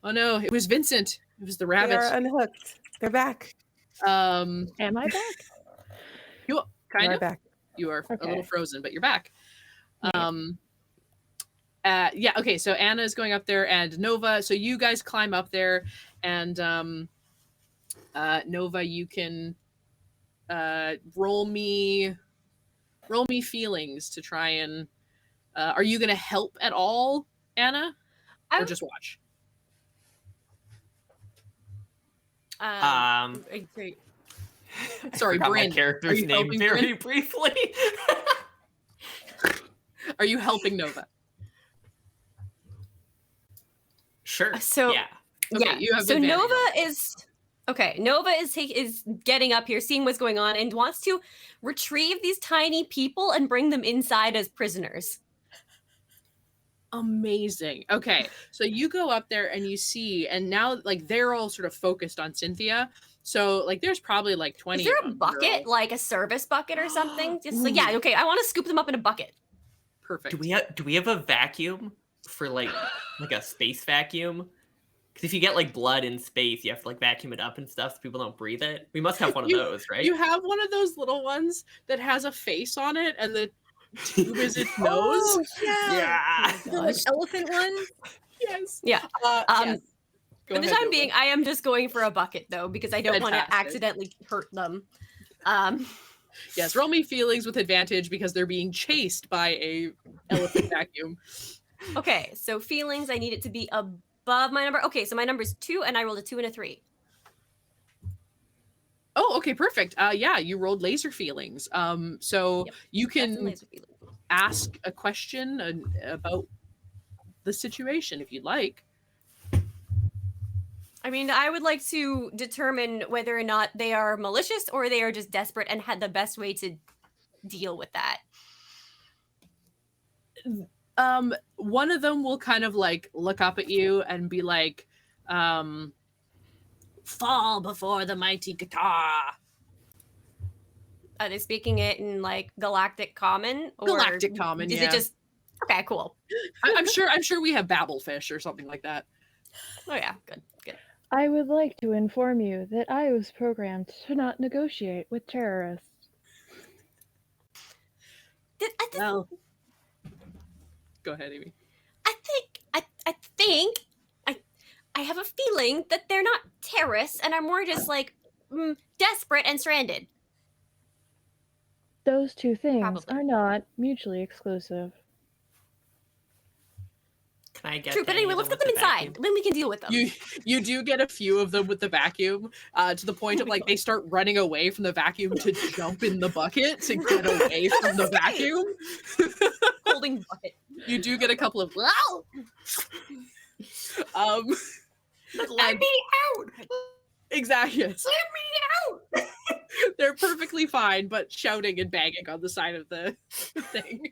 Oh no, it was Vincent. It was the They are rabbit. unhooked. They're back. Um, Am I back? you kind They're of. back. You are a little Okay. frozen, but you're back. Yeah. Yeah, okay, so Anna is going up there and Nova, so you guys climb up there and Nova, you can roll me feelings to try and are you gonna help at all, Anna? Or I'm- just watch? Great. Sorry, I forgot my Brynn, are character's you name helping very briefly. Are you helping Nova? Sure. So yeah. Okay, yeah, you have so advantage. Nova is getting up here, seeing what's going on, and wants to retrieve these tiny people and bring them inside as prisoners. Amazing. Okay, so you go up there and you see, and now like they're all sort of focused on Synthia. So like there's probably like 20. Is there of a them that are bucket, all- like a service bucket or something? Just like, yeah, okay, I want to scoop them up in a bucket. Perfect. Do we have a vacuum for like a space vacuum? Because if you get like blood in space, you have to like vacuum it up and stuff so people don't breathe it. We must have one of those, right? You have one of those little ones that has a face on it, and the tube is its nose. Oh, yeah. Yeah. The like elephant one. Yes. Yeah. Yes. Go For the ahead, time Nova. being, I am just going for a bucket though, because I don't want to Fantastic. accidentally hurt them. Yes, roll me feelings with advantage because they're being chased by a elephant vacuum. Okay, so feelings, I need it to be above my number. Okay, so my number is 2, and I rolled a 2 and a 3. Oh, okay, perfect. Yeah, you rolled laser feelings. So Yep, you That's a can laser feeling. ask a question about the situation if you'd like. I mean, I would like to determine whether or not they are malicious or they are just desperate and had the best way to deal with that. One of them will kind of like look up at you and be like, fall before the mighty guitar. Are they speaking it in like galactic common? Or Galactic common, Is yeah. it just okay? Cool. I'm sure we have Babelfish or something like that. Oh yeah, good. I would like to inform you that I was programmed to not negotiate with terrorists. Well, go ahead, Amy. I have a feeling that they're not terrorists and are more just like desperate and stranded. Those two things Probably. are not mutually exclusive. Can I get True, but any anyway, of let's them get them with the inside. vacuum? Then we can deal with them. You do get a few of them with the vacuum, to the point of like they start running away from the vacuum to jump in the bucket to get away from the vacuum. Holding bucket. You do get a couple of wow. Let me out! Exactly. Let me out! They're perfectly fine, but shouting and banging on the side of the thing.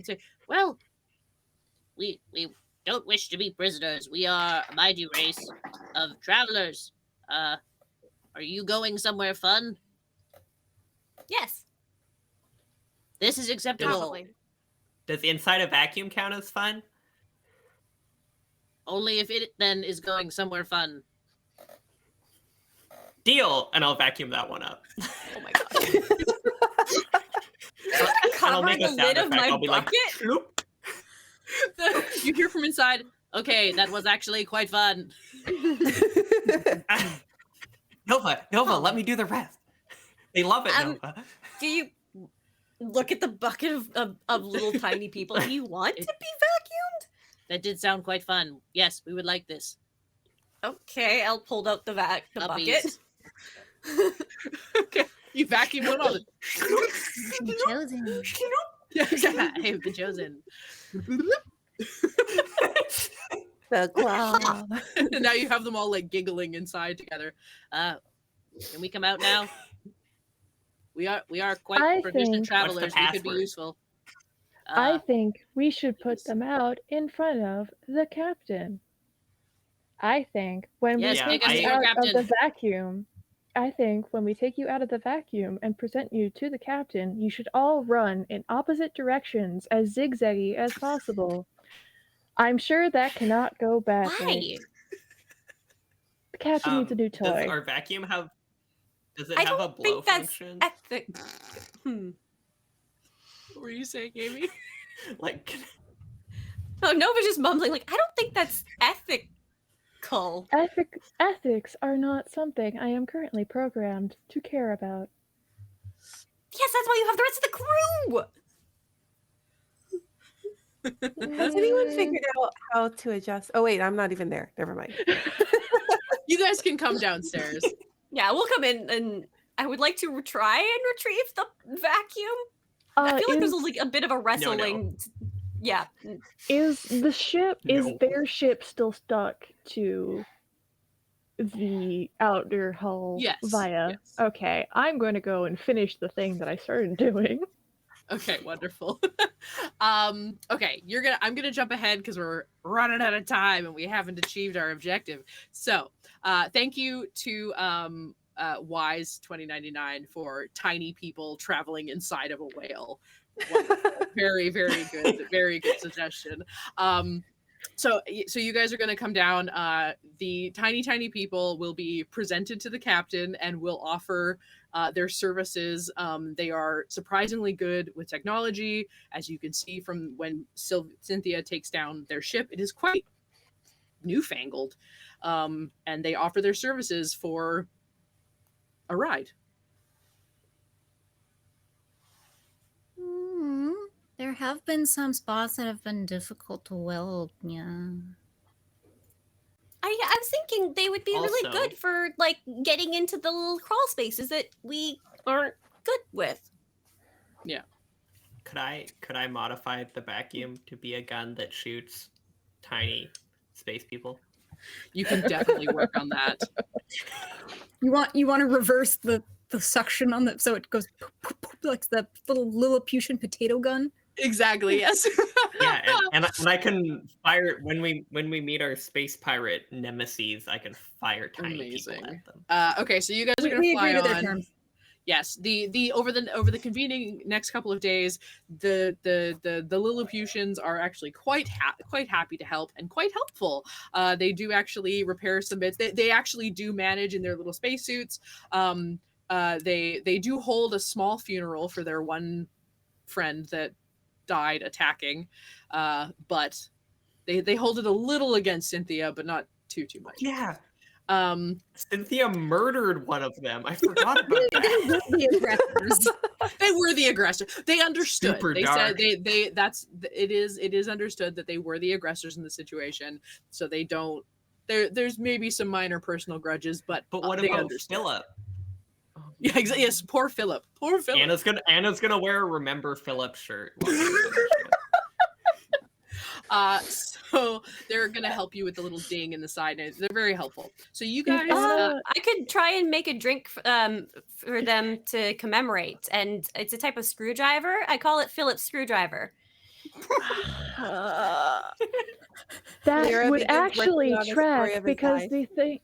Say, well, we don't wish to be prisoners. We are a mighty race of travelers. Are you going somewhere fun? Yes. This is acceptable. Probably. Does inside a vacuum count as fun? Only if it then is going somewhere fun. Deal, and I'll vacuum that one up. Oh my god. And I'll Cover make a the sound lid of effect. my I'll be like, bucket? "Sloop." You hear from inside, okay, that was actually quite fun. Nova, let me do the rest. They love it, Nova. Do you look at the bucket of little tiny people. Do you want to be vacuumed? That did sound quite fun. Yes, we would like this. Okay, I'll pull out the bucket. Okay, you vacuum one on it. Chosen. Yeah, I have been chosen. The claw. And now you have them all like giggling inside together. Can we come out now? We are quite I proficient think- travelers. What's the We could be password? useful. I think we should put them out in front of the captain. I think when Yes, we make take us you your out captain. of the vacuum, and present you to the captain, you should all run in opposite directions as zigzaggy as possible. I'm sure that cannot go badly. Why? The captain needs a new Does toy. our vacuum have? Does it I have a don't blow think that's function? ethic. What were you saying, Amy? Like, Oh, Nova's just mumbling like, I don't think that's ethical. Ethics are not something I am currently programmed to care about. Yes, that's why you have the rest of the crew. Has anyone figured out how to adjust? Oh wait, I'm not even there. Never mind. You guys can come downstairs. Yeah, we'll come in, and I would like to try and retrieve the vacuum. I feel like there's like a bit of a wrestling. Yeah. Is the ship, is No. their ship still stuck to the outer hull Yes, via? yes. Okay, I'm going to go and finish the thing that I started doing. Okay, wonderful. Okay, I'm gonna jump ahead because we're running out of time and we haven't achieved our objective. So, thank you to Wise 2099 for tiny people traveling inside of a whale. Wonderful. Very, very good suggestion. So you guys are going to come down. The tiny people will be presented to the captain and will offer their services. They are surprisingly good with technology, as you can see from when Synthia takes down their ship. It is quite newfangled, and they offer their services for a ride. There have been some spots that have been difficult to weld. Yeah. I was thinking they would be really Also- good for like getting into the little crawl spaces that we aren't good with. could I modify the vacuum to be a gun that shoots tiny space people? You can definitely work on that. You want to reverse the suction on the so it goes poop, poop, poop, like the little Lilliputian potato gun. Exactly. Yes. Yeah, and I can fire when we meet our space pirate nemesis. I can fire tiny people Amazing. at them. Okay, so you guys are gonna We fly agree to their on. terms. Yes, the over the convening next couple of days, the Lilliputians are actually quite happy to help and quite helpful. They do actually repair some bits. They actually do manage in their little spacesuits. They do hold a small funeral for their one friend that died attacking, but they hold it a little against Synthia, but not too much. Yeah. Synthia murdered one of them. I forgot about that. The aggressors. They were the aggressor. They understood. Super They dark. said it is understood that they were the aggressors in the situation. So they don't. There's maybe some minor personal grudges, but But what they about understood. Philip? Yeah, exactly. Yes, poor Philip. Poor Philip. Anna's gonna wear a Remember Philip shirt. So they're gonna help you with the little ding in the side. And they're very helpful. So you guys, I could try and make a drink for them to commemorate, and it's a type of screwdriver. I call it Philip's screwdriver. That Lyra would begins actually working on a story track of his because life. the thing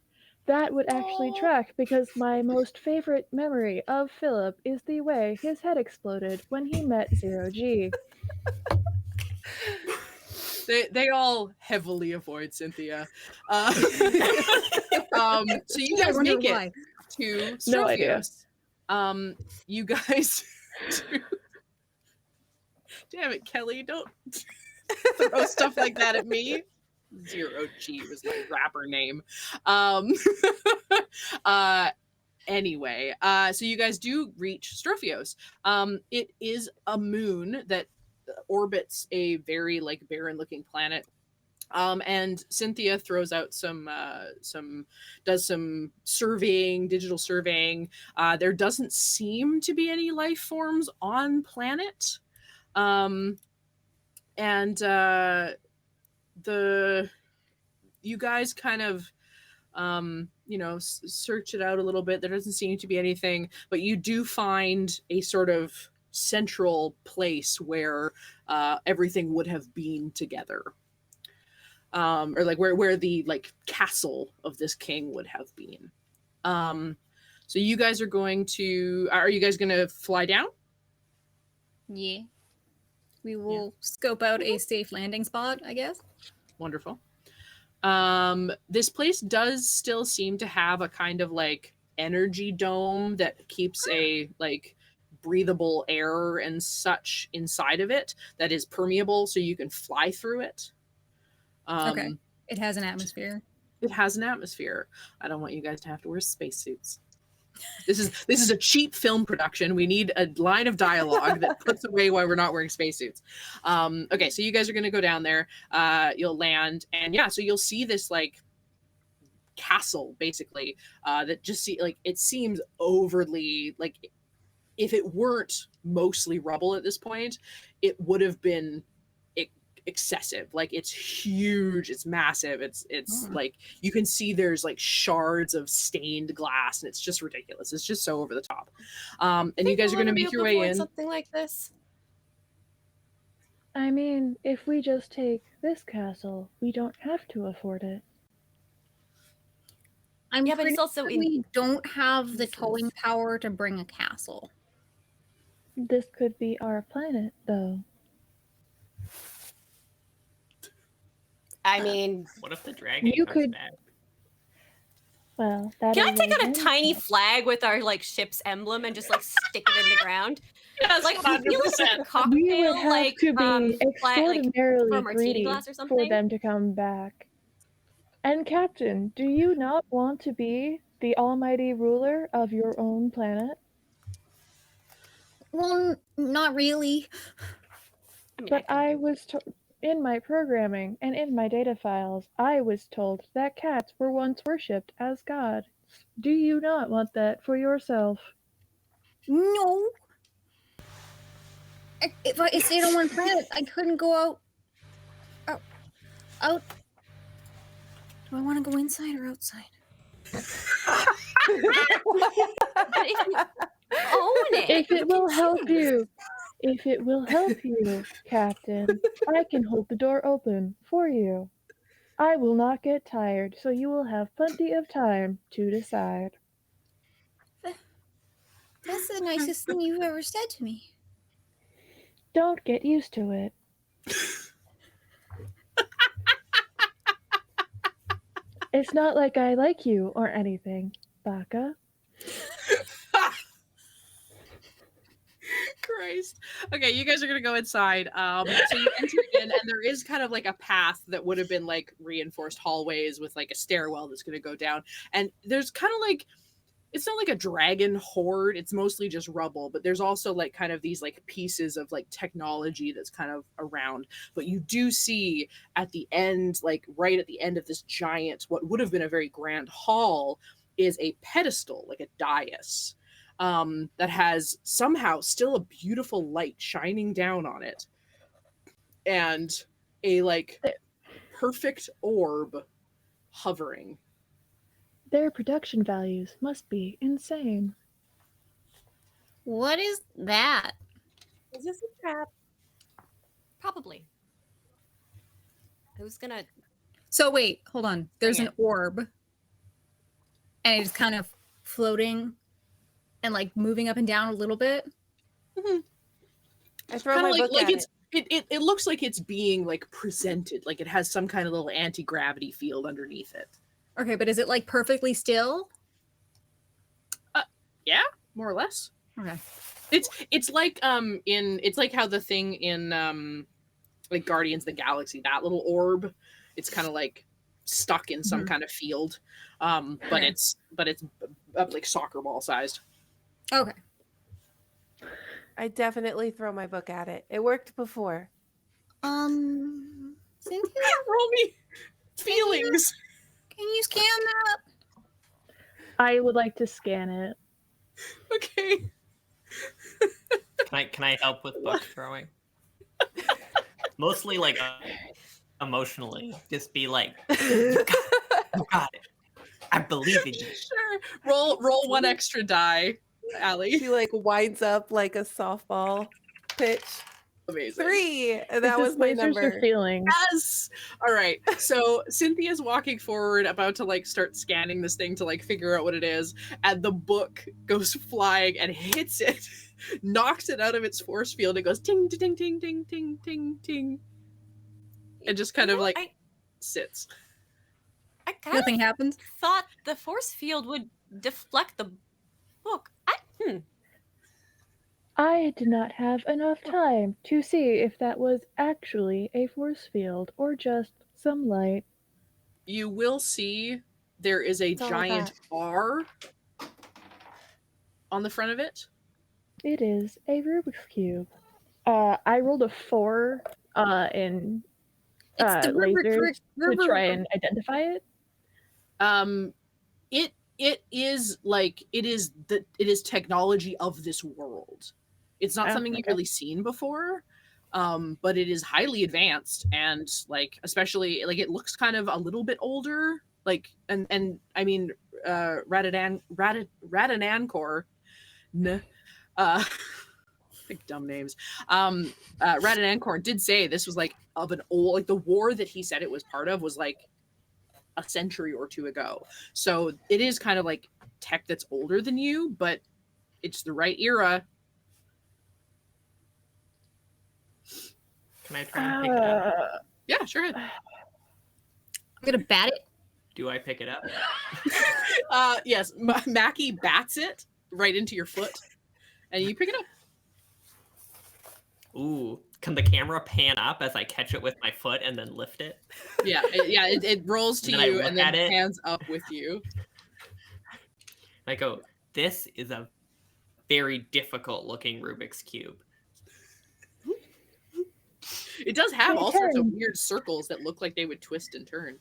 that would actually track because my most favorite memory of Philip is the way his head exploded when he met Zero G. they all heavily avoid Synthia. So you guys wonder make it why. to No idea. Strophios. You guys do... Damn it, Kelly, don't throw stuff like that at me. Zero G was my rapper name. Anyway, so you guys do reach Strophios. It is a moon that orbits a very like barren looking planet. And Synthia throws out some surveying, digital surveying. There doesn't seem to be any life forms on planet. And you guys kind of search it out a little bit. There doesn't seem to be anything, but you do find a sort of central place where everything would have been together. Or like where the like castle of this king would have been. So you guys are you guys going to fly down? Yeah. We will scope out a safe landing spot, I guess. Wonderful. This place does still seem to have a kind of like energy dome that keeps a like breathable air and such inside of it that is permeable, so you can fly through it. Okay. It has an atmosphere. It has an atmosphere. I don't want you guys to have to wear spacesuits. This is a cheap film production. We need a line of dialogue that puts away why we're not wearing spacesuits. Okay, so you guys are going to go down there. You'll land, and so you'll see this like castle basically that just it seems overly like if it weren't mostly rubble at this point, it would have been excessive. Like it's huge, it's massive, it's like you can see there's like shards of stained glass, and it's just ridiculous. It's just so over the top. And you guys are going to make your way in. Something like this. I mean, if we just take this castle, we don't have to afford it. But it's also we don't have the towing power to bring a castle. This could be our planet, though. I mean, what if the dragon comes back? Well, that can I take out a tiny flag with our like ship's emblem and just like stick it in the ground? Yes, like 100%. we like a cocktail, We would have like to be extraordinarily from a martini greedy glass or something for them to come back. And Captain, do you not want to be the almighty ruler of your own planet? Well, not really. But I was in my programming and in my data files, I was told that cats were once worshipped as gods. Do you not want that for yourself? No. If I stayed on one planet, I couldn't go out. Do I want to go inside or outside? Own it. If it will help you. If it will help you, Captain, I can hold the door open for you. I will not get tired, so you will have plenty of time to decide. That's the nicest thing you've ever said to me. Don't get used to it. It's not like I like you or anything, Baka. Christ. Okay, you guys are gonna go inside. So you enter in, and there is kind of like a path that would have been like reinforced hallways with like a stairwell that's gonna go down. And there's kind of like, it's not like a dragon horde, it's mostly just rubble, but there's also like kind of these like pieces of like technology that's kind of around. But you do see at the end, like right at the end of this giant, what would have been a very grand hall, is a pedestal, like a dais. That has somehow still a beautiful light shining down on it, and a like perfect orb hovering. Their production values must be insane. What is that? Is this a trap? Probably. Who's gonna? So wait, hold on. There's an orb, and it's kind of floating and like moving up and down a little bit. Mm-hmm. I throw Kinda my book at it looks like it's being like presented, like it has some kind of little anti-gravity field underneath it. Okay, but is it like perfectly still? Yeah, more or less. Okay. It's like it's like how the thing in like Guardians of the Galaxy, that little orb, it's kind of like stuck in some kind of field, but it's like soccer ball sized. Okay. I definitely throw my book at it. It worked before. Synthia, Roll me feelings. can you scan that? I would like to scan it. Okay. Can I help with book throwing? Mostly like emotionally. Just be like, you got it. I believe in you. Sure. Roll one extra die, Allie. She like winds up like a softball pitch. Amazing. 3. And that Is was this my lasers or number. Yes. feelings? All right. So Cynthia's walking forward, about to like start scanning this thing to like figure out what it is, and the book goes flying and hits it, knocks it out of its force field. It goes ting ting ting ting ting ting ting, and just kind of like sits. I kind Nothing of happens. thought the force field would deflect the book. I did not have enough time to see if that was actually a force field or just some light. You will see there is a It's all giant that. R on the front of it. It is a Rubik's Cube. I rolled a 4 in It's the lasers to try and identify it. It is technology of this world. It's not something you've really seen before, but it is highly advanced, and like especially like it looks kind of a little bit older. Like and I mean Radanancor, like dumb names. Radanancor did say this was like of an old, like the war that he said it was part of was like a century or 2 ago. So it is kind of like tech that's older than you, but it's the right era. Can I try and pick it up? Yeah, sure. I'm gonna bat it. Do I pick it up? Yes, Mackie bats it right into your foot, and you pick it up. Ooh, can the camera pan up as I catch it with my foot and then lift it? Yeah, it rolls to And then I you look and then at it. pans up with you. I go, this is a very difficult looking Rubik's Cube. It does have They all sorts of tend- weird circles that look like they would twist and turn.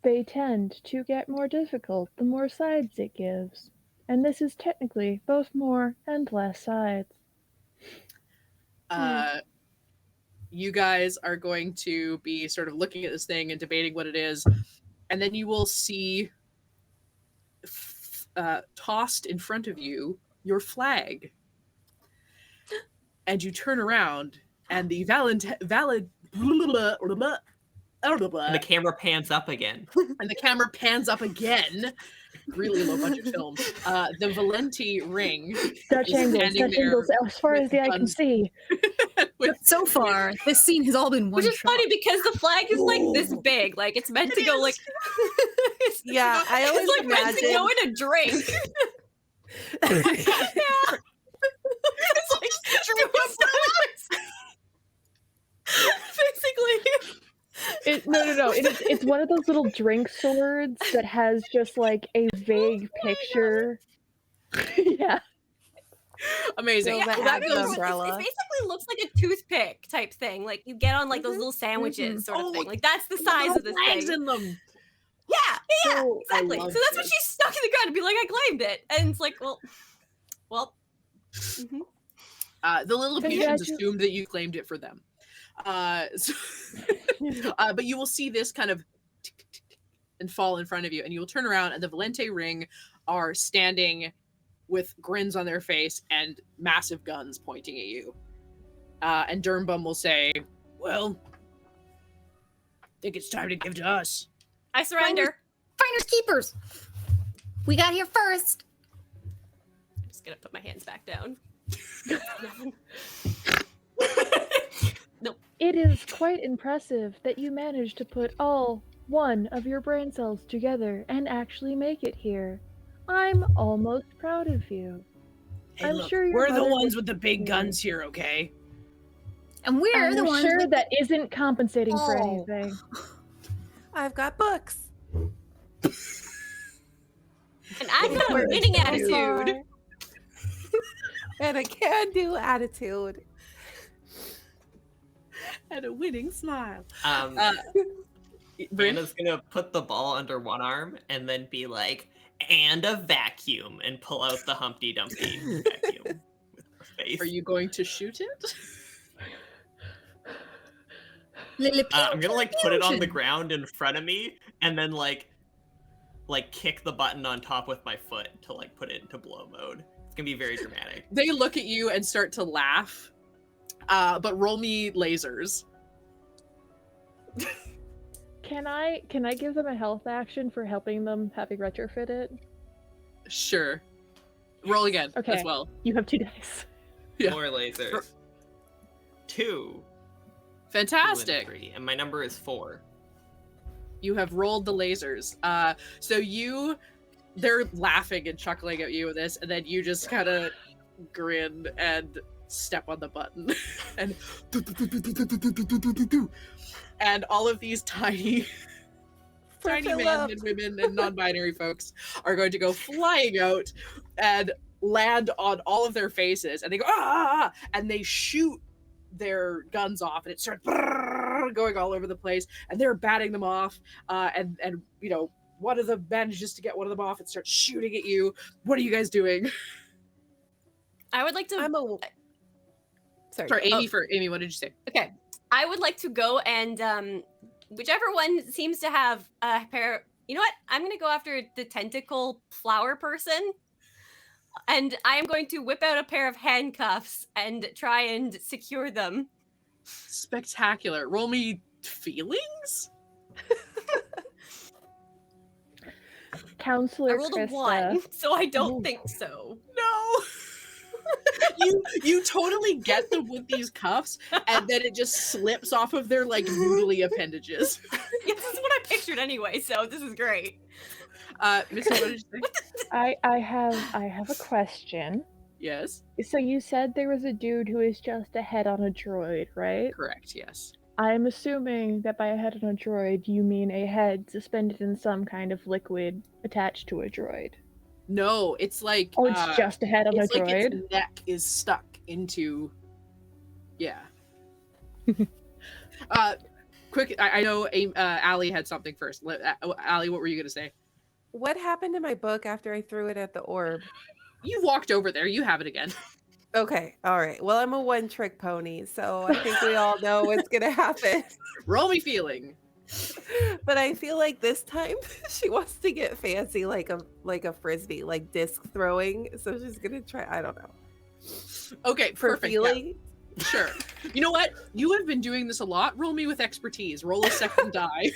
They tend to get more difficult the more sides it gives. And this is technically both more and less sides. You guys are going to be sort of looking at this thing and debating what it is, and then you will see tossed in front of you your flag, and you turn around, and the And the camera pans up again. and the camera pans up again. Really low budget film. The Valenti ring. Dutch is angles, standing Dutch there angles, as far with as the eye can guns. see. So far, this scene has all been one Which is shot. funny because the flag is like this big. Like it's meant to go like Yeah, I always it's like meant to go imagine. in a drink. It's like basically. No. It's one of those little drink swords that has just like a vague picture. Yeah. Amazing. So that Well, that adds an goes. umbrella. It basically looks like a toothpick type thing. Like you get on like those little sandwiches sort of thing. Like that's the size of this Flags thing. in them. Yeah, So, exactly. I So love that's what this. she stuck in the ground and be like, I claimed it. And it's like, well. The Lilliputians Congratu- assumed that you claimed it for them. But you will see this kind of tick, tick, tick, tick, and fall in front of you, and you will turn around, and the Valente ring are standing with grins on their face and massive guns pointing at you. And Dernbum will say, "Well, I think it's time to give to us." I surrender. Finders keepers. We got here first. I'm just gonna put my hands back down. It is quite impressive that you managed to put all one of your brain cells together and actually make it here. I'm almost proud of you. Hey, I'm look, sure your we're the mother ones was with the big too. guns here, okay? And we're I'm the ones sure with that isn't compensating for Oh. anything. I've got books. And I've got a winning attitude. And a can-do attitude. And a winning smile. Anna's gonna put the ball under one arm and then be like, and a vacuum, and pull out the Humpty Dumpty vacuum with her face. Are you going to shoot it? I'm gonna like put it on the ground in front of me, and then like kick the button on top with my foot to like put it into blow mode. It's gonna be very dramatic. They look at you and start to laugh, but roll me lasers. Can I give them a health action for helping them having retrofitted? Sure. Roll again Okay. as well. You have 2 dice. Yeah. More lasers. 2. 2 Fantastic. and 3, and my number is 4. You have rolled the lasers. So they're laughing and chuckling at you with this, and then you just kind of grin and step on the button, and all of these tiny men and women and non-binary folks are going to go flying out and land on all of their faces, and they go ah, and they shoot their guns off, and it starts going all over the place, and they're batting them off, and you know, one of them manages to get one of them off and starts shooting at you. What are you guys doing? I would like to. Sorry, Amy, what did you say? Okay, I would like to go and whichever one seems to have a pair. You know what? I'm gonna go after the tentacle flower person, and I am going to whip out a pair of handcuffs and try and secure them. Spectacular. Roll me feelings. Counselor I rolled Christa. a 1, so I don't think so. No. you totally get them with these cuffs, and then it just slips off of their like noodly appendages. Yeah, this is what I pictured anyway, so this is great. Myster, what did you say? I have a question. Yes. So you said there was a dude who is just a head on a droid, right? Correct. Yes. I'm assuming that by a head on a droid, you mean a head suspended in some kind of liquid attached to a droid. No, it's like Oh, it's just a head on a it's like droid? its neck is stuck into. Yeah. Quick, I know Allie had something first. Allie, what were you gonna say? What happened to my book after I threw it at the orb? You walked over there. You have it again. Okay, all right. Well, I'm a one-trick pony, so I think we all know what's gonna happen. Roll me feeling. But I feel like this time she wants to get fancy, like a frisbee, like disc throwing. So she's gonna try. I don't know. Okay, For perfect. feeling. Yeah. Sure. You know what? You have been doing this a lot. Roll me with expertise. Roll a second die.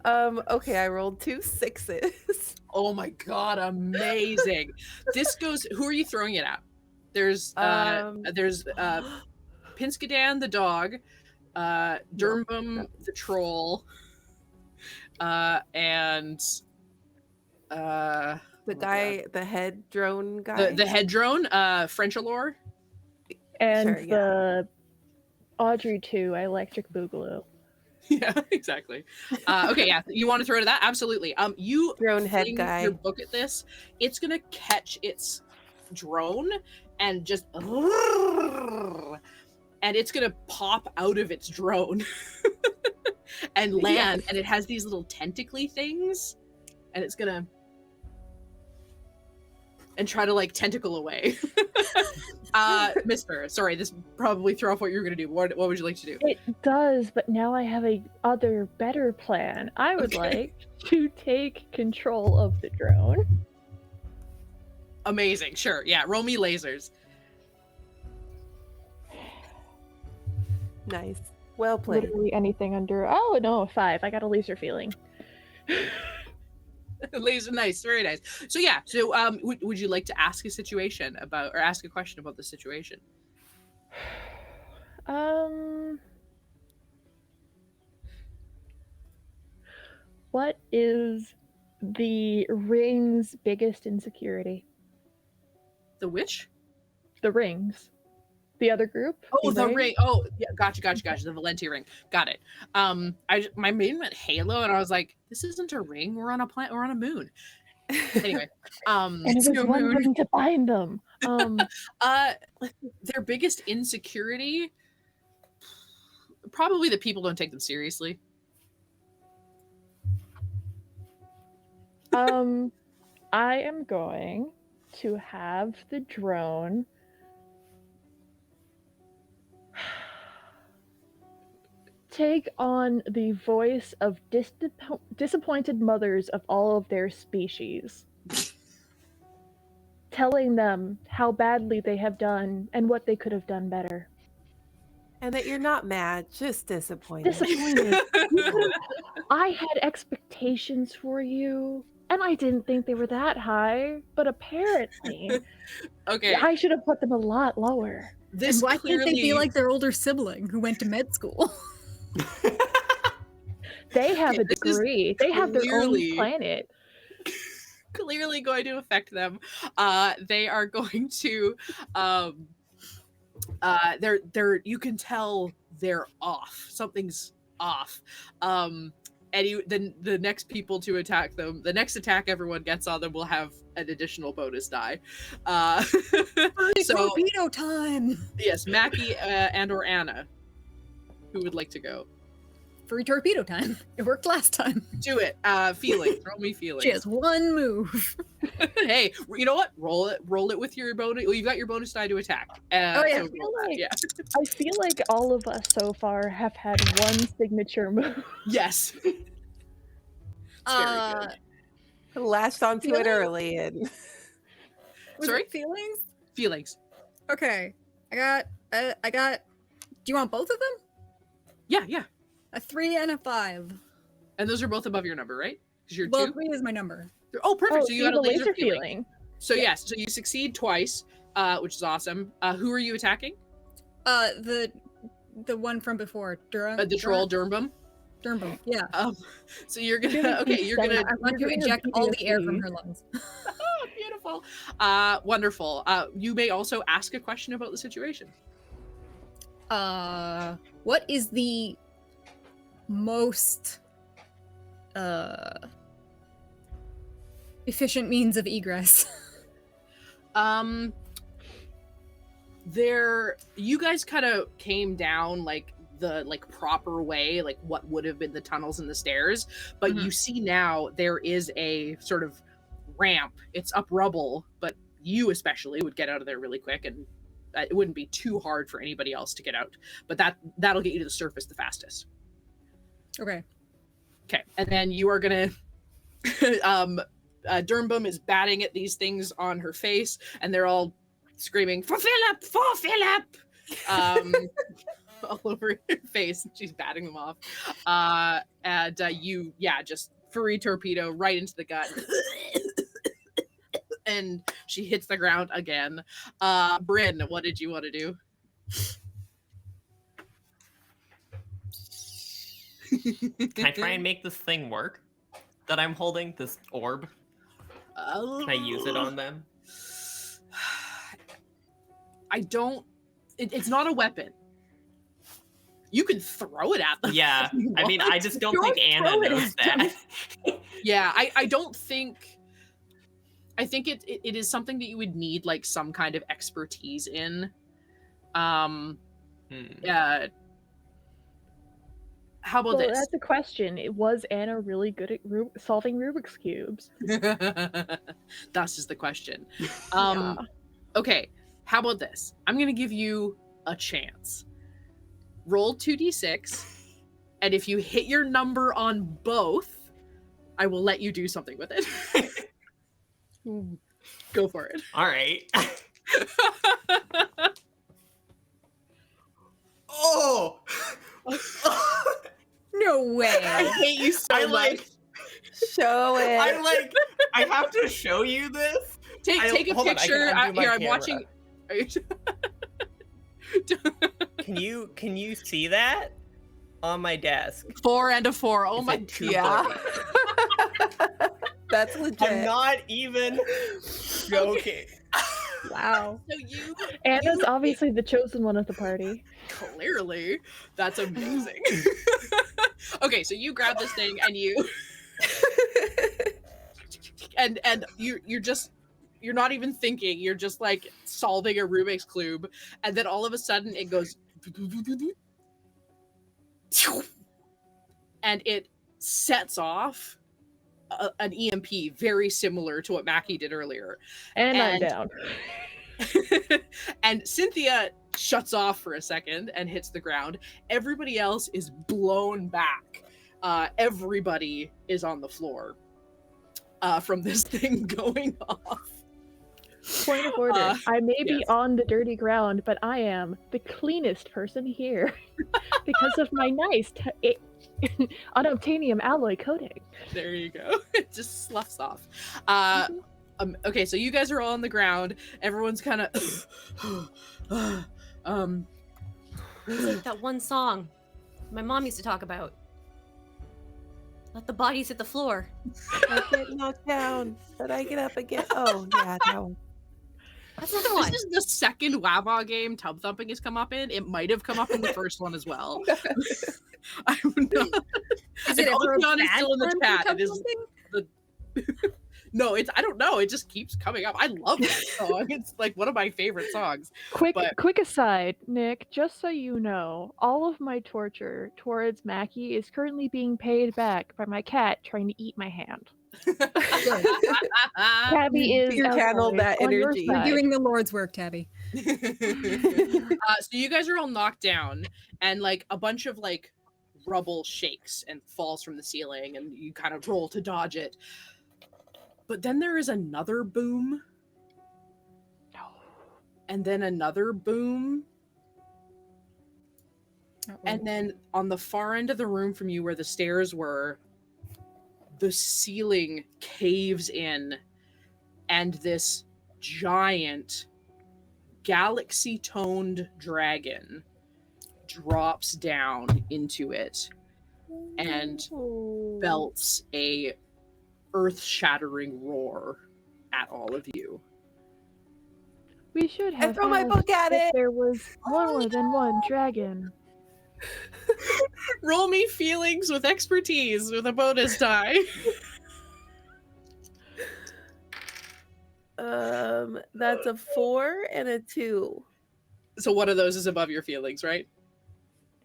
Okay, I rolled 2 6s. Oh my god, amazing. This goes. Who are you throwing it at? There's Pinskadan the dog, Dermbum the troll, and the guy, the head drone guy. the head drone, Frenchalore. And Sure, yeah. the Audrey 2, Electric Boogaloo. Yeah, exactly. Okay, yeah, you want to throw it at that? Absolutely. You Drone head fling guy. your book at this. It's gonna catch its drone and just, and it's gonna pop out of its drone and land. Yes. And it has these little tentacly things, and it's gonna and try to like tentacle away. Myster, sorry, this probably threw off what you were gonna do. What would you like to do? It does, but now I have a other better plan. I would like to take control of the drone. Amazing, sure. Yeah, roll me lasers. Nice. Well played. Literally anything under. Oh no, 5. I got a laser feeling. Laser, nice, very nice. So yeah, so would you like to ask a situation about, or ask a question about the situation? What is the ring's biggest insecurity? The witch? The rings. The other group. Oh, the ring. Oh, yeah, gotcha. The Valenti ring. Got it. My main went Halo, and I was like, this isn't a ring. We're on a planet. We're on a moon. Anyway, and it was one ring to bind them. Their biggest insecurity, probably that people don't take them seriously. I am going to have the drone take on the voice of disappointed mothers of all of their species, telling them how badly they have done and what they could have done better. And that you're not mad, just disappointed. I had expectations for you, and I didn't think they were that high, but apparently okay, I should have put them a lot lower. And why can't they be like their older sibling who went to med school? They have a degree. They have their own planet. Clearly going to affect them. They are going to they're you can tell they're off. Something's off. The next people to attack them, the next attack everyone gets on them will have an additional bonus die. So torpedo time. Yes, Mackie and or Anna. Who would like to go? Free torpedo time. It worked last time. Do it. Feeling. Throw me feelings. She has one move. Hey, you know what? Roll it with your bonus. Well, you've got your bonus die to attack. Oh yeah. So I feel like all of us so far have had one signature move. Yes. Very good. Latched onto it early and. Sorry? Feelings? Feelings. Okay. I got. Do you want both of them? Yeah. A 3 and a 5. And those are both above your number, right? Because you're 2. 3 is my number. Oh, perfect. So you got a laser feeling. feeling. So yes, so you succeed twice, which is awesome. Who are you attacking? The one from before, the troll, Durmbum. Durmbum, yeah. So you're gonna I want to eject all the air from her lungs. Oh, beautiful. Wonderful. You may also ask a question about the situation. What is the most efficient means of egress? You guys kind of came down like the proper way, like what would have been the tunnels and the stairs, but you see now there is a sort of ramp. It's up rubble, but you especially would get out of there really quick, and it wouldn't be too hard for anybody else to get out, but that'll get you to the surface the fastest. Okay, and then you are gonna Durmbum is batting at these things on her face, and they're all screaming for Philip all over her face. She's batting them off, and you just free torpedo right into the gut. And she hits the ground again. Brynn, what did you want to do? Can I try and make this thing work that I'm holding, this orb? Can I use it on them? I don't. It's not a weapon. You can throw it at them. Yeah, I mean, I just don't think Anna knows that. Yeah, I don't think. I think it is something that you would need like some kind of expertise in. How about this? That's a question. Was Anna really good at solving Rubik's Cubes? That's just the question. Okay, how about this? I'm going to give you a chance. Roll 2d6, and if you hit your number on both, I will let you do something with it. Go for it. All right. Oh! No way. I hate you so much. Show it. I have to show you this. Take a picture. Here, I'm watching. Can you see that on my desk? 4 and a 4. Oh my god. That's legit. I'm not even joking. Wow. So you Anna's obviously the chosen one of the party. clearly, that's amazing. Okay, so you grab this thing and you and you're not even thinking, you're just like solving a Rubik's Cube, and then all of a sudden it goes and it sets off an EMP very similar to what Mackie did earlier. And I'm down. And Synthia shuts off for a second and hits the ground. Everybody else is blown back. Everybody is on the floor from this thing going off. Point of order. I may be on the dirty ground, but I am the cleanest person here because of my nice unobtainium alloy coating. There you go. It just sloughs off. Okay, so you guys are all on the ground. Everyone's kind of It's like that one song my mom used to talk about. Let the bodies hit the floor. I get knocked down, but I get up again. Oh, yeah, that one. That's another one. This is the second WAVAW game Tub Thumping has come up in. It might have come up in the first one as well. I'm not. Is it and ever a Ocean is bad still in the one for chat. Tub It is the No, I don't know. It just keeps coming up. I love that song. It's like one of my favorite songs. Quick aside, Nick, just so you know, all of my torture towards Mackie is currently being paid back by my cat trying to eat my hand. Tabby is You channeled that on your energy. You're side. doing the Lord's work, Tabby. So you guys are all knocked down, and like a bunch of like rubble shakes and falls from the ceiling, and you kind of roll to dodge it. But then there is another boom. And then another boom. And then on the far end of the room from you where the stairs were, the ceiling caves in, and this giant galaxy-toned dragon drops down into it and belts a earth-shattering roar at all of you. We should have throw my asked book at if it. there was more than one dragon. Roll me feelings with expertise with a bonus die. That's a 4 and a 2. So one of those is above your feelings, right?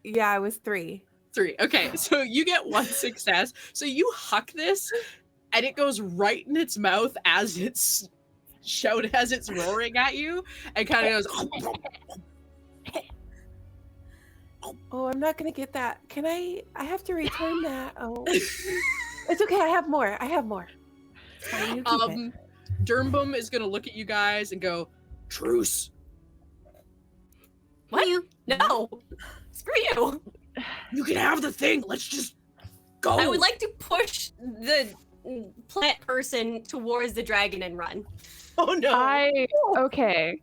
Yeah, I was 3. 3. Okay, so you get 1 success. So you huck this, and it goes right in its mouth as it's roaring at you, and kind of goes. Oh, I'm not gonna get that. Can I have to return that. Oh, it's okay. I have more. It's fine, you keep it. Dermbum is gonna look at you guys and go, "Truce." What? No. Screw you. You can have the thing. Let's just go. I would like to push the plant person towards the dragon and run. Oh no. Okay.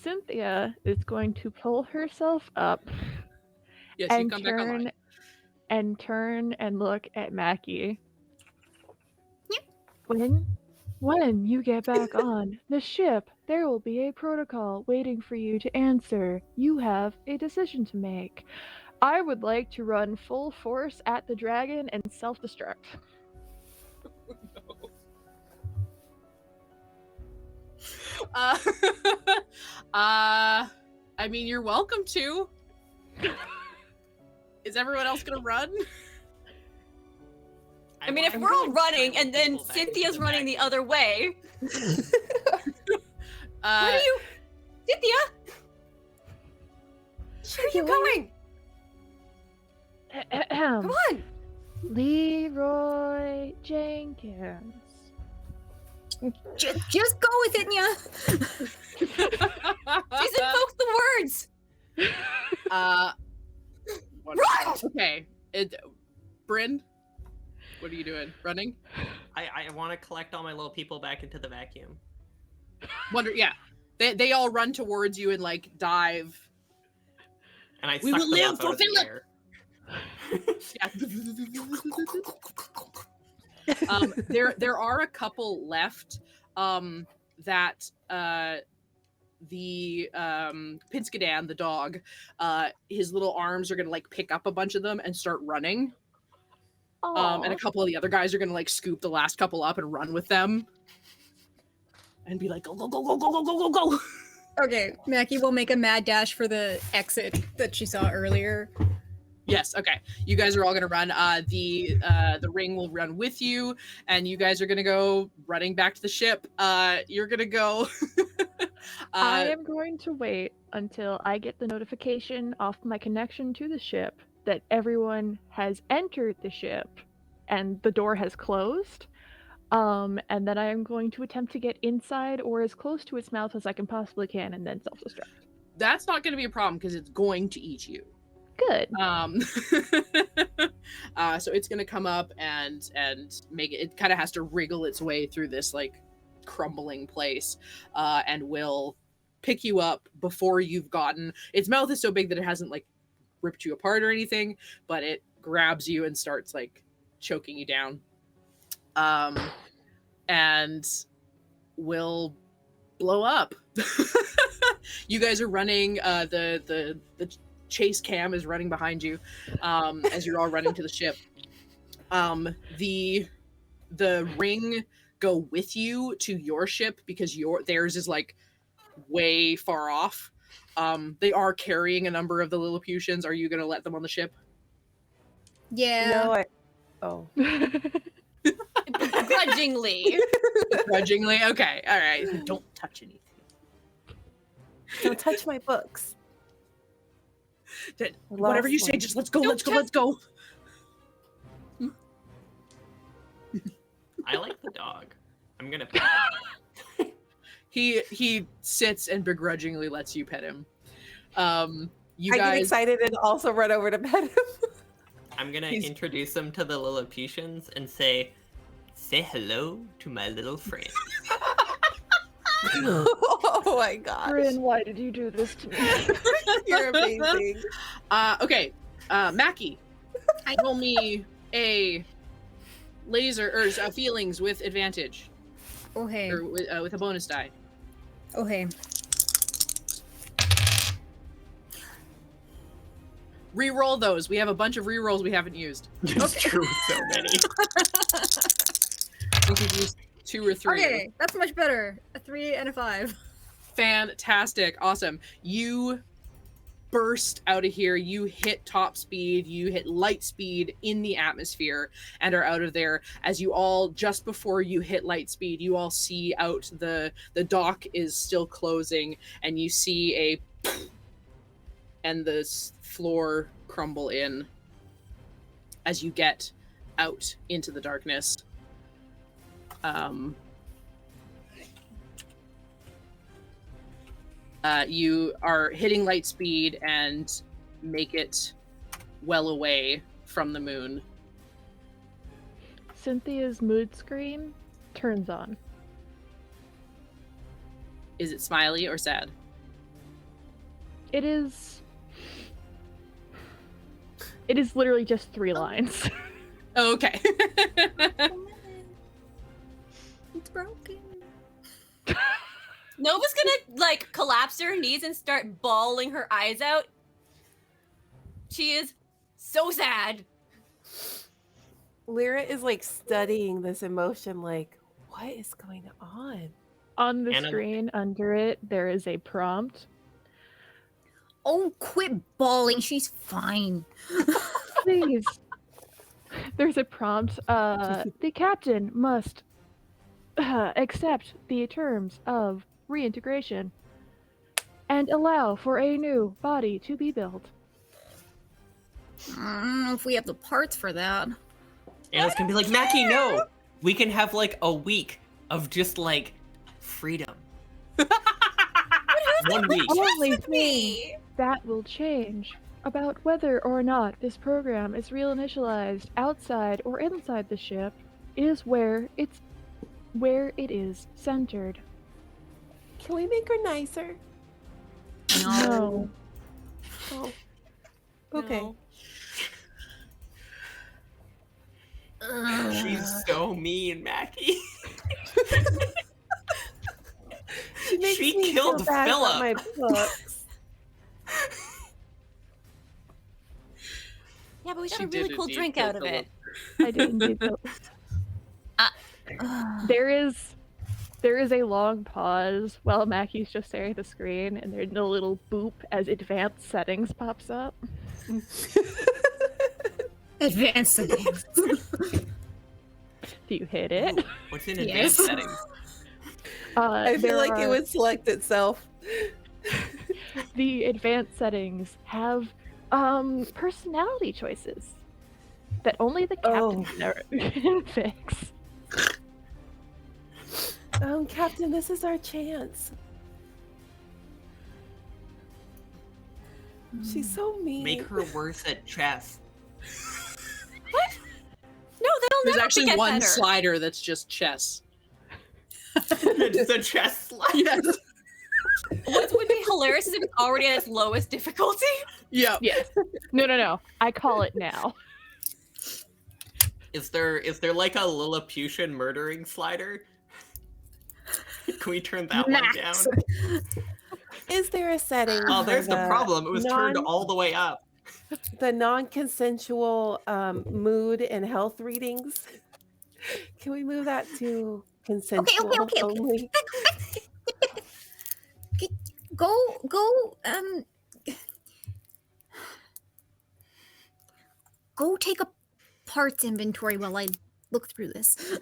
Synthia is going to pull herself up and turn and look at Mackie. When you get back on the ship, there will be a protocol waiting for you to answer. You have a decision to make. I would like to run full force at the dragon and self-destruct. I mean, you're welcome to. Is everyone else gonna run? I mean, if we're all running and then Cynthia's running the other way. Where are you? Synthia? Where are you going? Come on. Leroy Jenkins. Just go with it, Nya. She's invoked the words. Run! Okay. Brynn, what are you doing? Running? I want to collect all my little people back into the vacuum. Yeah. They all run towards you and like dive. And I We suck will them live up for out of the Philip! air. Yeah. There are a couple left that the Pinskadan, the dog, his little arms are gonna like pick up a bunch of them and start running. And a couple of the other guys are gonna like scoop the last couple up and run with them. And be like, go, go, go, go, go, go, go, go, go. Okay, Mackie will make a mad dash for the exit that she saw earlier. Yes, okay. You guys are all gonna run. The ring will run with you, and you guys are gonna go running back to the ship. You're gonna go. I am going to wait until I get the notification off my connection to the ship that everyone has entered the ship and the door has closed. And then I am going to attempt to get inside or as close to its mouth as I can possibly can and then self-destruct. That's not going to be a problem because it's going to eat you. Good. So it's going to come up and make it kind of has to wriggle its way through this like crumbling place and will pick you up before you've gotten, its mouth is so big that it hasn't like ripped you apart or anything, but it grabs you and starts like choking you down. And will blow up. You guys are running, the chase cam is running behind you as you're all running to the ship. The ring go with you to your ship because theirs is like way far off. They are carrying a number of the Lilliputians. Are you going to let them on the ship? Yeah. No, Begrudgingly. Begrudgingly? Okay, all right. Don't touch anything. Don't touch my books. Whatever you say, just let's go, let's go. I like the dog. I'm gonna. He sits and begrudgingly lets you pet him. I get excited and also run over to pet him. I'm gonna introduce him to the Lilliputians and say hello to my little friend. Oh my gosh. Brynn, why did you do this to me? You're amazing. Okay, Mackie, roll me a laser or feelings with advantage. Oh hey. Or with a bonus die. Oh hey. Reroll those. We have a bunch of rerolls we haven't used. It's true, so many. I think we've used 2 or 3. Okay, that's much better. A 3 and a 5. Fantastic. Awesome. You burst out of here. You hit top speed. You hit light speed in the atmosphere and are out of there. As you all, just before you hit light speed, you all see out the dock is still closing and you see and the floor crumble in as you get out into the darkness. You are hitting light speed and make it well away from the moon. Cynthia's mood screen turns on. Is it smiley or sad? It is literally just 3 lines. Oh, okay. It's broken. Nova's gonna like collapse to her knees and start bawling her eyes out. She is so sad. Lyra is like studying this emotion, like, what is going on? On the screen under it, there is a prompt. Oh, quit bawling. She's fine. Please. There's a prompt. The captain must accept the terms of reintegration and allow for a new body to be built. I don't know if we have the parts for that. Anna's gonna be like, Mackie, no! We can have like a week of just like freedom. 1 week. Only thing that will change about whether or not this program is reinitialized outside or inside the ship is where it is centered. Can we make her nicer? No. Oh. Okay. She's so mean, Mackie. makes She me killed feel bad about Philip. my books. Yeah, but we got She a really did cool indeed drink kill out of it. I didn't do that. There is a long pause while Mackie's just staring at the screen, and there's a little boop as advanced settings pops up. Advanced settings. Do you hit it? What's in Yes. advanced settings? I feel like it would select itself. The advanced settings have personality choices that only the captain can fix. Captain, this is our chance. She's so mean. Make her worse at chess. No, they'll There's never actually get one better. slider that's just chess. The chess slide. Yes. What would be hilarious is if it's already at its lowest difficulty. Yeah. Yes. No. I call it now. Is there like a Lilliputian murdering slider? Can we turn that one down? Is there a setting? Oh, for there's the problem. It was turned all the way up. The non-consensual mood and health readings. Can we move that to consensual Okay. only? Go take a parts inventory while I look through this.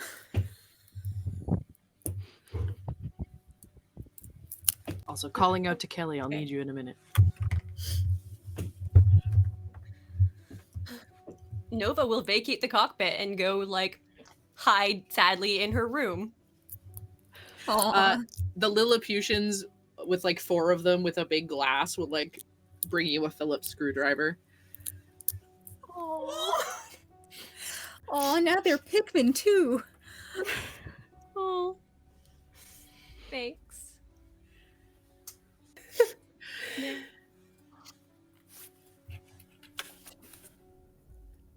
Also, calling out to Kelly. I'll need you in a minute. Nova will vacate the cockpit and go, like, hide sadly in her room. The Lilliputians, with like 4 of them with a big glass, would like bring you a Phillips screwdriver. Oh, now they're Pikmin too. Oh. Thanks.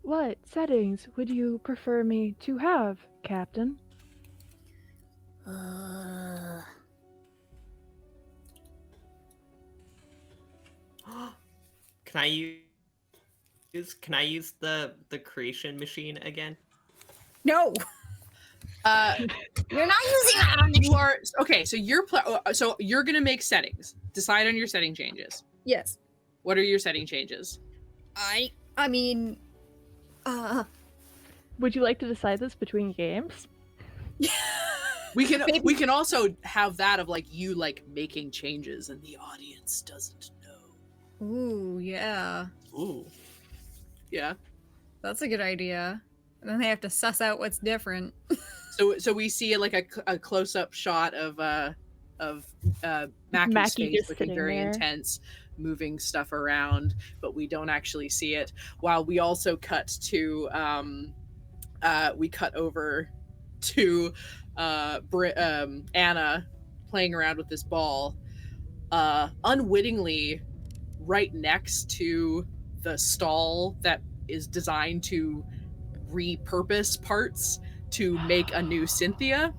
What settings would you prefer me to have, Captain? Can I use the creation machine again? No. You're not using that on the You are okay. So you're gonna make settings. Decide on your setting changes. Yes. What are your setting changes? I mean, Would you like to decide this between games? We can also have that of like you like making changes and the audience doesn't know. ooh, yeah. Ooh. Yeah. That's a good idea. And then they have to suss out what's different. So we see like a close up shot of Mackie's Mackie face just looking sitting very there. intense, moving stuff around, but we don't actually see it. While we also cut to we cut over to Anna playing around with this ball, unwittingly right next to the stall that is designed to repurpose parts to make a new Synthia.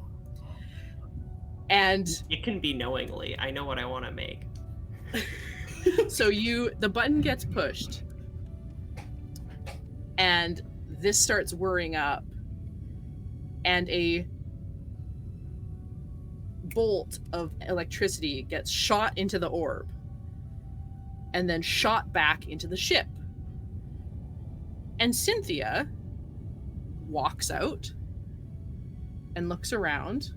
And It can be knowingly. I know what I want to make. so the button gets pushed and this starts whirring up and a bolt of electricity gets shot into the orb and then shot back into the ship. And Synthia walks out and looks around.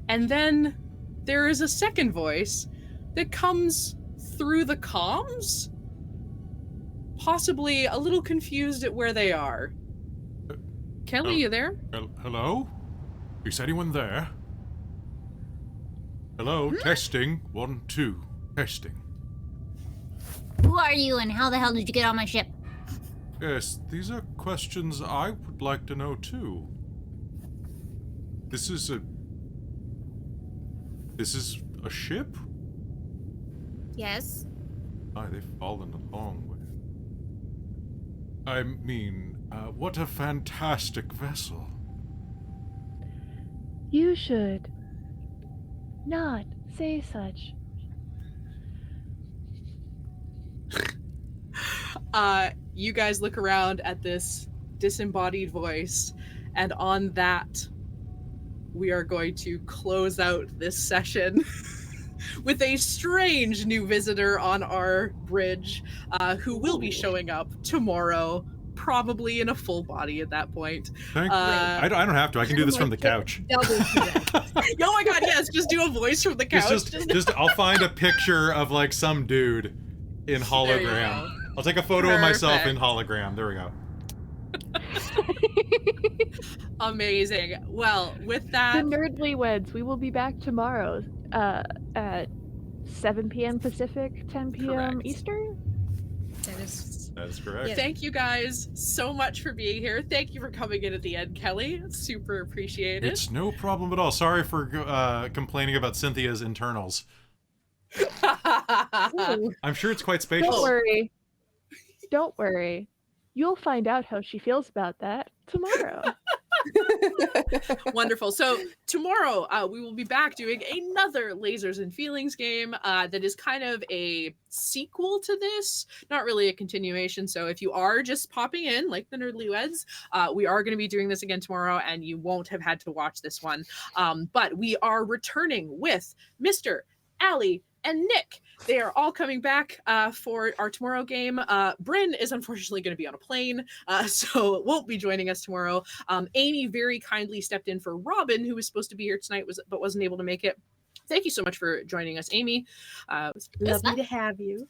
And then there is a second voice that comes through the comms, possibly a little confused at where they are. Kelly, you there? Hello? Is anyone there? Hello, testing. 1, 2, testing. Who are you and how the hell did you get on my ship? Yes, these are questions I would like to know too. This is a ship? Yes. Aye, they've fallen a long way. I mean, what a fantastic vessel. You should not say such. You guys look around at this disembodied voice, and on that, we are going to close out this session with a strange new visitor on our bridge, who will be showing up tomorrow, probably in a full body at that point. I don't have to. I can do this from the couch. Oh my god, yes, just do a voice from the couch. Just I'll find a picture of like some dude in hologram. I'll take a photo of myself in hologram. There we go. Amazing. Well, with that, The Nerdly Weds, we will be back tomorrow at 7 p.m. Pacific, 10 p.m. Correct. Eastern. That is correct. Thank you guys so much for being here. Thank you for coming in at the end, Kelly. Super appreciate it. It's no problem at all. Sorry for complaining about Cynthia's internals. I'm sure it's quite spacious. Don't worry. Don't worry. You'll find out how she feels about that tomorrow. Wonderful. So tomorrow we will be back doing another Lasers and Feelings game that is kind of a sequel to this, not really a continuation. So if you are just popping in like the Nerdly Weds, we are going to be doing this again tomorrow, and you won't have had to watch this one. But we are returning with Myster, Allie, and Nick. They are all coming back for our tomorrow game. Brynn is unfortunately going to be on a plane, so won't be joining us tomorrow. Amy very kindly stepped in for Robin, who was supposed to be here tonight, but wasn't able to make it. Thank you so much for joining us, Amy. It was lovely to have you.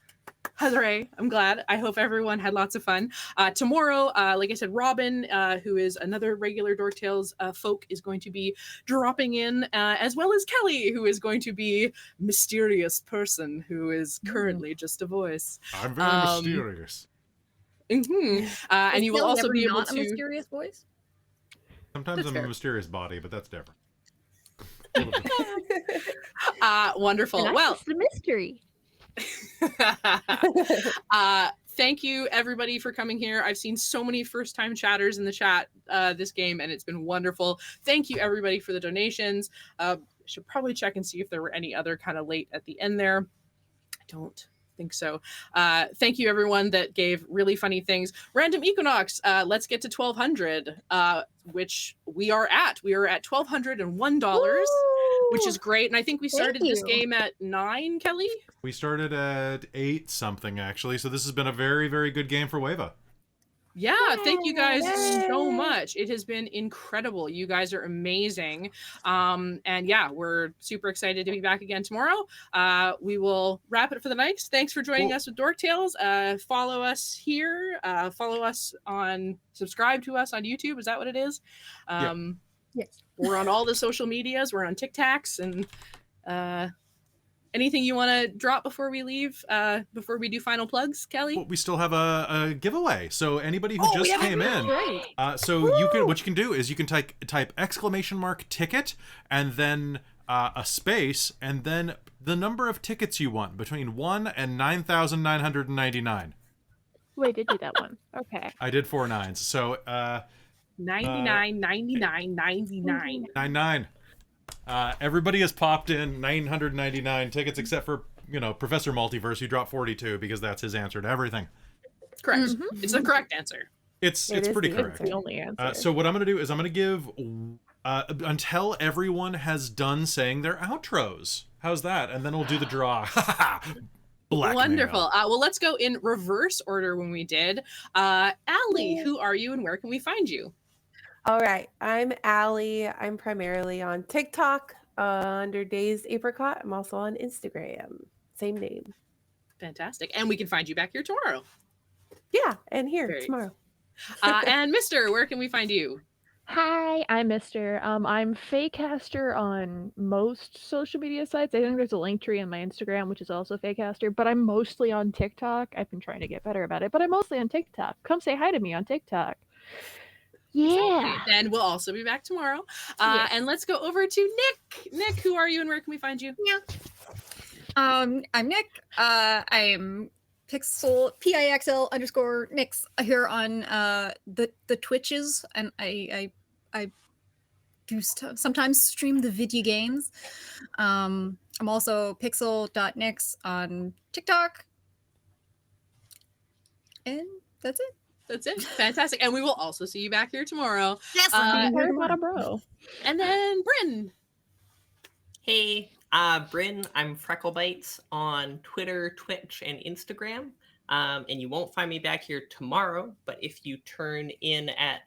Hooray, I'm glad. I hope everyone had lots of fun. Tomorrow, like I said, Robin, who is another regular Dork Tales folk, is going to be dropping in, as well as Kelly, who is going to be mysterious person who is currently just a voice. I'm very mysterious. And you will also be able not to... a mysterious voice? Sometimes That's I'm fair. a mysterious body, but that's different. Wonderful. And Well, that's the mystery. Thank you everybody for coming here. I've seen so many first-time chatters in the chat this game, and it's been wonderful. Thank you everybody for the donations. Should probably check and see if there were any other kind of late at the end there. I don't think so. Thank you everyone that gave really funny things. Random Equinox, let's get to 1,200, which we are at. We are at $1,201. Which is great. And I think we started this game at 9, Kelly? We started at 8 something, actually. So this has been a very, very good game for WAVAW. Yeah, thank you guys so much. It has been incredible. You guys are amazing. And yeah, we're super excited to be back again tomorrow. We will wrap it for the night. Thanks for joining us with Dork Tales. Follow us here. Follow us subscribe to us on YouTube. Is that what it is? Yes. We're on all the social medias. We're on TikToks and anything you want to drop before we leave, before we do final plugs, Kelly? Well, we still have a giveaway. So anybody who just came in, so what you can do is you can type !ticket and then a space and then the number of tickets you want between 1 and 9,999. Wait, I did do that one. Okay. I did 4 9s. So 99, 99, 99. 99. Everybody has popped in 999 tickets except for, Professor Multiverse, who dropped 42 because that's his answer to everything. Correct. It's the correct answer. It's pretty correct. It's the only answer. So what I'm going to do is I'm going to give until everyone has done saying their outros. How's that? And then we'll do the draw. Blackmail. Wonderful. Well, let's go in reverse order when we did. Allie, who are you and where can we find you? All right, I'm Allie. I'm primarily on TikTok under Dazed Apricot. I'm also on Instagram, same name. Fantastic. And we can find you back here tomorrow. Yeah, and here Great. tomorrow. And Myster, where can we find you? Hi, I'm Myster. I'm Fakecaster on most social media sites. I think there's a link tree on my Instagram, which is also Fakecaster, but I'm mostly on TikTok. I've been trying to get better about it, but I'm mostly on TikTok. Come say hi to me on TikTok. Yeah. Then we'll also be back tomorrow. And let's go over to Nick. Nick, who are you and where can we find you? Yeah. I'm Nick. I'm Pixel PIXL_Nix here on the Twitches, and I do sometimes stream the video games. I'm also pixel.nix on TikTok. And that's it. That's it. Fantastic. And we will also see you back here tomorrow. Yes, bro. And then Brynn. Hey, Brynn, I'm Frecklebites on Twitter, Twitch, and Instagram. And you won't find me back here tomorrow, but if you turn in at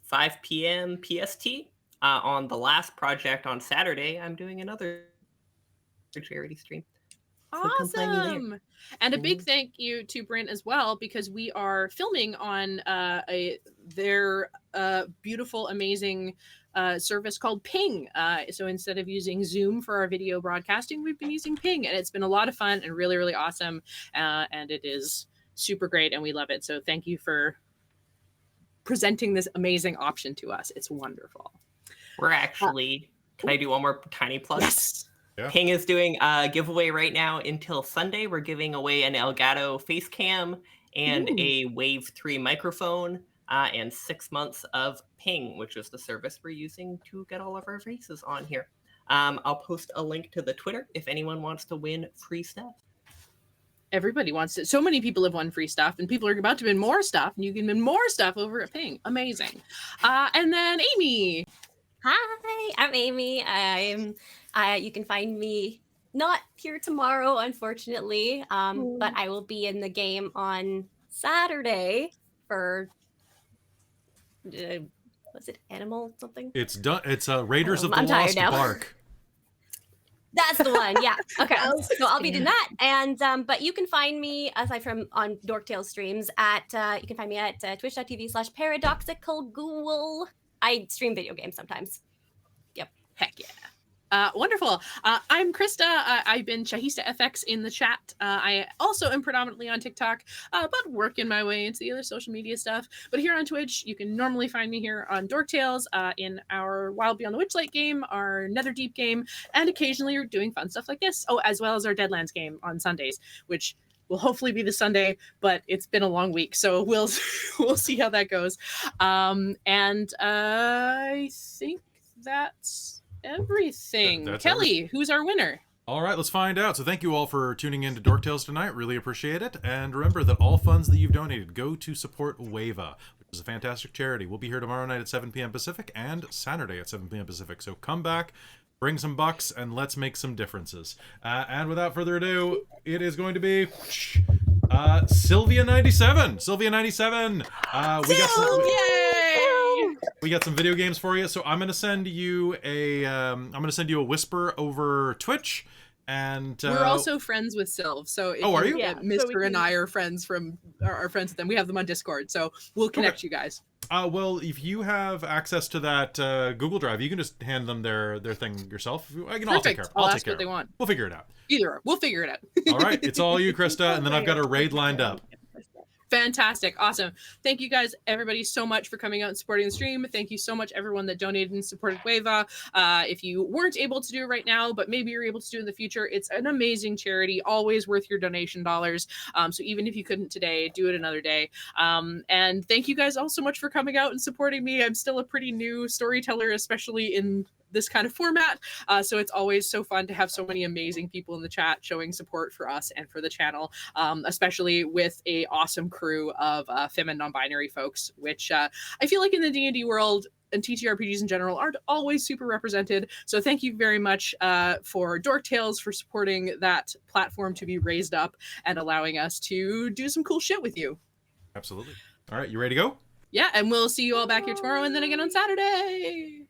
5 p.m. PST on the last project on Saturday, I'm doing another charity stream. So come find me there. Awesome. And a big thank you to Brynn as well, because we are filming on their beautiful, amazing service called Ping. So instead of using Zoom for our video broadcasting, we've been using Ping, and it's been a lot of fun and really, really awesome. And it is super great, and we love it. So thank you for presenting this amazing option to us. It's wonderful. We're actually, can I do one more tiny plug? Yes. Yeah. Ping is doing a giveaway right now until Sunday. We're giving away an Elgato face cam and a Wave 3 microphone and 6 months of Ping, which is the service we're using to get all of our faces on here. I'll post a link to the Twitter if anyone wants to win free stuff. Everybody wants it. So many people have won free stuff, and people are about to win more stuff, and you can win more stuff over at Ping. Amazing. And then Amy. Hi, I'm Amy. You can find me not here tomorrow, unfortunately, but I will be in the game on Saturday for was it Animal something? It's done. It's Raiders of the I'm tired Lost now. Ark. That's the one. Yeah. Okay. So I'll be doing that, and but you can find me aside from on Dork Tales streams at you can find me at twitch.tv/paradoxicalghoul. I stream video games sometimes. Yep. Heck yeah. Wonderful. I'm Christa. I've been Shahista FX in the chat. I also am predominantly on TikTok, but working my way into the other social media stuff. But here on Twitch, you can normally find me here on Dork Tales, in our Wild Beyond the Witchlight game, our Netherdeep game, and occasionally we're doing fun stuff like this. Oh, as well as our Deadlands game on Sundays, which will hopefully be this Sunday, but it's been a long week, so we'll see how that goes. And I think that's everything. That's Kelly, who's our winner? All right, let's find out. So thank you all for tuning in to Dork Tales tonight. Really appreciate it. And remember that all funds that you've donated go to support WAVAW, which is a fantastic charity. We'll be here tomorrow night at 7 p.m. Pacific and Saturday at 7 p.m. Pacific. So come back, bring some bucks, and let's make some differences. And without further ado, it is going to be Synthia97. Synthia97. We got some video games for you. So I'm gonna send you a whisper over Twitch, and we're also friends with Sylv. So if are you? Yeah, Myster and I are friends with them. We have them on Discord, so we'll connect you guys. Well, if you have access to that Google Drive, you can just hand them their thing yourself. I'll take care. I'll ask what they want. We'll figure it out. We'll figure it out. All right, it's all you, Christa, and then I've got a raid lined up. Fantastic. Awesome. Thank you guys, everybody, so much for coming out and supporting the stream. Thank you so much, everyone that donated and supported WAVAW. If you weren't able to do it right now, but maybe you're able to do it in the future, it's an amazing charity, always worth your donation dollars. So even if you couldn't today, do it another day. And thank you guys all so much for coming out and supporting me. I'm still a pretty new storyteller, especially in this kind of format. So it's always so fun to have so many amazing people in the chat showing support for us and for the channel, especially with a awesome crew of femme and non-binary folks, which I feel like in the D&D world and TTRPGs in general aren't always super represented. So thank you very much for Dork Tales for supporting that platform to be raised up and allowing us to do some cool shit with you. Absolutely. All right, you ready to go? Yeah, and we'll see you all back here tomorrow and then again on Saturday.